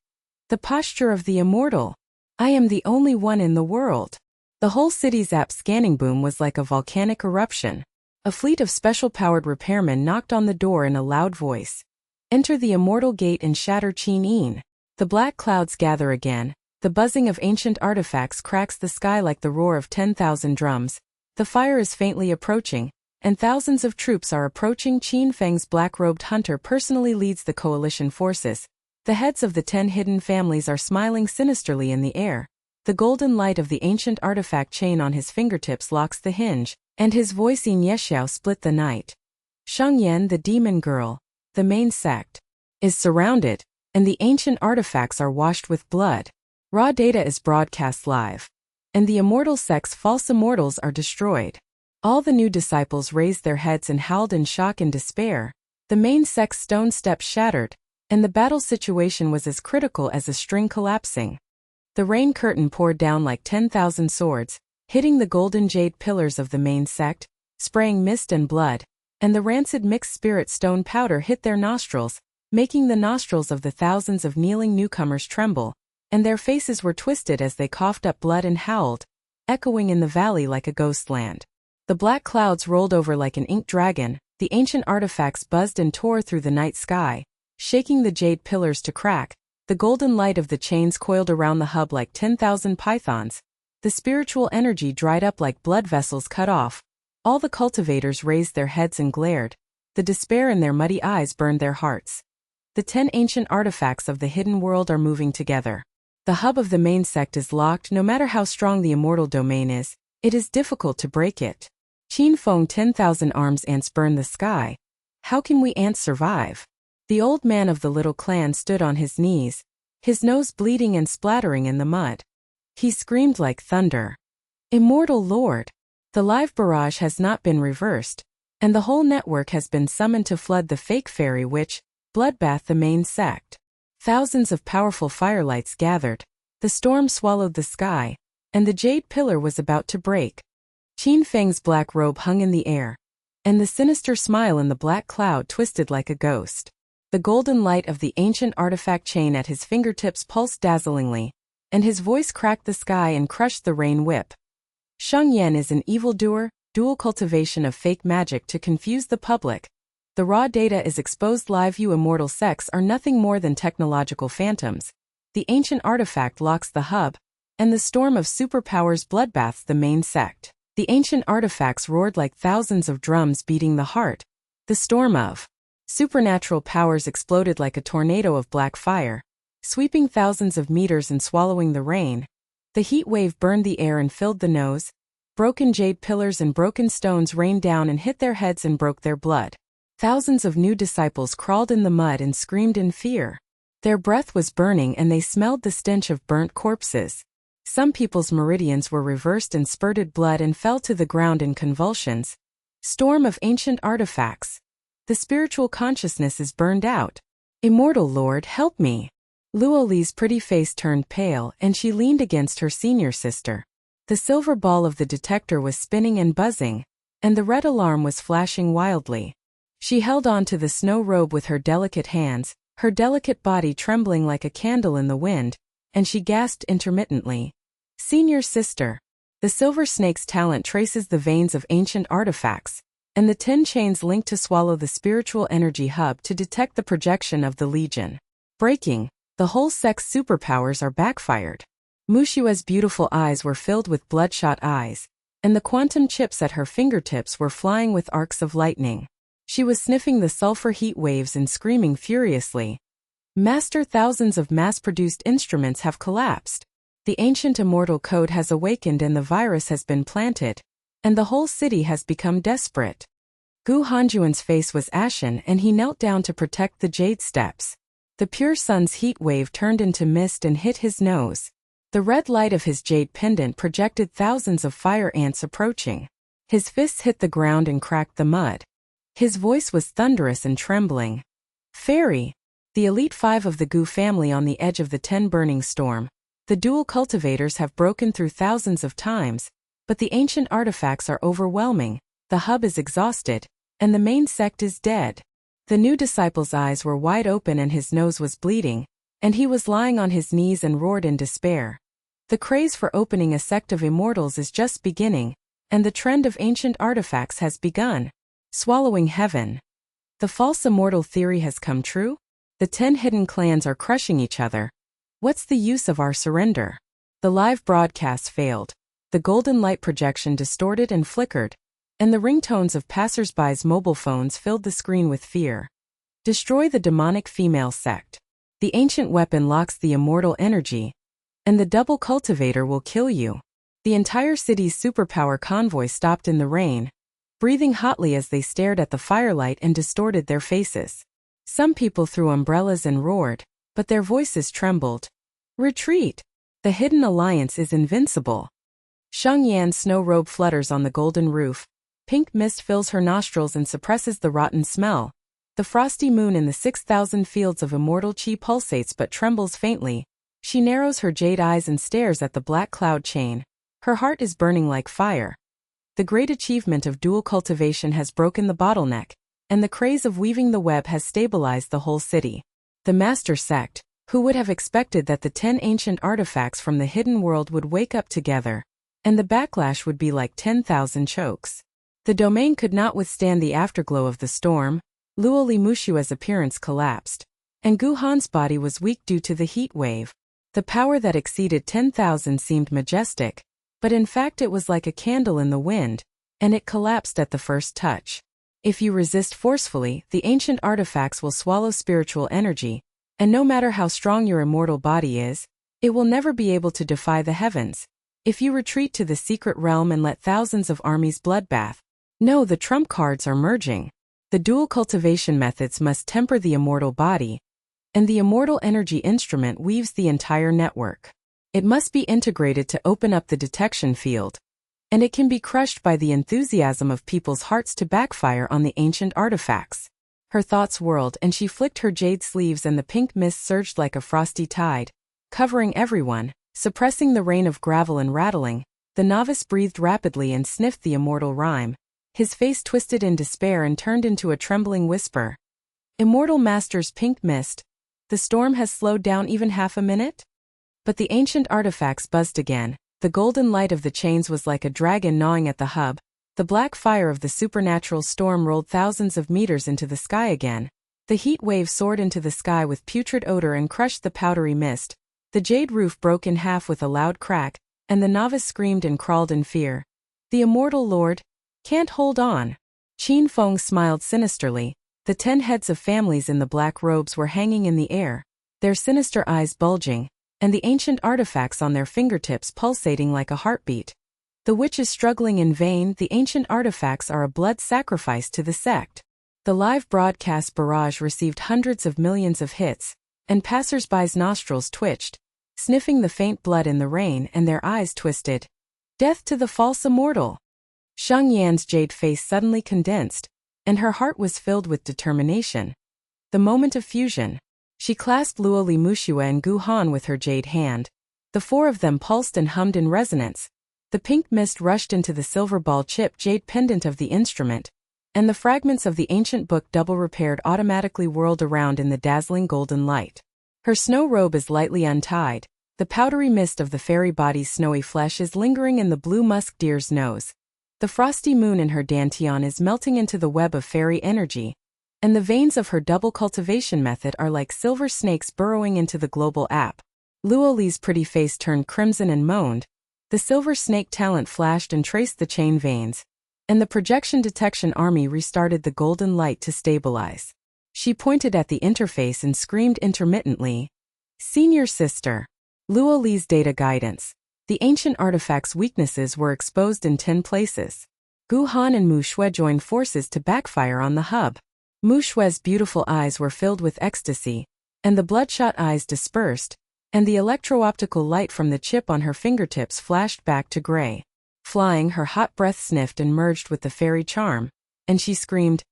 A: "The posture of the immortal! I am the only one in the world." The whole city's app scanning boom was like a volcanic eruption. A fleet of special-powered repairmen knocked on the door in a loud voice. "Enter the immortal gate and shatter Qin Yin." The black clouds gather again. The buzzing of ancient artifacts cracks the sky like the roar of 10,000 drums. The fire is faintly approaching, and thousands of troops are approaching. Qin Feng's black-robed hunter personally leads the coalition forces. The heads of the 10 hidden families are smiling sinisterly in the air. The golden light of the ancient artifact chain on his fingertips locks the hinge, and his voice in Yexiao split the night. Sheng Yan, the demon girl, the main sect, is surrounded, and the ancient artifacts are washed with blood. Raw data is broadcast live, and the immortal sect's false immortals are destroyed. All the new disciples raised their heads and howled in shock and despair. The main sect's stone steps shattered, and the battle situation was as critical as a string collapsing. The rain curtain poured down like 10,000 swords, hitting the golden jade pillars of the main sect, spraying mist and blood, and the rancid mixed spirit stone powder hit their nostrils, making the nostrils of the thousands of kneeling newcomers tremble, and their faces were twisted as they coughed up blood and howled, echoing in the valley like a ghost land. The black clouds rolled over like an ink dragon, the ancient artifacts buzzed and tore through the night sky, shaking the jade pillars to crack. The golden light of the chains coiled around the hub like 10,000 pythons. The spiritual energy dried up like blood vessels cut off. All the cultivators raised their heads and glared. The despair in their muddy eyes burned their hearts. The 10 ancient artifacts of the hidden world are moving together. The hub of the main sect is locked. No matter how strong the immortal domain is, it is difficult to break it. Qin Feng, 10,000 arms ants burn the sky. How can we ants survive? The old man of the little clan stood on his knees, his nose bleeding and splattering in the mud. He screamed like thunder. Immortal Lord! The live barrage has not been reversed, and the whole network has been summoned to flood the fake fairy witch, bloodbath the main sect. Thousands of powerful firelights gathered. The storm swallowed the sky, and the jade pillar was about to break. Qin Feng's black robe hung in the air, and the sinister smile in the black cloud twisted like a ghost. The golden light of the ancient artifact chain at his fingertips pulsed dazzlingly, and his voice cracked the sky and crushed the rain whip. Sheng Yan is an evildoer, dual cultivation of fake magic to confuse the public. The raw data is exposed live. You immortal sects are nothing more than technological phantoms. The ancient artifact locks the hub, and the storm of superpowers bloodbaths the main sect. The ancient artifacts roared like thousands of drums beating the heart. The storm of supernatural powers exploded like a tornado of black fire, sweeping thousands of meters and swallowing the rain. The heat wave burned the air and filled the nose. Broken jade pillars and broken stones rained down and hit their heads and broke their blood. Thousands of new disciples crawled in the mud and screamed in fear. Their breath was burning and they smelled the stench of burnt corpses. Some people's meridians were reversed and spurted blood and fell to the ground in convulsions. Storm of ancient artifacts. The spiritual consciousness is burned out. Immortal Lord, help me. Luo Li's pretty face turned pale and she leaned against her senior sister. The silver ball of the detector was spinning and buzzing, and the red alarm was flashing wildly. She held on to the snow robe with her delicate hands, her delicate body trembling like a candle in the wind, and she gasped intermittently. Senior sister. The silver snake's talent traces the veins of ancient artifacts, and the 10 chains linked to swallow the spiritual energy hub to detect the projection of the Legion. Breaking, the whole sect's superpowers are backfired. Mushua's beautiful eyes were filled with bloodshot eyes, and the quantum chips at her fingertips were flying with arcs of lightning. She was sniffing the sulfur heat waves and screaming furiously. Master, thousands of mass-produced instruments have collapsed. The ancient immortal code has awakened and the virus has been planted, and the whole city has become desperate. Gu Hanjuan's face was ashen and he knelt down to protect the jade steps. The pure sun's heat wave turned into mist and hit his nose. The red light of his jade pendant projected thousands of fire ants approaching. His fists hit the ground and cracked the mud. His voice was thunderous and trembling. Fairy. The elite 5 of the Gu family on the edge of the 10 burning storm. The dual cultivators have broken through thousands of times, but the ancient artifacts are overwhelming, the hub is exhausted, and the main sect is dead. The new disciple's eyes were wide open and his nose was bleeding, and he was lying on his knees and roared in despair. The craze for opening a sect of immortals is just beginning, and the trend of ancient artifacts has begun. Swallowing heaven. The false immortal theory has come true? The 10 hidden clans are crushing each other. What's the use of our surrender? The live broadcast failed. The golden light projection distorted and flickered, and the ringtones of passers-by's mobile phones filled the screen with fear. Destroy the demonic female sect. The ancient weapon locks the immortal energy, and the double cultivator will kill you. The entire city's superpower convoy stopped in the rain, breathing hotly as they stared at the firelight and distorted their faces. Some people threw umbrellas and roared, but their voices trembled. Retreat! The hidden alliance is invincible. Sheng Yan's snow robe flutters on the golden roof. Pink mist fills her nostrils and suppresses the rotten smell. The frosty moon in the 6,000 fields of immortal chi pulsates but trembles faintly. She narrows her jade eyes and stares at the black cloud chain. Her heart is burning like fire. The great achievement of dual cultivation has broken the bottleneck, and the craze of weaving the web has stabilized the whole city. The master sect, who would have expected that the 10 ancient artifacts from the hidden world would wake up together, and the backlash would be like 10,000 chokes. The domain could not withstand the afterglow of the storm. Luo Li Mushua's appearance collapsed, and Gu Han's body was weak due to the heat wave. The power that exceeded 10,000 seemed majestic, but in fact it was like a candle in the wind, and it collapsed at the first touch. If you resist forcefully, the ancient artifacts will swallow spiritual energy, and no matter how strong your immortal body is, it will never be able to defy the heavens. If you retreat to the secret realm and let thousands of armies bloodbath, no, the trump cards are merging. The dual cultivation methods must temper the immortal body, and the immortal energy instrument weaves the entire network. It must be integrated to open up the detection field, and it can be crushed by the enthusiasm of people's hearts to backfire on the ancient artifacts. Her thoughts whirled and she flicked her jade sleeves and the pink mist surged like a frosty tide, covering everyone, suppressing the rain of gravel and rattling. The novice breathed rapidly and sniffed the immortal rhyme. His face twisted in despair and turned into a trembling whisper. Immortal Master's pink mist. The storm has slowed down even half a minute? But the ancient artifacts buzzed again. The golden light of the chains was like a dragon gnawing at the hub. The black fire of the supernatural storm rolled thousands of meters into the sky again. The heat wave soared into the sky with putrid odor and crushed the powdery mist. The jade roof broke in half with a loud crack, and the novice screamed and crawled in fear. The immortal lord can't hold on. Qin Feng smiled sinisterly. The 10 heads of families in the black robes were hanging in the air, their sinister eyes bulging, and the ancient artifacts on their fingertips pulsating like a heartbeat. The witch is struggling in vain. The ancient artifacts are a blood sacrifice to the sect. The live broadcast barrage received hundreds of millions of hits, and passers-by's nostrils twitched, sniffing the faint blood in the rain, and their eyes twisted. Death to the false immortal! Sheng Yan's jade face suddenly condensed, and her heart was filled with determination. The moment of fusion. She clasped Luo Li Mushua and Gu Han with her jade hand. The 4 of them pulsed and hummed in resonance. The pink mist rushed into the silver ball-chip jade pendant of the instrument, and the fragments of the ancient book double repaired automatically whirled around in the dazzling golden light. Her snow robe is lightly untied. The powdery mist of the fairy body's snowy flesh is lingering in the blue musk deer's nose. The frosty moon in her dantian is melting into the web of fairy energy, and the veins of her double cultivation method are like silver snakes burrowing into the global app. Luo Li's pretty face turned crimson and moaned. The silver snake talent flashed and traced the chain veins, and the projection detection army restarted the golden light to stabilize. She pointed at the interface and screamed intermittently, "Senior sister!" Luo Li's data guidance. The ancient artifact's weaknesses were exposed in 10 places. Gu Han and Mu Shui joined forces to backfire on the hub. Mu Shui's beautiful eyes were filled with ecstasy, and the bloodshot eyes dispersed, and the electro-optical light from the chip on her fingertips flashed back to gray. Flying, her hot breath sniffed and merged with the fairy charm, and she screamed,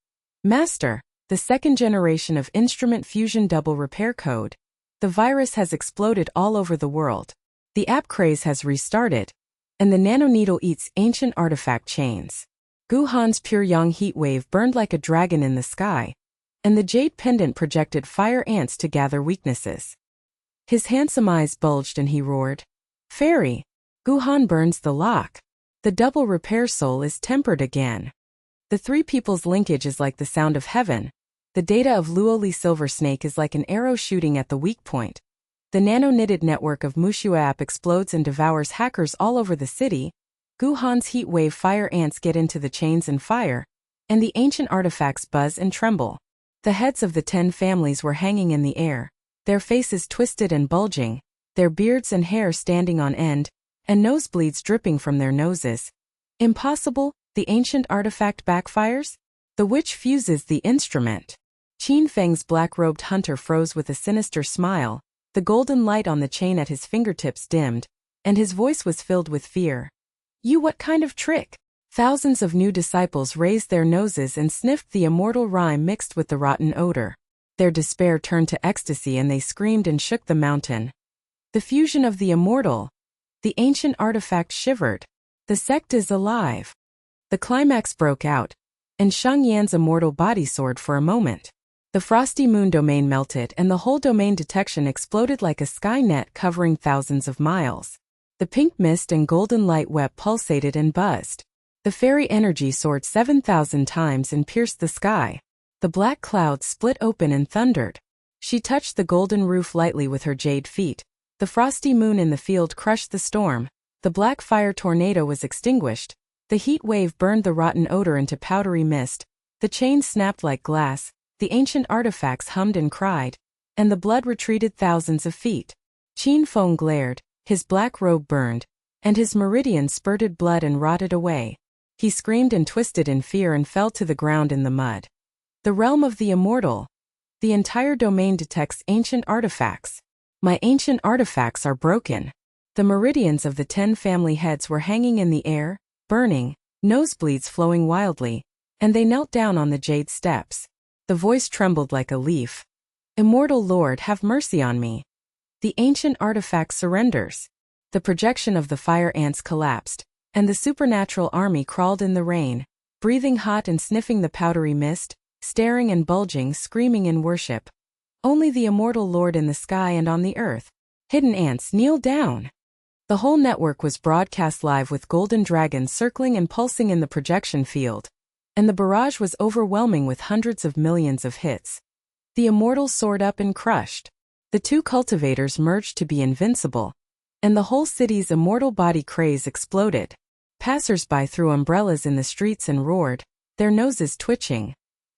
A: "Master, the 2nd generation of instrument fusion double repair code. The virus has exploded all over the world. The app craze has restarted, and the nanoneedle eats ancient artifact chains." Gu Han's pure yang heat wave burned like a dragon in the sky, and the jade pendant projected fire ants to gather weaknesses. His handsome eyes bulged and he roared, "Fairy! Gu Han burns the lock. The double repair soul is tempered again. The 3 people's linkage is like the sound of heaven. The data of Luo Li Silver Snake is like an arrow shooting at the weak point. The nano-knitted network of Mushua app explodes and devours hackers all over the city." Guhan's heat wave fire ants get into the chains and fire, and the ancient artifacts buzz and tremble. The heads of the 10 families were hanging in the air, their faces twisted and bulging, their beards and hair standing on end, and nosebleeds dripping from their noses. Impossible, the ancient artifact backfires? The witch fuses the instrument. Qin Feng's black-robed hunter froze with a sinister smile, the golden light on the chain at his fingertips dimmed, and his voice was filled with fear. You, what kind of trick? Thousands of new disciples raised their noses and sniffed the immortal rime mixed with the rotten odor. Their despair turned to ecstasy and they screamed and shook the mountain. The fusion of the immortal. The ancient artifact shivered. The sect is alive. The climax broke out, and Sheng Yan's immortal body soared for a moment. The frosty moon domain melted and the whole domain detection exploded like a sky net covering thousands of miles. The pink mist and golden light web pulsated and buzzed. The fairy energy soared 7,000 times and pierced the sky. The black clouds split open and thundered. She touched the golden roof lightly with her jade feet. The frosty moon in the field crushed the storm. The black fire tornado was extinguished. The heat wave burned the rotten odor into powdery mist. The chains snapped like glass. The ancient artifacts hummed and cried, and the blood retreated thousands of feet. Qin Feng glared, his black robe burned, and his meridian spurted blood and rotted away. He screamed and twisted in fear and fell to the ground in the mud. The realm of the immortal. The entire domain detects ancient artifacts. My ancient artifacts are broken. The meridians of the 10 family heads were hanging in the air, burning, nosebleeds flowing wildly, and they knelt down on the jade steps. The voice trembled like a leaf. Immortal Lord, have mercy on me. The ancient artifact surrenders. The projection of the fire ants collapsed, and the supernatural army crawled in the rain, breathing hot and sniffing the powdery mist, staring and bulging, screaming in worship. Only the immortal Lord in the sky and on the earth. Hidden ants, kneel down. The whole network was broadcast live with golden dragons circling and pulsing in the projection field, and the barrage was overwhelming with hundreds of millions of hits. The immortals soared up and crushed. The 2 cultivators merged to be invincible, and the whole city's immortal body craze exploded. Passers-by threw umbrellas in the streets and roared, their noses twitching.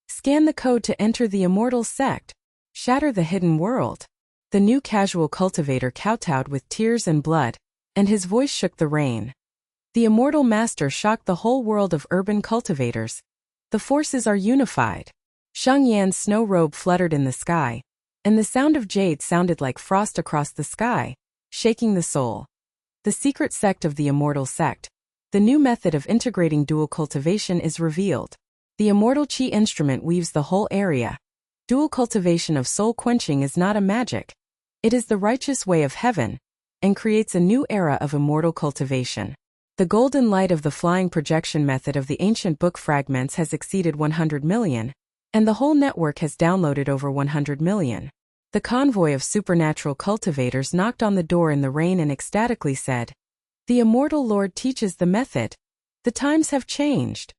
A: Scan the code to enter the immortal sect. Shatter the hidden world. The new casual cultivator kowtowed with tears and blood, and his voice shook the rain. The immortal master shocked the whole world of urban cultivators. The forces are unified. Sheng Yan's snow robe fluttered in the sky, and the sound of jade sounded like frost across the sky, shaking the soul. The secret sect of the immortal sect. The new method of integrating dual cultivation is revealed. The immortal chi instrument weaves the whole area. Dual cultivation of soul quenching is not a magic. It is the righteous way of heaven, and creates a new era of immortal cultivation. The golden light of the flying projection method of the ancient book fragments has exceeded 100 million, and the whole network has downloaded over 100 million. The convoy of supernatural cultivators knocked on the door in the rain and ecstatically said, "The immortal Lord teaches the method. The times have changed."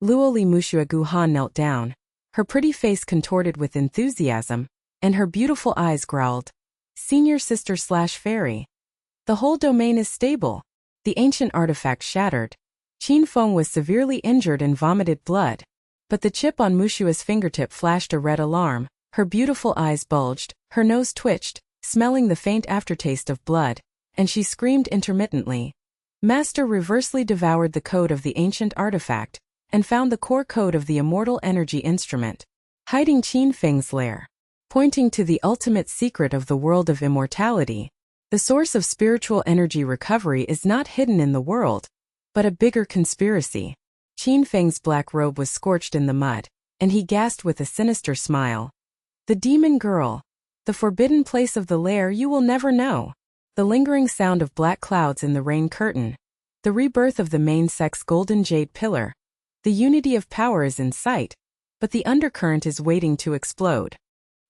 A: Luoli Mushua Guhan knelt down, her pretty face contorted with enthusiasm, and her beautiful eyes growled, "Senior sister/fairy. The whole domain is stable." The ancient artifact shattered. Qin Feng was severely injured and vomited blood, but the chip on Mushua's fingertip flashed a red alarm. Her beautiful eyes bulged, her nose twitched, smelling the faint aftertaste of blood, and she screamed intermittently. Master reversely devoured the code of the ancient artifact, and found the core code of the immortal energy instrument, hiding Qin Feng's lair. Pointing to the ultimate secret of the world of immortality, the source of spiritual energy recovery is not hidden in the world, but a bigger conspiracy. Qin Feng's black robe was scorched in the mud, and he gasped with a sinister smile. The demon girl. The forbidden place of the lair you will never know. The lingering sound of black clouds in the rain curtain. The rebirth of the main sect's golden jade pillar. The unity of power is in sight, but the undercurrent is waiting to explode.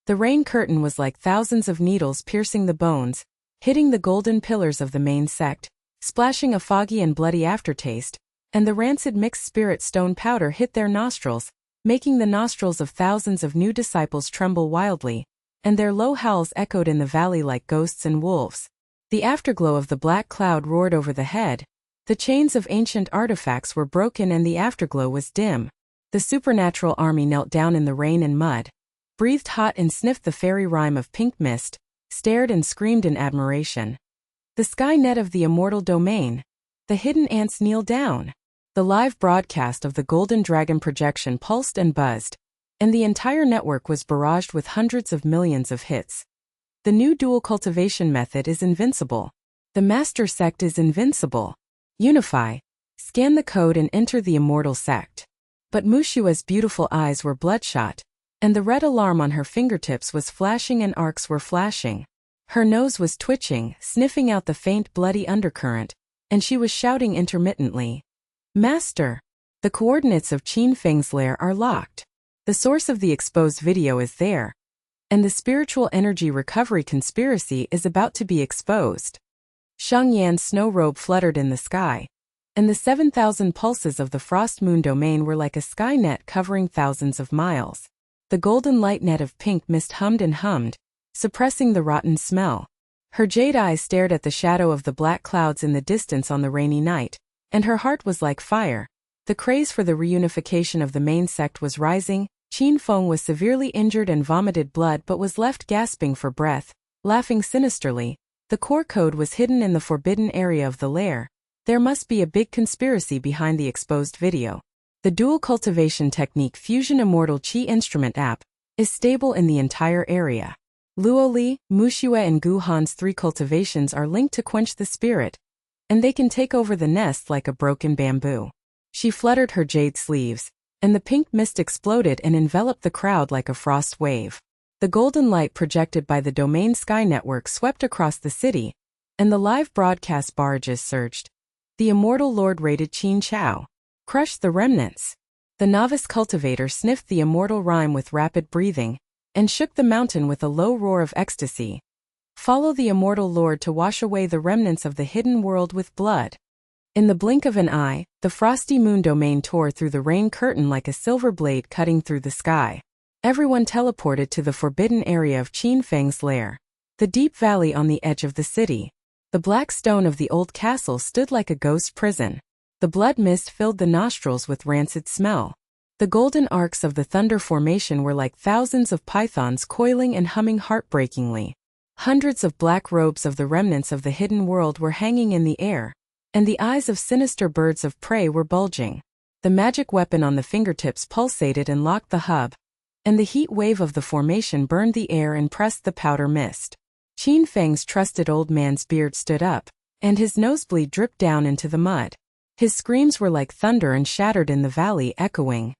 A: The rain curtain was like thousands of needles piercing the bones, hitting the golden pillars of the main sect, splashing a foggy and bloody aftertaste, and the rancid mixed spirit stone powder hit their nostrils, making the nostrils of thousands of new disciples tremble wildly, and their low howls echoed in the valley like ghosts and wolves. The afterglow of the black cloud roared over the head, The chains of ancient artifacts were broken and the afterglow was dim. The supernatural army knelt down in the rain and mud, breathed hot and sniffed the fairy rime of pink mist, stared and screamed in admiration. The sky net of the immortal domain. The hidden ants kneel down. The live broadcast of the Golden Dragon projection pulsed and buzzed, and the entire network was barraged with hundreds of millions of hits. The new dual cultivation method is invincible. The master sect is invincible. Unify. Scan the code and enter the immortal sect. But Mushua's beautiful eyes were bloodshot, and the red alarm on her fingertips was flashing and arcs were flashing. Her nose was twitching, sniffing out the faint bloody undercurrent, and she was shouting intermittently. Master! The coordinates of Qin Feng's lair are locked. The source of the exposed video is there, and the spiritual energy recovery conspiracy is about to be exposed. Sheng Yan's snow robe fluttered in the sky, and the 7,000 pulses of the frost moon domain were like a sky net covering thousands of miles. The golden light net of pink mist hummed and hummed, suppressing the rotten smell. Her jade eyes stared at the shadow of the black clouds in the distance on the rainy night, and her heart was like fire. The craze for the reunification of the main sect was rising. Qin Feng was severely injured and vomited blood but was left gasping for breath, laughing sinisterly. The core code was hidden in the forbidden area of the lair. There must be a big conspiracy behind the exposed video. The dual cultivation technique Fusion Immortal Qi Instrument app is stable in the entire area. Luoli, Mushue and Gu Han's 3 cultivations are linked to quench the spirit, and they can take over the nest like a broken bamboo. She fluttered her jade sleeves, and the pink mist exploded and enveloped the crowd like a frost wave. The golden light projected by the domain sky network swept across the city, and the live broadcast barrages surged. The immortal lord raided Qin Chao, crushed the remnants. The novice cultivator sniffed the immortal rhyme with rapid breathing, and shook the mountain with a low roar of ecstasy. Follow the immortal lord to wash away the remnants of the hidden world with blood. In the blink of an eye, the frosty moon domain tore through the rain curtain like a silver blade cutting through the sky. Everyone teleported to the forbidden area of Qin Feng's lair. The deep valley on the edge of the city. The black stone of the old castle stood like a ghost prison. The blood mist filled the nostrils with rancid smell. The golden arcs of the thunder formation were like thousands of pythons coiling and humming heartbreakingly. Hundreds of black robes of the remnants of the hidden world were hanging in the air, and the eyes of sinister birds of prey were bulging. The magic weapon on the fingertips pulsated and locked the hub, and the heat wave of the formation burned the air and pressed the powder mist. Qin Feng's trusted old man's beard stood up, and his nosebleed dripped down into the mud. His screams were like thunder and shattered in the valley, echoing.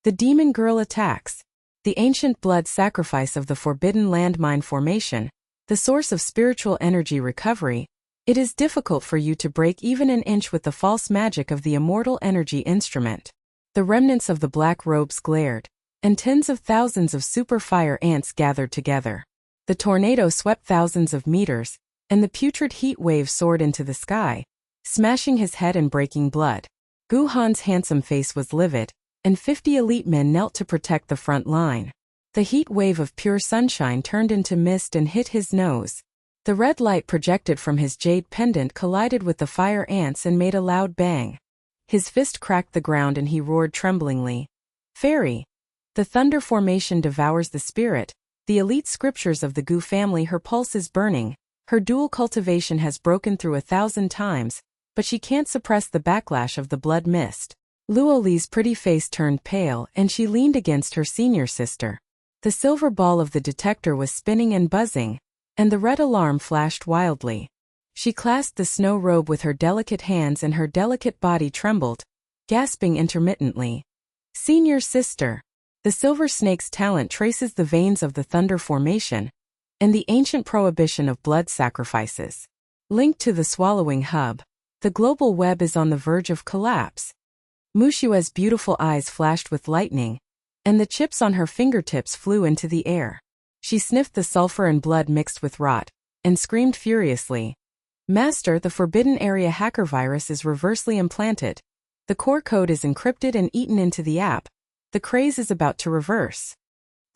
A: The demon girl attacks. The ancient blood sacrifice of the forbidden landmine formation, the source of spiritual energy recovery. It is difficult for you to break even an inch with the false magic of the immortal energy instrument. The remnants of the black robes glared, and tens of thousands of super fire ants gathered together. The tornado swept thousands of meters, and the putrid heat wave soared into the sky, smashing his head and breaking blood. Gu Han's handsome face was livid, and 50 elite men knelt to protect the front line. The heat wave of pure sunshine turned into mist and hit his nose. The red light projected from his jade pendant collided with the fire ants and made a loud bang. His fist cracked the ground and he roared tremblingly. Fairy! The thunder formation devours the spirit, the elite scriptures of the Gu family. Her pulse is burning, her dual cultivation has broken through 1,000 times, but she can't suppress the backlash of the blood mist. Luoli's pretty face turned pale and she leaned against her senior sister. The silver ball of the detector was spinning and buzzing, and the red alarm flashed wildly. She clasped the snow robe with her delicate hands and her delicate body trembled, gasping intermittently. Senior sister! The silver snake's talent traces the veins of the thunder formation, and the ancient prohibition of blood sacrifices. Linked to the swallowing hub, the global web is on the verge of collapse. Mushua's beautiful eyes flashed with lightning, and the chips on her fingertips flew into the air. She sniffed the sulfur and blood mixed with rot, and screamed furiously. Master, the forbidden area hacker virus is reversely implanted. The core code is encrypted and eaten into the app. The craze is about to reverse.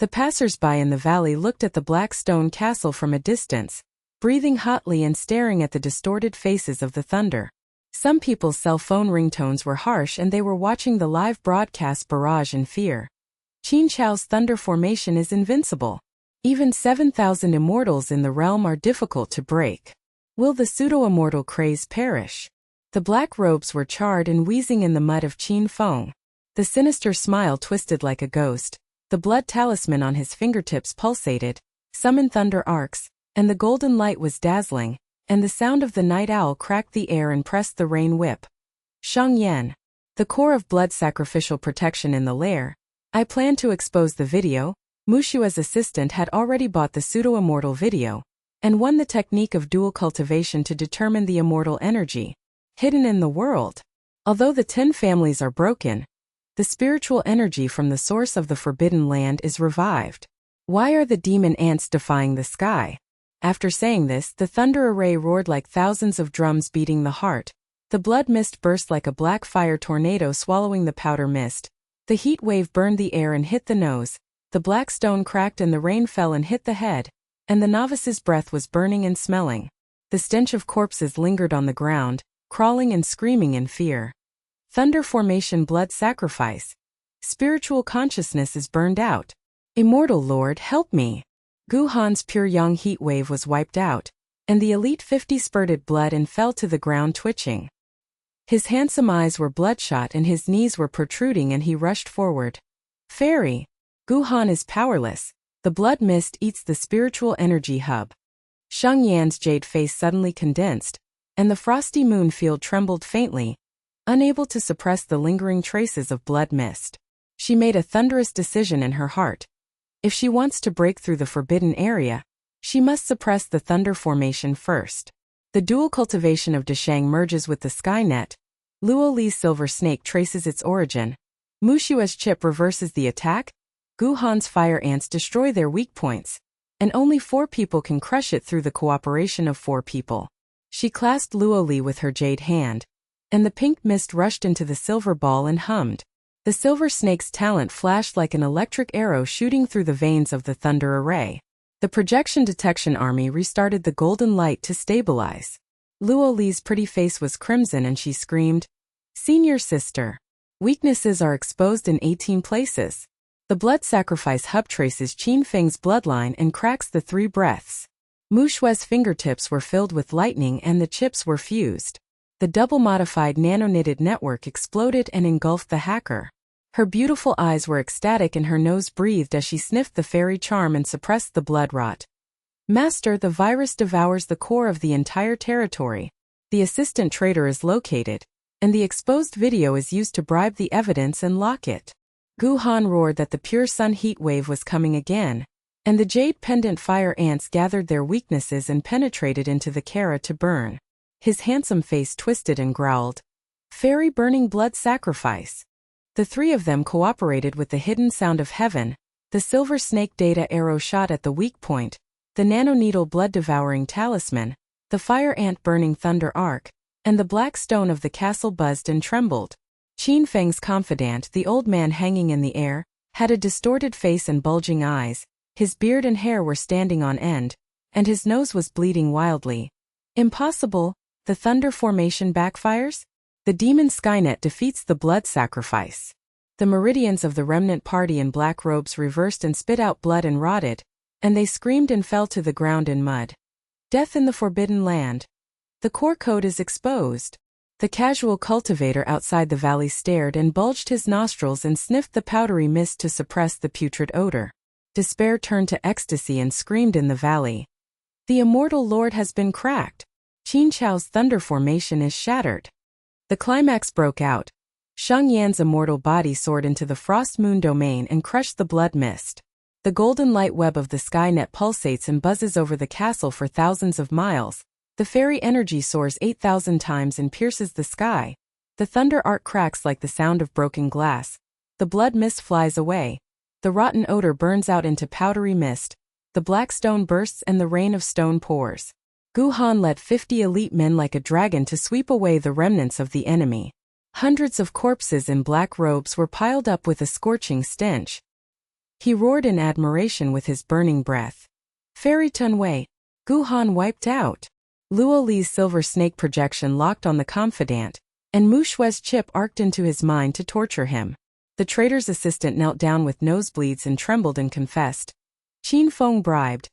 A: The passers-by in the valley looked at the black stone castle from a distance, breathing hotly and staring at the distorted faces of the thunder. Some people's cell phone ringtones were harsh and they were watching the live broadcast barrage in fear. Qin Chao's thunder formation is invincible. Even 7,000 immortals in the realm are difficult to break. Will the pseudo-immortal craze perish? The black robes were charred and wheezing in the mud of Qin Feng. The sinister smile twisted like a ghost. The blood talisman on his fingertips pulsated, summoned thunder arcs, and the golden light was dazzling, and the sound of the night owl cracked the air and pressed the rain whip. Sheng Yan. The core of blood sacrificial protection in the lair. I plan to expose the video. Mushua's assistant had already bought the pseudo-immortal video, and won the technique of dual cultivation to determine the immortal energy hidden in the world. Although the 10 families are broken, the spiritual energy from the source of the Forbidden Land is revived. Why are the demon ants defying the sky? After saying this, the thunder array roared like thousands of drums beating the heart. The blood mist burst like a black fire tornado swallowing the powder mist. The heat wave burned the air and hit the nose. The black stone cracked and the rain fell and hit the head, and the novice's breath was burning and smelling. The stench of corpses lingered on the ground, crawling and screaming in fear. Thunder formation blood sacrifice. Spiritual consciousness is burned out. Immortal Lord, help me. Gu Han's pure yang heat wave was wiped out, and the Elite 50 spurted blood and fell to the ground twitching. His handsome eyes were bloodshot and his knees were protruding and he rushed forward. Fairy. Gu Han is powerless. The blood mist eats the spiritual energy hub. Sheng Yan's jade face suddenly condensed, and the frosty moon field trembled faintly, unable to suppress the lingering traces of blood mist. She made a thunderous decision in her heart. If she wants to break through the forbidden area, she must suppress the thunder formation first. The dual cultivation of Deshang merges with the Skynet. Luo Li's silver snake traces its origin. Mushua's chip reverses the attack. Gu Han's fire ants destroy their weak points, and only 4 people can crush it through the cooperation of 4 people. She clasped Luo Li with her jade hand, and the pink mist rushed into the silver ball and hummed. The silver snake's talent flashed like an electric arrow shooting through the veins of the thunder array. The projection detection army restarted the golden light to stabilize. Luo Li's pretty face was crimson and she screamed, "Senior sister. Weaknesses are exposed in 18 places." The blood sacrifice hub traces Qin Feng's bloodline and cracks the 3 breaths. Mushua's fingertips were filled with lightning and the chips were fused. The double-modified nano-knitted network exploded and engulfed the hacker. Her beautiful eyes were ecstatic and her nose breathed as she sniffed the fairy charm and suppressed the blood rot. Master, the virus devours the core of the entire territory. The assistant traitor is located, and the exposed video is used to bribe the evidence and lock it. Gu Han roared that the pure sun heat wave was coming again, and the jade pendant fire ants gathered their weaknesses and penetrated into the Kara to burn. His handsome face twisted and growled, "Fairy burning blood sacrifice." The 3 of them cooperated with the hidden sound of heaven. The silver snake data arrow shot at the weak point, the nano needle blood devouring talisman, the fire ant burning thunder arc, and the black stone of the castle buzzed and trembled. Qin Feng's confidant, the old man hanging in the air, had a distorted face and bulging eyes. His beard and hair were standing on end, and his nose was bleeding wildly. Impossible. The thunder formation backfires? The demon Skynet defeats the blood sacrifice. The meridians of the remnant party in black robes reversed and spit out blood and rotted, and they screamed and fell to the ground in mud. Death in the Forbidden Land. The core code is exposed. The casual cultivator outside the valley stared and bulged his nostrils and sniffed the powdery mist to suppress the putrid odor. Despair turned to ecstasy and screamed in the valley. The immortal lord has been cracked. Qin Chao's thunder formation is shattered. The climax broke out. Sheng Yan's immortal body soared into the frost moon domain and crushed the blood mist. The golden light web of the Skynet pulsates and buzzes over the castle for thousands of miles. The fairy energy soars 8,000 times and pierces the sky. The thunder arc cracks like the sound of broken glass. The blood mist flies away. The rotten odor burns out into powdery mist. The black stone bursts and the rain of stone pours. Gu Han led 50 elite men like a dragon to sweep away the remnants of the enemy. Hundreds of corpses in black robes were piled up with a scorching stench. He roared in admiration with his burning breath. Fairy Tunwei, Gu Han wiped out. Luo Li's silver snake projection locked on the confidant, and Mu Shui's chip arced into his mind to torture him. The trader's assistant knelt down with nosebleeds and trembled and confessed. Qin Feng bribed.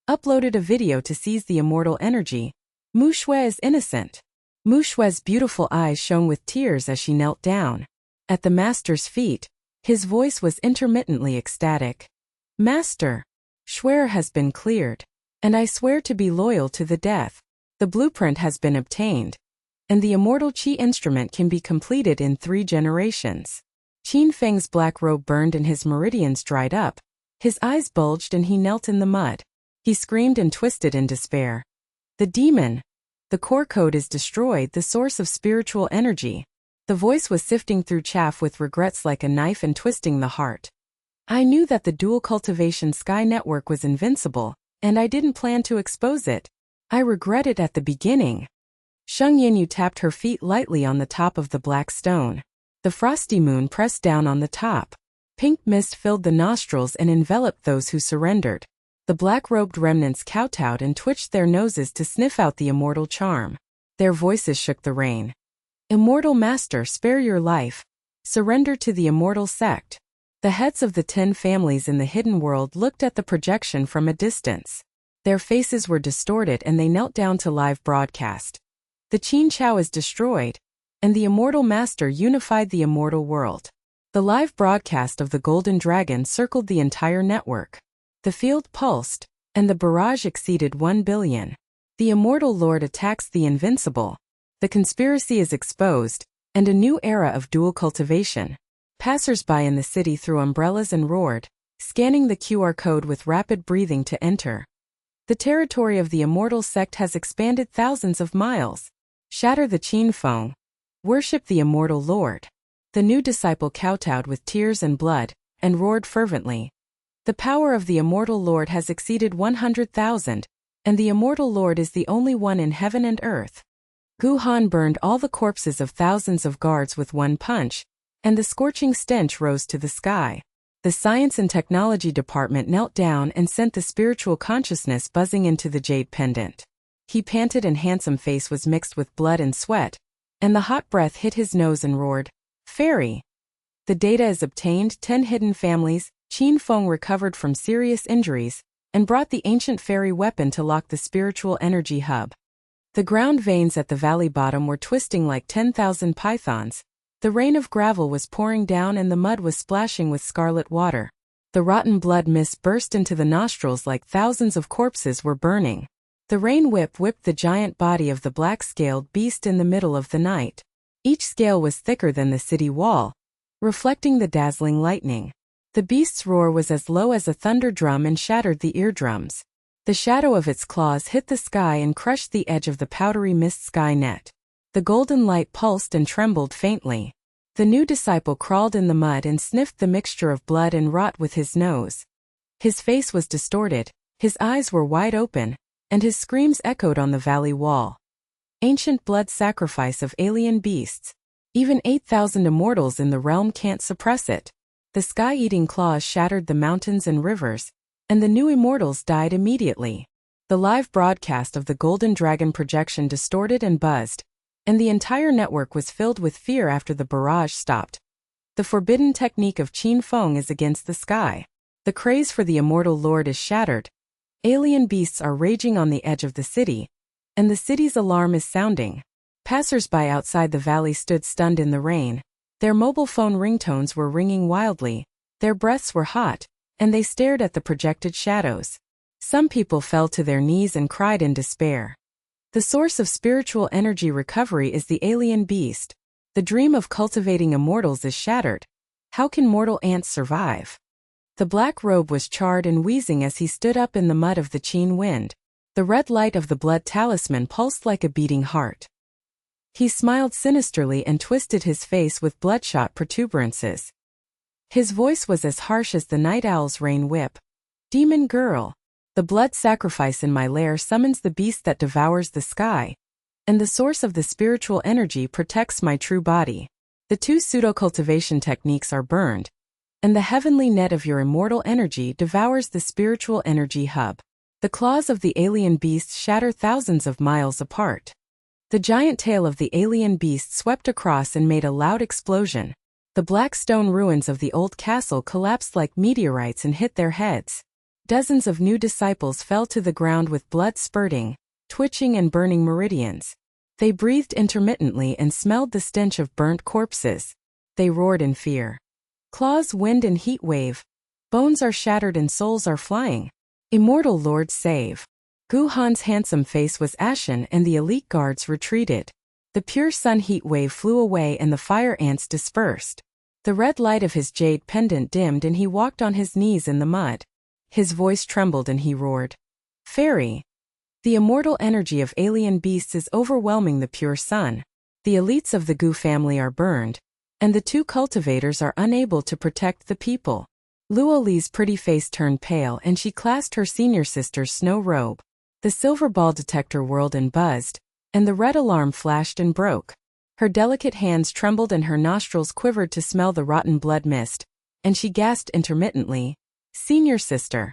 A: Uploaded a video to seize the immortal energy. Mu Shui is innocent. Mu Shui's beautiful eyes shone with tears as she knelt down. At the master's feet, his voice was intermittently ecstatic. Master, Shuer has been cleared, and I swear to be loyal to the death. The blueprint has been obtained, and the immortal qi instrument can be completed in 3 generations. Qin Feng's black robe burned and his meridians dried up. His eyes bulged and he knelt in the mud. He screamed and twisted in despair. The demon! The core code is destroyed, the source of spiritual energy. The voice was sifting through chaff with regrets like a knife and twisting the heart. I knew that the dual cultivation sky network was invincible, and I didn't plan to expose it. I regret it at the beginning. Sheng Yan tapped her feet lightly on the top of the black stone. The frosty moon pressed down on the top. Pink mist filled the nostrils and enveloped those who surrendered. The black-robed remnants kowtowed and twitched their noses to sniff out the immortal charm. Their voices shook the rain. Immortal Master, spare your life. Surrender to the immortal sect. The heads of the 10 families in the hidden world looked at the projection from a distance. Their faces were distorted and they knelt down to live broadcast. The Qin Chao is destroyed, and the immortal master unified the immortal world. The live broadcast of the Golden Dragon circled the entire network. The field pulsed, and the barrage exceeded 1 billion. The immortal lord attacks the invincible. The conspiracy is exposed, and a new era of dual cultivation. Passers-by in the city threw umbrellas and roared, scanning the QR code with rapid breathing to enter. The territory of the immortal sect has expanded thousands of miles. Shatter the Qin Feng. Worship the immortal lord. The new disciple kowtowed with tears and blood, and roared fervently. The power of the immortal lord has exceeded 100,000, and the immortal lord is the only one in heaven and earth. Gu Han burned all the corpses of thousands of guards with one punch, and the scorching stench rose to the sky. The Science and Technology Department knelt down and sent the spiritual consciousness buzzing into the jade pendant. He panted and handsome face was mixed with blood and sweat, and the hot breath hit his nose and roared, "Fairy!" The data is obtained, 10 hidden families. Qin Feng recovered from serious injuries, and brought the ancient fairy weapon to lock the spiritual energy hub. The ground veins at the valley bottom were twisting like 10,000 pythons. The rain of gravel was pouring down and the mud was splashing with scarlet water. The rotten blood mist burst into the nostrils like thousands of corpses were burning. The rain whipped the giant body of the black-scaled beast in the middle of the night. Each scale was thicker than the city wall, reflecting the dazzling lightning. The beast's roar was as low as a thunder drum and shattered the eardrums. The shadow of its claws hit the sky and crushed the edge of the powdery mist sky net. The golden light pulsed and trembled faintly. The new disciple crawled in the mud and sniffed the mixture of blood and rot with his nose. His face was distorted, his eyes were wide open, and his screams echoed on the valley wall. Ancient blood sacrifice of alien beasts. Even 8,000 immortals in the realm can't suppress it. The sky-eating claws shattered the mountains and rivers, and the new immortals died immediately. The live broadcast of the Golden Dragon projection distorted and buzzed, and the entire network was filled with fear after the barrage stopped. The forbidden technique of Qin Feng is against the sky. The craze for the immortal lord is shattered. Alien beasts are raging on the edge of the city, and the city's alarm is sounding. Passers-by outside the valley stood stunned in the rain. Their mobile phone ringtones were ringing wildly, their breaths were hot, and they stared at the projected shadows. Some people fell to their knees and cried in despair. The source of spiritual energy recovery is the alien beast. The dream of cultivating immortals is shattered. How can mortal ants survive? The black robe was charred and wheezing as he stood up in the mud of the Qin wind. The red light of the blood talisman pulsed like a beating heart. He smiled sinisterly and twisted his face with bloodshot protuberances. His voice was as harsh as the night owl's rain whip. Demon girl, the blood sacrifice in my lair summons the beast that devours the sky, and the source of the spiritual energy protects my true body. The 2 pseudo-cultivation techniques are burned, and the heavenly net of your immortal energy devours the spiritual energy hub. The claws of the alien beast shatter thousands of miles apart. The giant tail of the alien beast swept across and made a loud explosion. The black stone ruins of the old castle collapsed like meteorites and hit their heads. Dozens of new disciples fell to the ground with blood spurting, twitching and burning meridians. They breathed intermittently and smelled the stench of burnt corpses. They roared in fear. Claws, wind and heat wave. Bones are shattered and souls are flying. Immortal Lord save. Gu Han's handsome face was ashen and the elite guards retreated. The pure sun heat wave flew away and the fire ants dispersed. The red light of his jade pendant dimmed and he walked on his knees in the mud. His voice trembled and he roared. Fairy. The immortal energy of alien beasts is overwhelming the pure sun. The elites of the Gu family are burned, and the two cultivators are unable to protect the people. Luo Li's pretty face turned pale and she clasped her senior sister's snow robe. The silver ball detector whirled and buzzed, and the red alarm flashed and broke. Her delicate hands trembled and her nostrils quivered to smell the rotten blood mist, and she gasped intermittently, Senior sister.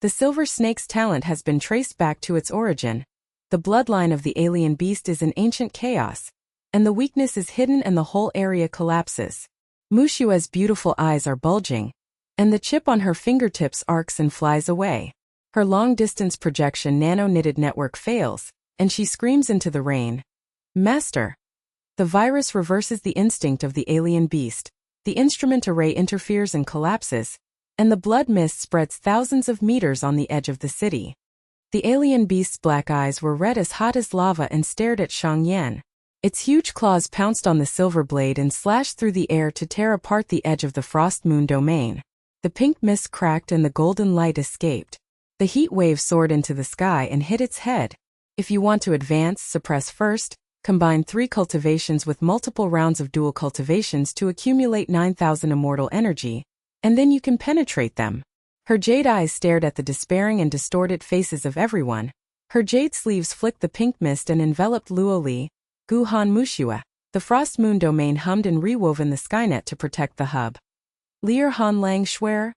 A: The silver snake's talent has been traced back to its origin. The bloodline of the alien beast is in ancient chaos, and the weakness is hidden and the whole area collapses. Mushua's beautiful eyes are bulging, and the chip on her fingertips arcs and flies away. Her long-distance projection nano-knitted network fails, and she screams into the rain. Master! The virus reverses the instinct of the alien beast. The instrument array interferes and collapses, and the blood mist spreads thousands of meters on the edge of the city. The alien beast's black eyes were red as hot as lava and stared at Sheng Yan. Its huge claws pounced on the silver blade and slashed through the air to tear apart the edge of the frost moon domain. The pink mist cracked and the golden light escaped. The heat wave soared into the sky and hit its head. If you want to advance, suppress first. Combine 3 cultivations with multiple rounds of dual cultivations to accumulate 9,000 immortal energy, and then you can penetrate them. Her jade eyes stared at the despairing and distorted faces of everyone. Her jade sleeves flicked the pink mist and enveloped Luo Li, Gu Han Mushua. The frost moon domain hummed and rewoven the skynet to protect the hub. Lier Han Lang Schwer?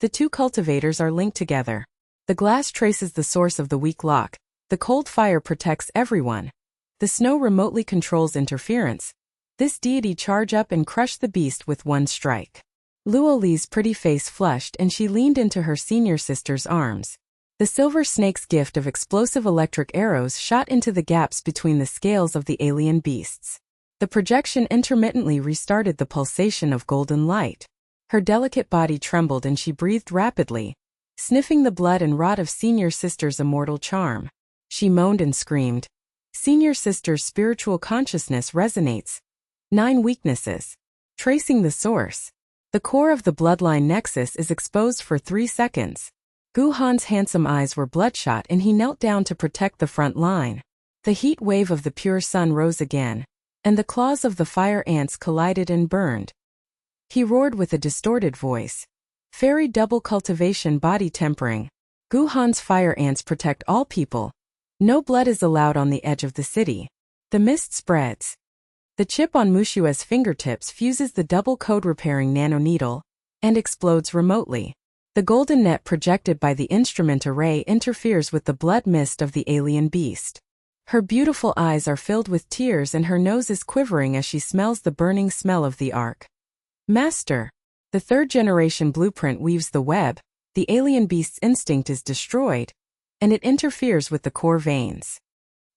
A: The two cultivators are linked together. The glass traces the source of the weak lock. The cold fire protects everyone. The snow remotely controls interference. This deity charge up and crush the beast with one strike. Luo Li's pretty face flushed and she leaned into her senior sister's arms. The silver snake's gift of explosive electric arrows shot into the gaps between the scales of the alien beasts. The projection intermittently restarted the pulsation of golden light. Her delicate body trembled and she breathed rapidly, sniffing the blood and rot of senior sister's immortal charm. She moaned and screamed. Senior sister's spiritual consciousness resonates. 9 weaknesses. Tracing the source. The core of the bloodline nexus is exposed for 3 seconds. Gu Han's handsome eyes were bloodshot and he knelt down to protect the front line. The heat wave of the pure sun rose again, and the claws of the fire ants collided and burned. He roared with a distorted voice. Fairy double cultivation body tempering. Gu Han's fire ants protect all people. No blood is allowed on the edge of the city. The mist spreads. The chip on Mushua's fingertips fuses the double code repairing nanoneedle and explodes remotely. The golden net projected by the instrument array interferes with the blood mist of the alien beast. Her beautiful eyes are filled with tears and her nose is quivering as she smells the burning smell of the ark. Master! The 3rd generation blueprint weaves the web. The alien beast's instinct is destroyed, and it interferes with the core veins.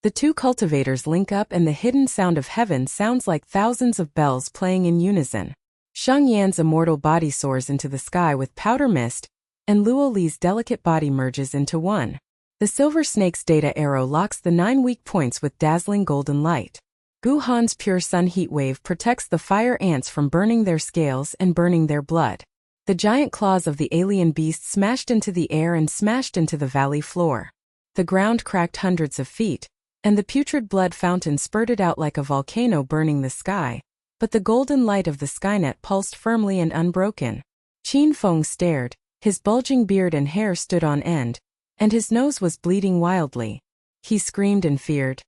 A: The two cultivators link up and the hidden sound of heaven sounds like thousands of bells playing in unison. Sheng Yan's immortal body soars into the sky with powder mist, and Luo Li's delicate body merges into one. The silver snake's data arrow locks the 9 weak points with dazzling golden light. Gu Han's pure sun heat wave protects the fire ants from burning their scales and burning their blood. The giant claws of the alien beast smashed into the air and smashed into the valley floor. The ground cracked hundreds of feet, and the putrid blood fountain spurted out like a volcano burning the sky, but the golden light of the skynet pulsed firmly and unbroken. Qin Feng stared, his bulging beard and hair stood on end, and his nose was bleeding wildly. He screamed and feared.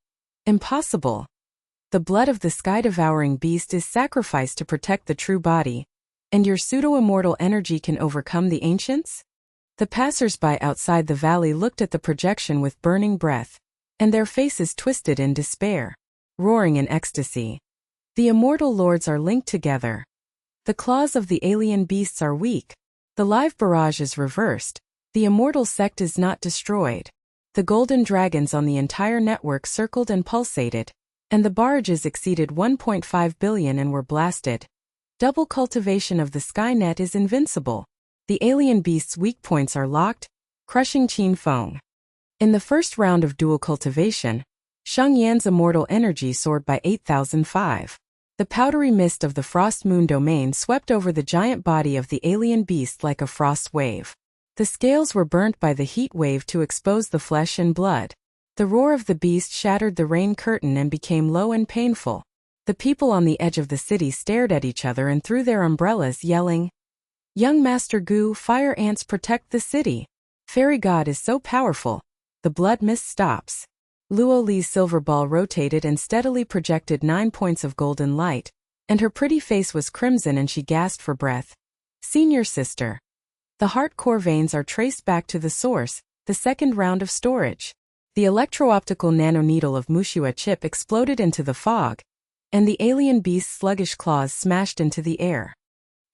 A: Impossible! The blood of the sky-devouring beast is sacrificed to protect the true body, and your pseudo-immortal energy can overcome the ancients? The passers-by outside the valley looked at the projection with burning breath, and their faces twisted in despair, roaring in ecstasy. The immortal lords are linked together. The claws of the alien beasts are weak. The live barrage is reversed. The immortal sect is not destroyed. The golden dragons on the entire network circled and pulsated, and the barrages exceeded 1.5 billion and were blasted. Double cultivation of the Skynet is invincible. The alien beasts' weak points are locked, crushing Qin Feng. In the first round of dual cultivation, Sheng Yan's immortal energy soared by 8,005. The powdery mist of the frost moon domain swept over the giant body of the alien beast like a frost wave. The scales were burnt by the heat wave to expose the flesh and blood. The roar of the beast shattered the rain curtain and became low and painful. The people on the edge of the city stared at each other and threw their umbrellas, yelling, "Young Master Gu, fire ants protect the city. Fairy God is so powerful." The blood mist stops. Luo Li's silver ball rotated and steadily projected 9 points of golden light, and her pretty face was crimson and she gasped for breath. "Senior sister." The heart core veins are traced back to the source, the second round of storage. The electro-optical nanoneedle of Mushua chip exploded into the fog, and the alien beast's sluggish claws smashed into the air.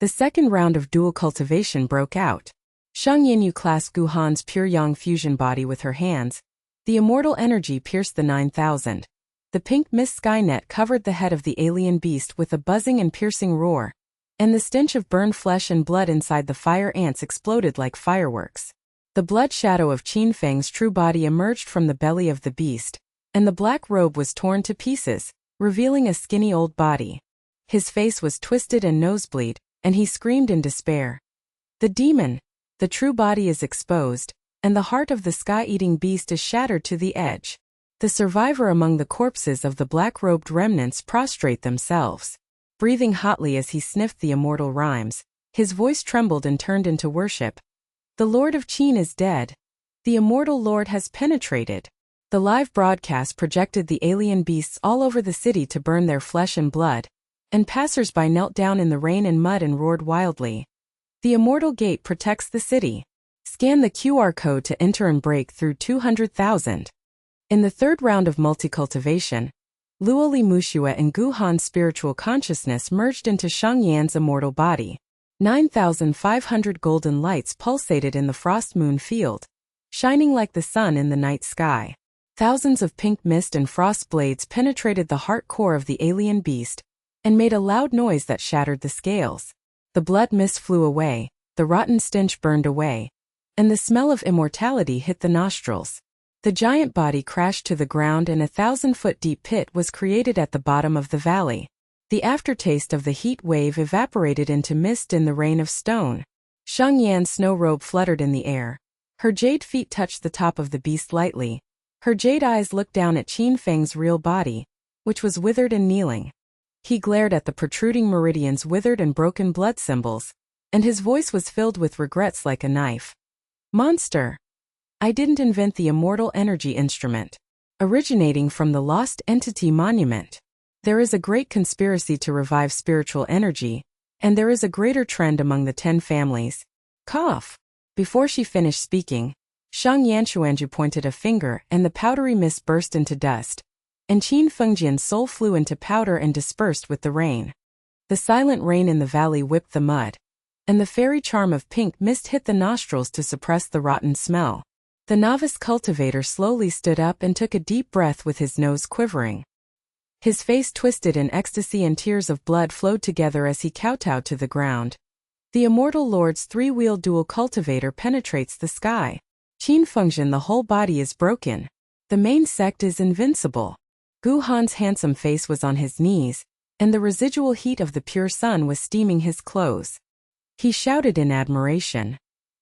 A: The second round of dual cultivation broke out. Sheng Yan clasped Gu Han's pure yang fusion body with her hands. The immortal energy pierced the 9,000. The pink mist Skynet covered the head of the alien beast with a buzzing and piercing roar, and the stench of burned flesh and blood inside the fire ants exploded like fireworks. The blood shadow of Qin Feng's true body emerged from the belly of the beast, and the black robe was torn to pieces, revealing a skinny old body. His face was twisted and nosebleed, and he screamed in despair. "The demon! The true body is exposed, and the heart of the sky-eating beast is shattered to the edge." The survivor among the corpses of the black-robed remnants prostrate themselves, breathing hotly as he sniffed the immortal rhymes. His voice trembled and turned into worship. "The Lord of Qin is dead. The immortal Lord has penetrated." The live broadcast projected the alien beasts all over the city to burn their flesh and blood, and passers-by knelt down in the rain and mud and roared wildly. "The immortal gate protects the city. Scan the QR code to enter and break through 200,000. In the third round of multi-cultivation, Luo Li Mushua and Gu Han's spiritual consciousness merged into Sheng Yan's immortal body. 9,500 golden lights pulsated in the frost moon field, shining like the sun in the night sky. Thousands of pink mist and frost blades penetrated the heart core of the alien beast, and made a loud noise that shattered the scales. The blood mist flew away, the rotten stench burned away, and the smell of immortality hit the nostrils. The giant body crashed to the ground and a 1,000-foot-deep pit was created at the bottom of the valley. The aftertaste of the heat wave evaporated into mist in the rain of stone. Sheng Yan's snow robe fluttered in the air. Her jade feet touched the top of the beast lightly. Her jade eyes looked down at Qin Feng's real body, which was withered and kneeling. He glared at the protruding meridian's withered and broken blood symbols, and his voice was filled with regrets like a knife. "Monster! I didn't invent the immortal energy instrument, originating from the lost entity monument. There is a great conspiracy to revive spiritual energy, and there is a greater trend among the 10 families." Cough! Before she finished speaking, Sheng Yanshuanju pointed a finger and the powdery mist burst into dust, and Qin Fengjian's soul flew into powder and dispersed with the rain. The silent rain in the valley whipped the mud, and the fairy charm of pink mist hit the nostrils to suppress the rotten smell. The novice cultivator slowly stood up and took a deep breath with his nose quivering. His face twisted in ecstasy and tears of blood flowed together as he kowtowed to the ground. The immortal lord's 3-wheeled dual cultivator penetrates the sky. Qin Fengjian, the whole body is broken. The main sect is invincible. Gu Han's handsome face was on his knees, and the residual heat of the pure sun was steaming his clothes. He shouted in admiration.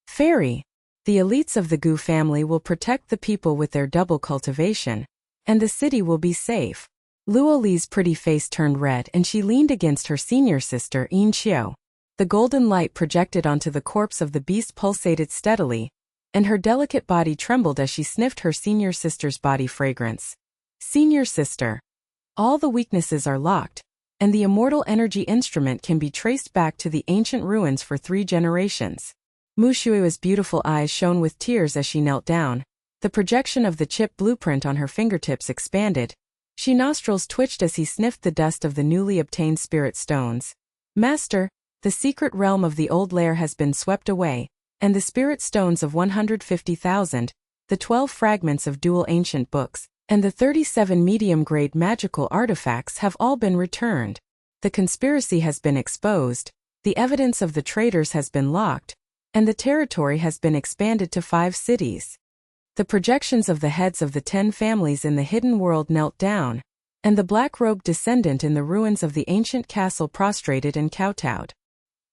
A: "Fairy! The elites of the Gu family will protect the people with their double cultivation, and the city will be safe." Luo Li's pretty face turned red and she leaned against her senior sister Yin Qiu. The golden light projected onto the corpse of the beast pulsated steadily, and her delicate body trembled as she sniffed her senior sister's body fragrance. "Senior sister, all the weaknesses are locked, and the immortal energy instrument can be traced back to the ancient ruins for 3 generations. Mushua's beautiful eyes shone with tears as she knelt down. The projection of the chip blueprint on her fingertips expanded. She nostrils twitched as he sniffed the dust of the newly obtained spirit stones. Master, the secret realm of the old lair has been swept away, and the spirit stones of 150,000, the 12 fragments of dual ancient books, and the 37 medium-grade magical artifacts have all been returned. The conspiracy has been exposed, the evidence of the traitors has been locked, and the territory has been expanded to 5 cities. The projections of the heads of the 10 families in the hidden world knelt down, and the black-robed descendant in the ruins of the ancient castle prostrated and kowtowed.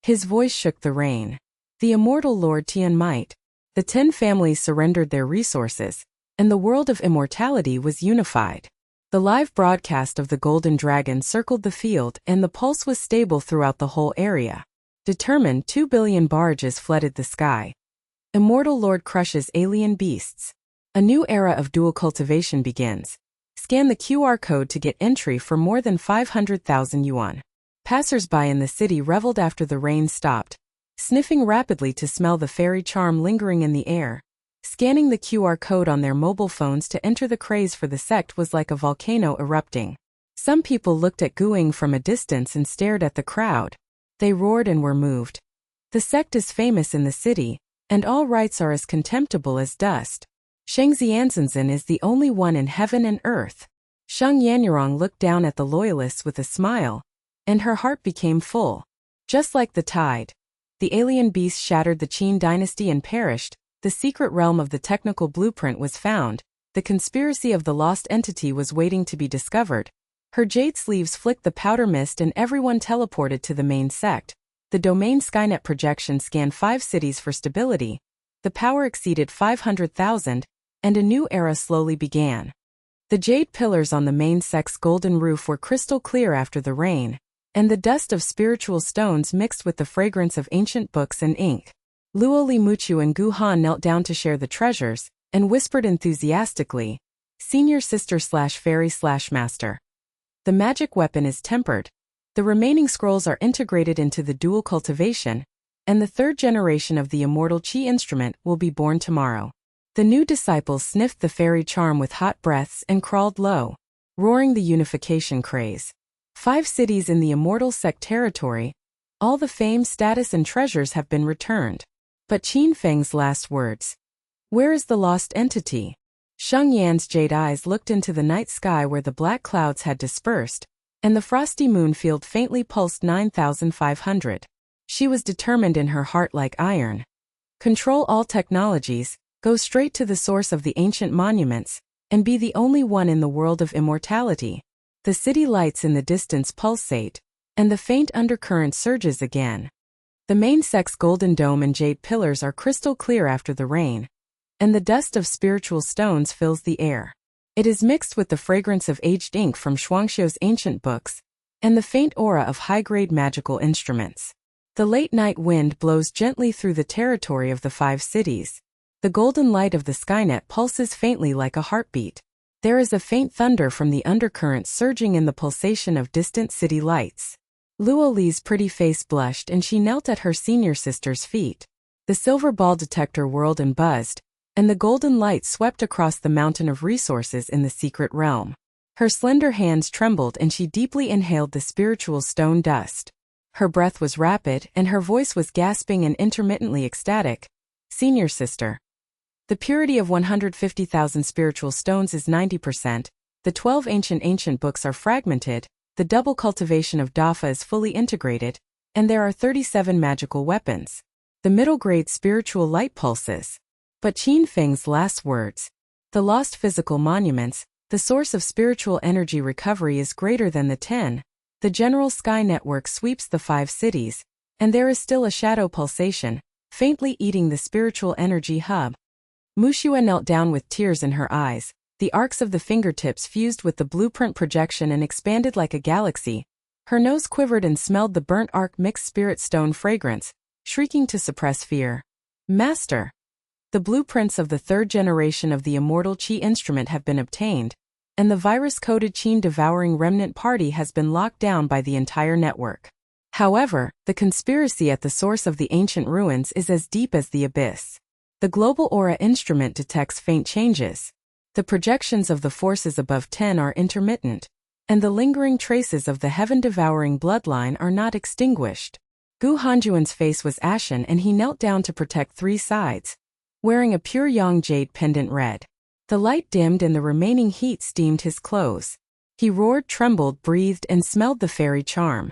A: His voice shook the rain. The immortal Lord Tian might. The 10 families surrendered their resources, and the world of immortality was unified. The live broadcast of the Golden Dragon circled the field, and the pulse was stable throughout the whole area. Determined, 2 billion barges flooded the sky. Immortal Lord crushes alien beasts. A new era of dual cultivation begins. Scan the QR code to get entry for more than 500,000 yuan. Passers-by in the city reveled after the rain stopped, sniffing rapidly to smell the fairy charm lingering in the air. Scanning the QR code on their mobile phones to enter the craze for the sect was like a volcano erupting. Some people looked at Guing from a distance and stared at the crowd. They roared and were moved. The sect is famous in the city, and all rites are as contemptible as dust. Sheng Yan is the only one in heaven and earth. Sheng Yan looked down at the loyalists with a smile, and her heart became full. Just like the tide, the alien beast shattered the Qin dynasty and perished. The secret realm of the technical blueprint was found. The conspiracy of the lost entity was waiting to be discovered. Her jade sleeves flicked the powder mist and everyone teleported to the main sect. The domain Skynet projection scanned 5 cities for stability. The power exceeded 500,000, and a new era slowly began. The jade pillars on the main sect's golden roof were crystal clear after the rain, and the dust of spiritual stones mixed with the fragrance of ancient books and ink. Luo Limuchu and Gu Han knelt down to share the treasures, and whispered enthusiastically, "Senior sister/fairy/master. The magic weapon is tempered. The remaining scrolls are integrated into the dual cultivation, and the 3rd generation of the immortal Qi instrument will be born tomorrow." The new disciples sniffed the fairy charm with hot breaths and crawled low, roaring the unification craze. 5 cities in the immortal sect territory. All the fame, status, and treasures have been returned. But Qin Feng's last words. Where is the lost entity? Sheng Yan's jade eyes looked into the night sky where the black clouds had dispersed, and the frosty moon field faintly pulsed 9,500. She was determined in her heart like iron. Control all technologies, go straight to the source of the ancient monuments, and be the only one in the world of immortality. The city lights in the distance pulsate, and the faint undercurrent surges again. The main sect's golden dome and jade pillars are crystal clear after the rain, and the dust of spiritual stones fills the air. It is mixed with the fragrance of aged ink from Shuangxiu's ancient books, and the faint aura of high-grade magical instruments. The late-night wind blows gently through the territory of the 5 cities. The golden light of the Skynet pulses faintly like a heartbeat. There is a faint thunder from the undercurrent surging in the pulsation of distant city lights. Luo Li's pretty face blushed and she knelt at her senior sister's feet. The silver ball detector whirled and buzzed, and the golden light swept across the mountain of resources in the secret realm. Her slender hands trembled and she deeply inhaled the spiritual stone dust. Her breath was rapid and her voice was gasping and intermittently ecstatic. Senior sister. The purity of 150,000 spiritual stones is 90%, the 12 ancient books are fragmented, the double cultivation of Dafa is fully integrated, and there are 37 magical weapons. The middle-grade spiritual light pulses. But Qin Feng's last words. The lost physical monuments, the source of spiritual energy recovery is greater than the 10. The general sky network sweeps the 5 cities, and there is still a shadow pulsation, faintly eating the spiritual energy hub. Mushua knelt down with tears in her eyes. The arcs of the fingertips fused with the blueprint projection and expanded like a galaxy. Her nose quivered and smelled the burnt arc mixed spirit stone fragrance, shrieking to suppress fear. Master! The blueprints of the 3rd generation of the immortal Qi instrument have been obtained, and the virus-coded Qin devouring remnant party has been locked down by the entire network. However, the conspiracy at the source of the ancient ruins is as deep as the abyss. The global aura instrument detects faint changes. The projections of the forces above 10 are intermittent, and the lingering traces of the heaven-devouring bloodline are not extinguished. Gu Hanjuan's face was ashen and he knelt down to protect three sides, wearing a pure yang jade pendant red. The light dimmed and the remaining heat steamed his clothes. He roared, trembled, breathed, and smelled the fairy charm.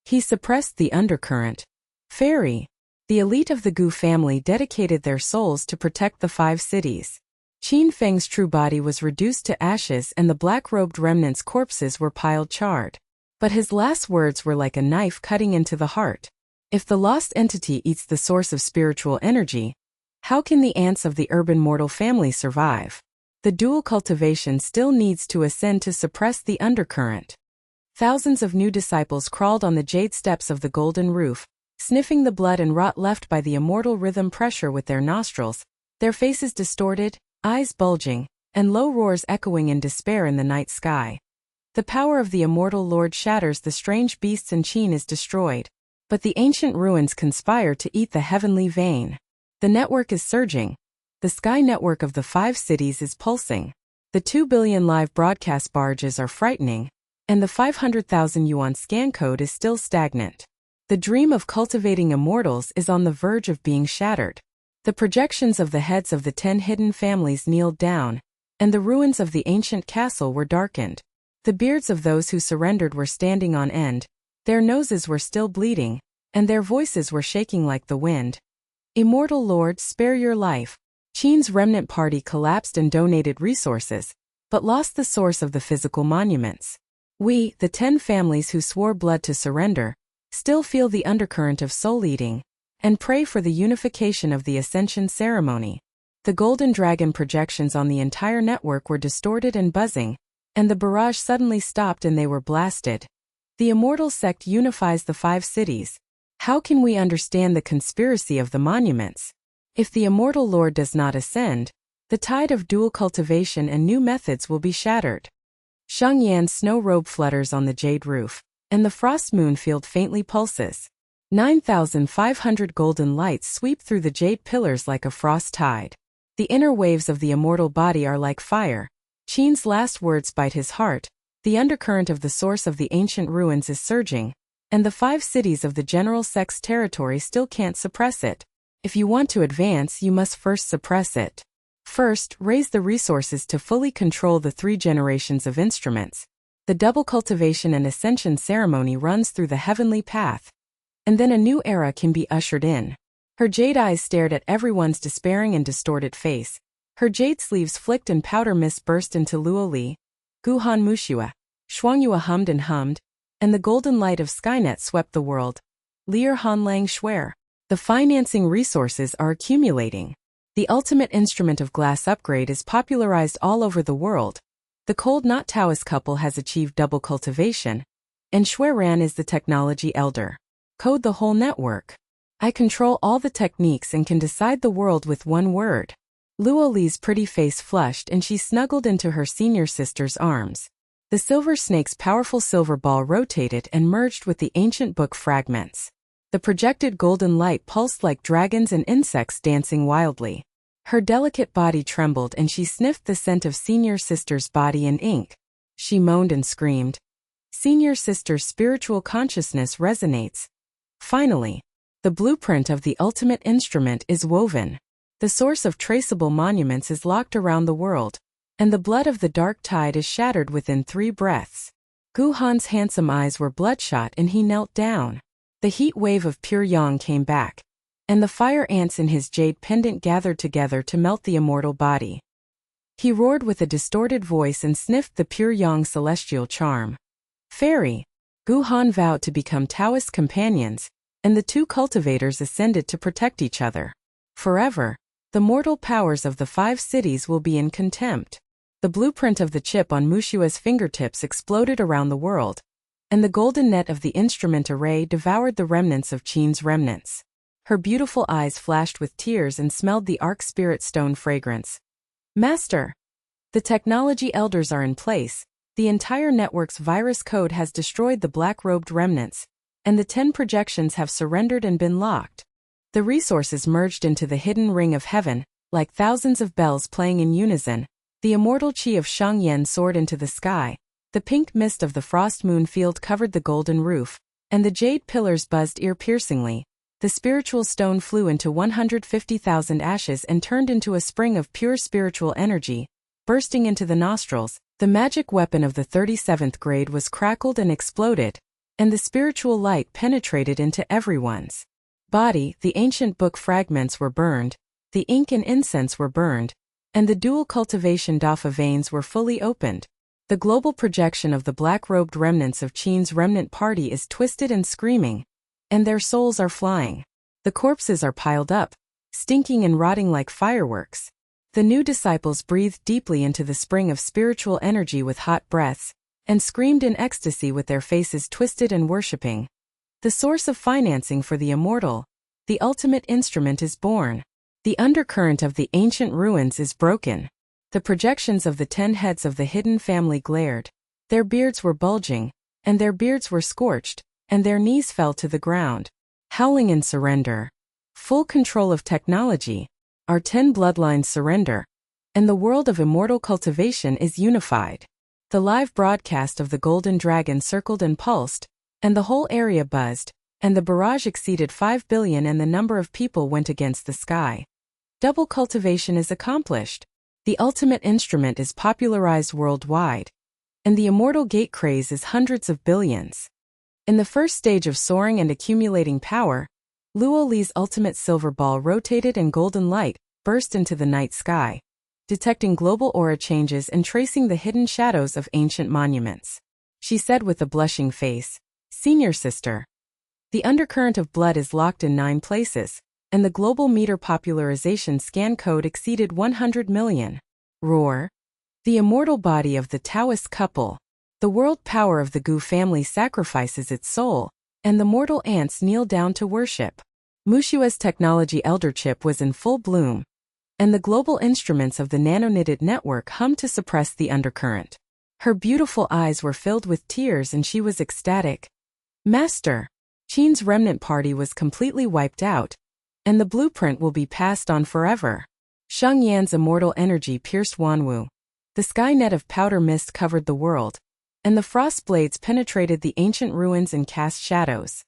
A: He suppressed the undercurrent. Fairy. The elite of the Gu family dedicated their souls to protect the 5 cities. Qin Feng's true body was reduced to ashes and the black-robed remnants' corpses were piled charred. But his last words were like a knife cutting into the heart. If the lost entity eats the source of spiritual energy, how can the ants of the urban mortal family survive? The dual cultivation still needs to ascend to suppress the undercurrent. Thousands of new disciples crawled on the jade steps of the golden roof, sniffing the blood and rot left by the immortal rhythm pressure with their nostrils, their faces distorted, eyes bulging, and low roars echoing in despair in the night sky. The power of the immortal Lord shatters the strange beasts and Qin is destroyed, but the ancient ruins conspire to eat the heavenly vein. The network is surging. The sky network of the 5 cities is pulsing. The 2 billion live broadcast barges are frightening, and the 500,000 yuan scan code is still stagnant. The dream of cultivating immortals is on the verge of being shattered. The projections of the heads of the 10 hidden families kneeled down, and the ruins of the ancient castle were darkened. The beards of those who surrendered were standing on end, their noses were still bleeding, and their voices were shaking like the wind. Immortal Lord, spare your life. Qin's remnant party collapsed and donated resources, but lost the source of the physical monuments. We, the 10 families who swore blood to surrender, still feel the undercurrent of soul-eating, and pray for the unification of the ascension ceremony. The golden dragon projections on the entire network were distorted and buzzing, and the barrage suddenly stopped and they were blasted. The immortal sect unifies the 5 cities. How can we understand the conspiracy of the monuments? If the immortal Lord does not ascend, the tide of dual cultivation and new methods will be shattered. Sheng Yan's snow robe flutters on the jade roof, and the frost moon field faintly pulses. 9,500 golden lights sweep through the jade pillars like a frost tide. The inner waves of the immortal body are like fire. Qin's last words bite his heart. The undercurrent of the source of the ancient ruins is surging, and the 5 cities of the general sect's territory still can't suppress it. If you want to advance, you must first suppress it. First, raise the resources to fully control the 3 generations of instruments. The double cultivation and ascension ceremony runs through the heavenly path, and then a new era can be ushered in. Her jade eyes stared at everyone's despairing and distorted face. Her jade sleeves flicked and powder mist burst into Luo Li. Guhan Mushua. Shuangyua hummed, and the golden light of Skynet swept the world. Lier Han Lang Shuer. The financing resources are accumulating. The ultimate instrument of glass upgrade is popularized all over the world. The cold not Taoist couple has achieved double cultivation, and Shueran is the technology elder. Code the whole network. I control all the techniques and can decide the world with one word. Luo Li's pretty face flushed and she snuggled into her senior sister's arms. The silver snake's powerful silver ball rotated and merged with the ancient book fragments. The projected golden light pulsed like dragons and insects dancing wildly. Her delicate body trembled and she sniffed the scent of senior sister's body and ink. She moaned and screamed. Senior sister's spiritual consciousness resonates. Finally, the blueprint of the ultimate instrument is woven. The source of traceable monuments is locked around the world, and the blood of the dark tide is shattered within 3 breaths. Gu Han's handsome eyes were bloodshot and he knelt down. The heat wave of pure yang came back, and the fire ants in his jade pendant gathered together to melt the immortal body. He roared with a distorted voice and sniffed the pure yang celestial charm. Fairy. Gu Han vowed to become Taoist companions, and the 2 cultivators ascended to protect each other. Forever, the mortal powers of the 5 cities will be in contempt. The blueprint of the chip on Mushua's fingertips exploded around the world, and the golden net of the instrument array devoured the remnants of Qin's remnants. Her beautiful eyes flashed with tears and smelled the arc spirit stone fragrance. Master! The technology elders are in place. The entire network's virus code has destroyed the black-robed remnants. and the 10 projections have surrendered and been locked. The resources merged into the hidden ring of heaven, like thousands of bells playing in unison. The immortal chi of Sheng Yan soared into the sky, the pink mist of the frost moon field covered the golden roof, and the jade pillars buzzed ear-piercingly. The spiritual stone flew into 150,000 ashes and turned into a spring of pure spiritual energy, bursting into the nostrils. The magic weapon of the 37th grade was crackled and exploded, and the spiritual light penetrated into everyone's body. The ancient book fragments were burned, the ink and incense were burned, and the dual cultivation Dafa veins were fully opened. The global projection of the black-robed remnants of Qin's remnant party is twisted and screaming, and their souls are flying. The corpses are piled up, stinking and rotting like fireworks. The new disciples breathed deeply into the spring of spiritual energy with hot breaths, and screamed in ecstasy with their faces twisted and worshipping. The source of financing for the immortal, the ultimate instrument, is born. The undercurrent of the ancient ruins is broken. The projections of the 10 heads of the hidden family glared. Their beards were bulging, and their beards were scorched, and their knees fell to the ground, howling in surrender. Full control of technology. Our 10 bloodlines surrender, and the world of immortal cultivation is unified. The live broadcast of the Golden Dragon circled and pulsed, and the whole area buzzed, and the barrage exceeded 5 billion and the number of people went against the sky. Double cultivation is accomplished. The ultimate instrument is popularized worldwide, and the immortal gate craze is hundreds of billions. In the first stage of soaring and accumulating power, Luo Li's ultimate silver ball rotated and golden light burst into the night sky, detecting global aura changes and tracing the hidden shadows of ancient monuments. She said with a blushing face, "Senior sister, the undercurrent of blood is locked in 9 places, and the global meter popularization scan code exceeded 100 million. Roar. The immortal body of the Taoist couple. The world power of the Gu family sacrifices its soul, and the mortal ants kneel down to worship. Mushua's technology eldership was in full bloom, and the global instruments of the nano-knitted network hummed to suppress the undercurrent. Her beautiful eyes were filled with tears and she was ecstatic. Master, Qin's remnant party was completely wiped out, and the blueprint will be passed on forever. Sheng Yan's immortal energy pierced Wanwu. The sky net of powder mist covered the world, and the frost blades penetrated the ancient ruins and cast shadows.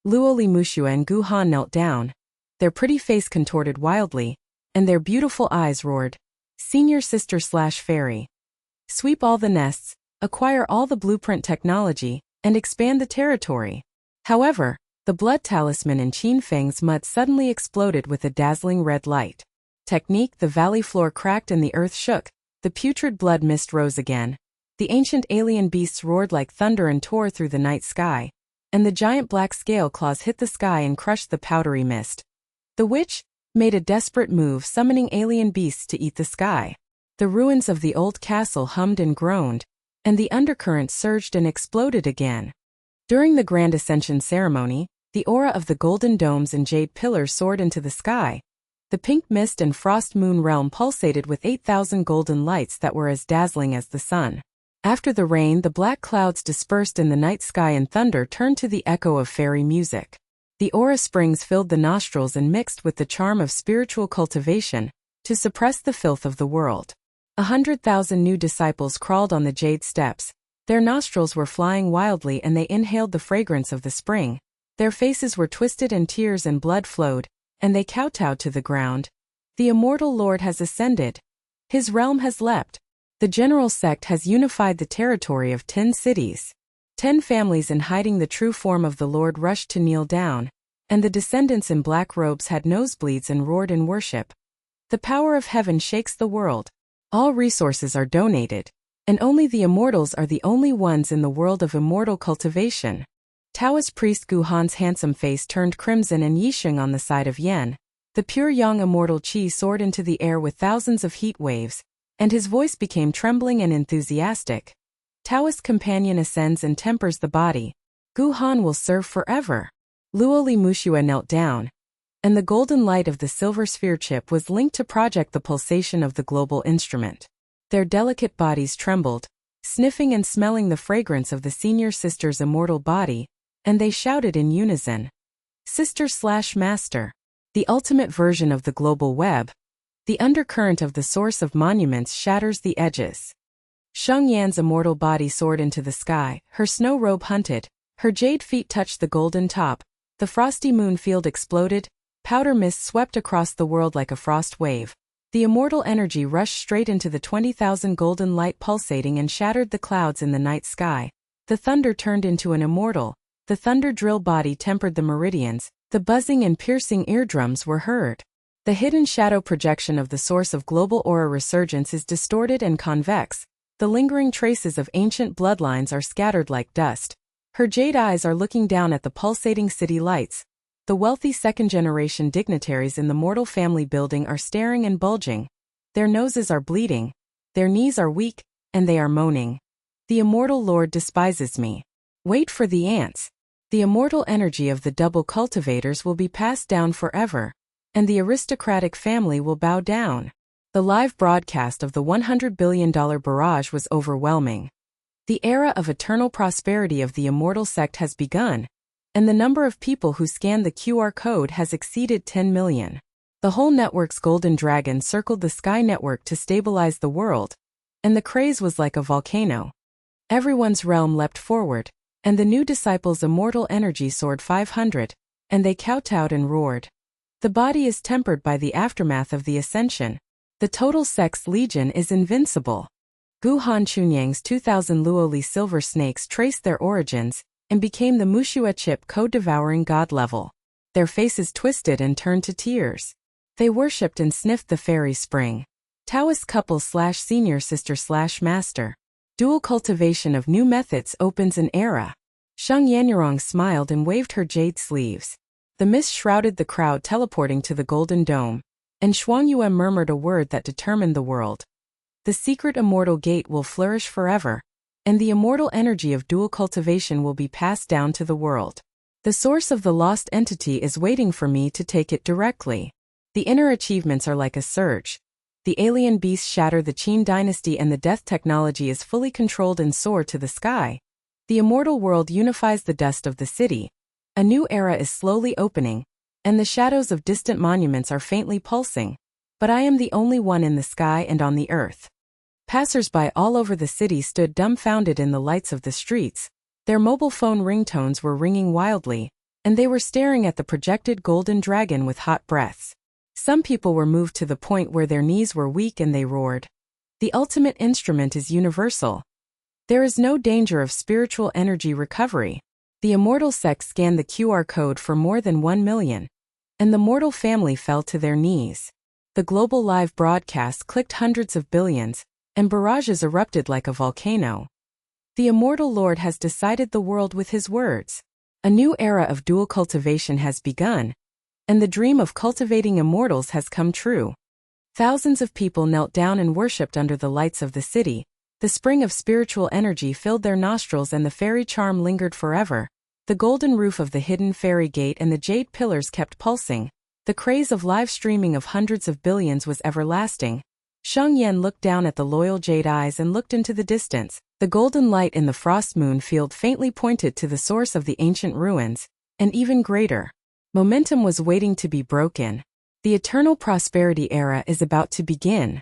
A: Luoli Mushua and Gu Han knelt down, their pretty face contorted wildly, and their beautiful eyes roared, "Senior sister/fairy. Sweep all the nests, acquire all the blueprint technology, and expand the territory." However, the blood talisman in Qin Feng's mud suddenly exploded with a dazzling red light. Technique: the valley floor cracked and the earth shook, the putrid blood mist rose again. The ancient alien beasts roared like thunder and tore through the night sky, and the giant black scale claws hit the sky and crushed the powdery mist. The witch made a desperate move, summoning alien beasts to eat the sky. The ruins of the old castle hummed and groaned, and the undercurrent surged and exploded again. During the grand ascension ceremony, the aura of the golden domes and jade pillars soared into the sky. The pink mist and frost moon realm pulsated with 8,000 golden lights that were as dazzling as the sun. After the rain, the black clouds dispersed in the night sky and thunder turned to the echo of fairy music. The aura springs filled the nostrils and mixed with the charm of spiritual cultivation to suppress the filth of the world. 100,000 new disciples crawled on the jade steps. Their nostrils were flying wildly and they inhaled the fragrance of the spring. Their faces were twisted and tears and blood flowed, and they kowtowed to the ground. The immortal Lord has ascended. His realm has leapt. The general sect has unified the territory of 10 cities. 10 families in hiding the true form of the Lord rushed to kneel down, and the descendants in black robes had nosebleeds and roared in worship. The power of heaven shakes the world. All resources are donated, and only the immortals are the only ones in the world of immortal cultivation. Taoist priest Gu Han's handsome face turned crimson and Yisheng on the side of Yan. The pure yang immortal qi soared into the air with thousands of heat waves, and his voice became trembling and enthusiastic. Taoist companion ascends and tempers the body. Gu Han will serve forever. Luoli Mushua knelt down, and the golden light of the silver sphere chip was linked to project the pulsation of the global instrument. Their delicate bodies trembled, sniffing and smelling the fragrance of the senior sister's immortal body, and they shouted in unison. Sister/Master. The ultimate version of the global web. The undercurrent of the source of monuments shatters the edges. Sheng Yan's immortal body soared into the sky, her snow robe hunted, her jade feet touched the golden top, the frosty moon field exploded, powder mist swept across the world like a frost wave. The immortal energy rushed straight into the 20,000 golden light pulsating and shattered the clouds in the night sky. The thunder turned into an immortal. The thunder drill body tempered the meridians, the buzzing and piercing eardrums were heard. The hidden shadow projection of the source of global aura resurgence is distorted and convex. The lingering traces of ancient bloodlines are scattered like dust. Her jade eyes are looking down at the pulsating city lights. The wealthy second-generation dignitaries in the mortal family building are staring and bulging. Their noses are bleeding. Their knees are weak, and they are moaning. The immortal lord despises me. Wait for the ants. The immortal energy of the double cultivators will be passed down forever, and the aristocratic family will bow down. The live broadcast of the $100 billion barrage was overwhelming. The era of eternal prosperity of the immortal sect has begun, and the number of people who scanned the QR code has exceeded 10 million. The whole network's golden dragon circled the Sky Network to stabilize the world, and the craze was like a volcano. Everyone's realm leapt forward, and the new disciples' immortal energy soared 500, and they kowtowed and roared. The body is tempered by the aftermath of the ascension. The total sect's legion is invincible. Guhan Chunyang's 2,000 Luoli silver snakes traced their origins and became the Mushua chip code-devouring god level. Their faces twisted and turned to tears. They worshipped and sniffed the fairy spring. Taoist couple/senior sister/master. Dual cultivation of new methods opens an era. Sheng Yan smiled and waved her jade sleeves. The mist shrouded the crowd teleporting to the golden dome, and Shuangyue murmured a word that determined the world. The secret immortal gate will flourish forever, and the immortal energy of dual cultivation will be passed down to the world. The source of the lost entity is waiting for me to take it directly. The inner achievements are like a surge. The alien beasts shatter the Qin dynasty and the death technology is fully controlled and soar to the sky. The immortal world unifies the dust of the city. A new era is slowly opening, and the shadows of distant monuments are faintly pulsing. But I am the only one in the sky and on the earth. Passers-by all over the city stood dumbfounded in the lights of the streets. Their mobile phone ringtones were ringing wildly, and they were staring at the projected golden dragon with hot breaths. Some people were moved to the point where their knees were weak and they roared. The ultimate instrument is universal. There is no danger of spiritual energy recovery. The immortal sect scanned the QR code for more than 1 million, and the mortal family fell to their knees. The global live broadcast clicked hundreds of billions, and barrages erupted like a volcano. The immortal lord has decided the world with his words. A new era of dual cultivation has begun, and the dream of cultivating immortals has come true. Thousands of people knelt down and worshipped under the lights of the city. The spring of spiritual energy filled their nostrils and the fairy charm lingered forever. The golden roof of the hidden fairy gate and the jade pillars kept pulsing. The craze of live streaming of hundreds of billions was everlasting. Sheng Yan looked down at the loyal jade eyes and looked into the distance. The golden light in the frost moon field faintly pointed to the source of the ancient ruins, and even greater. Momentum was waiting to be broken. The eternal prosperity era is about to begin.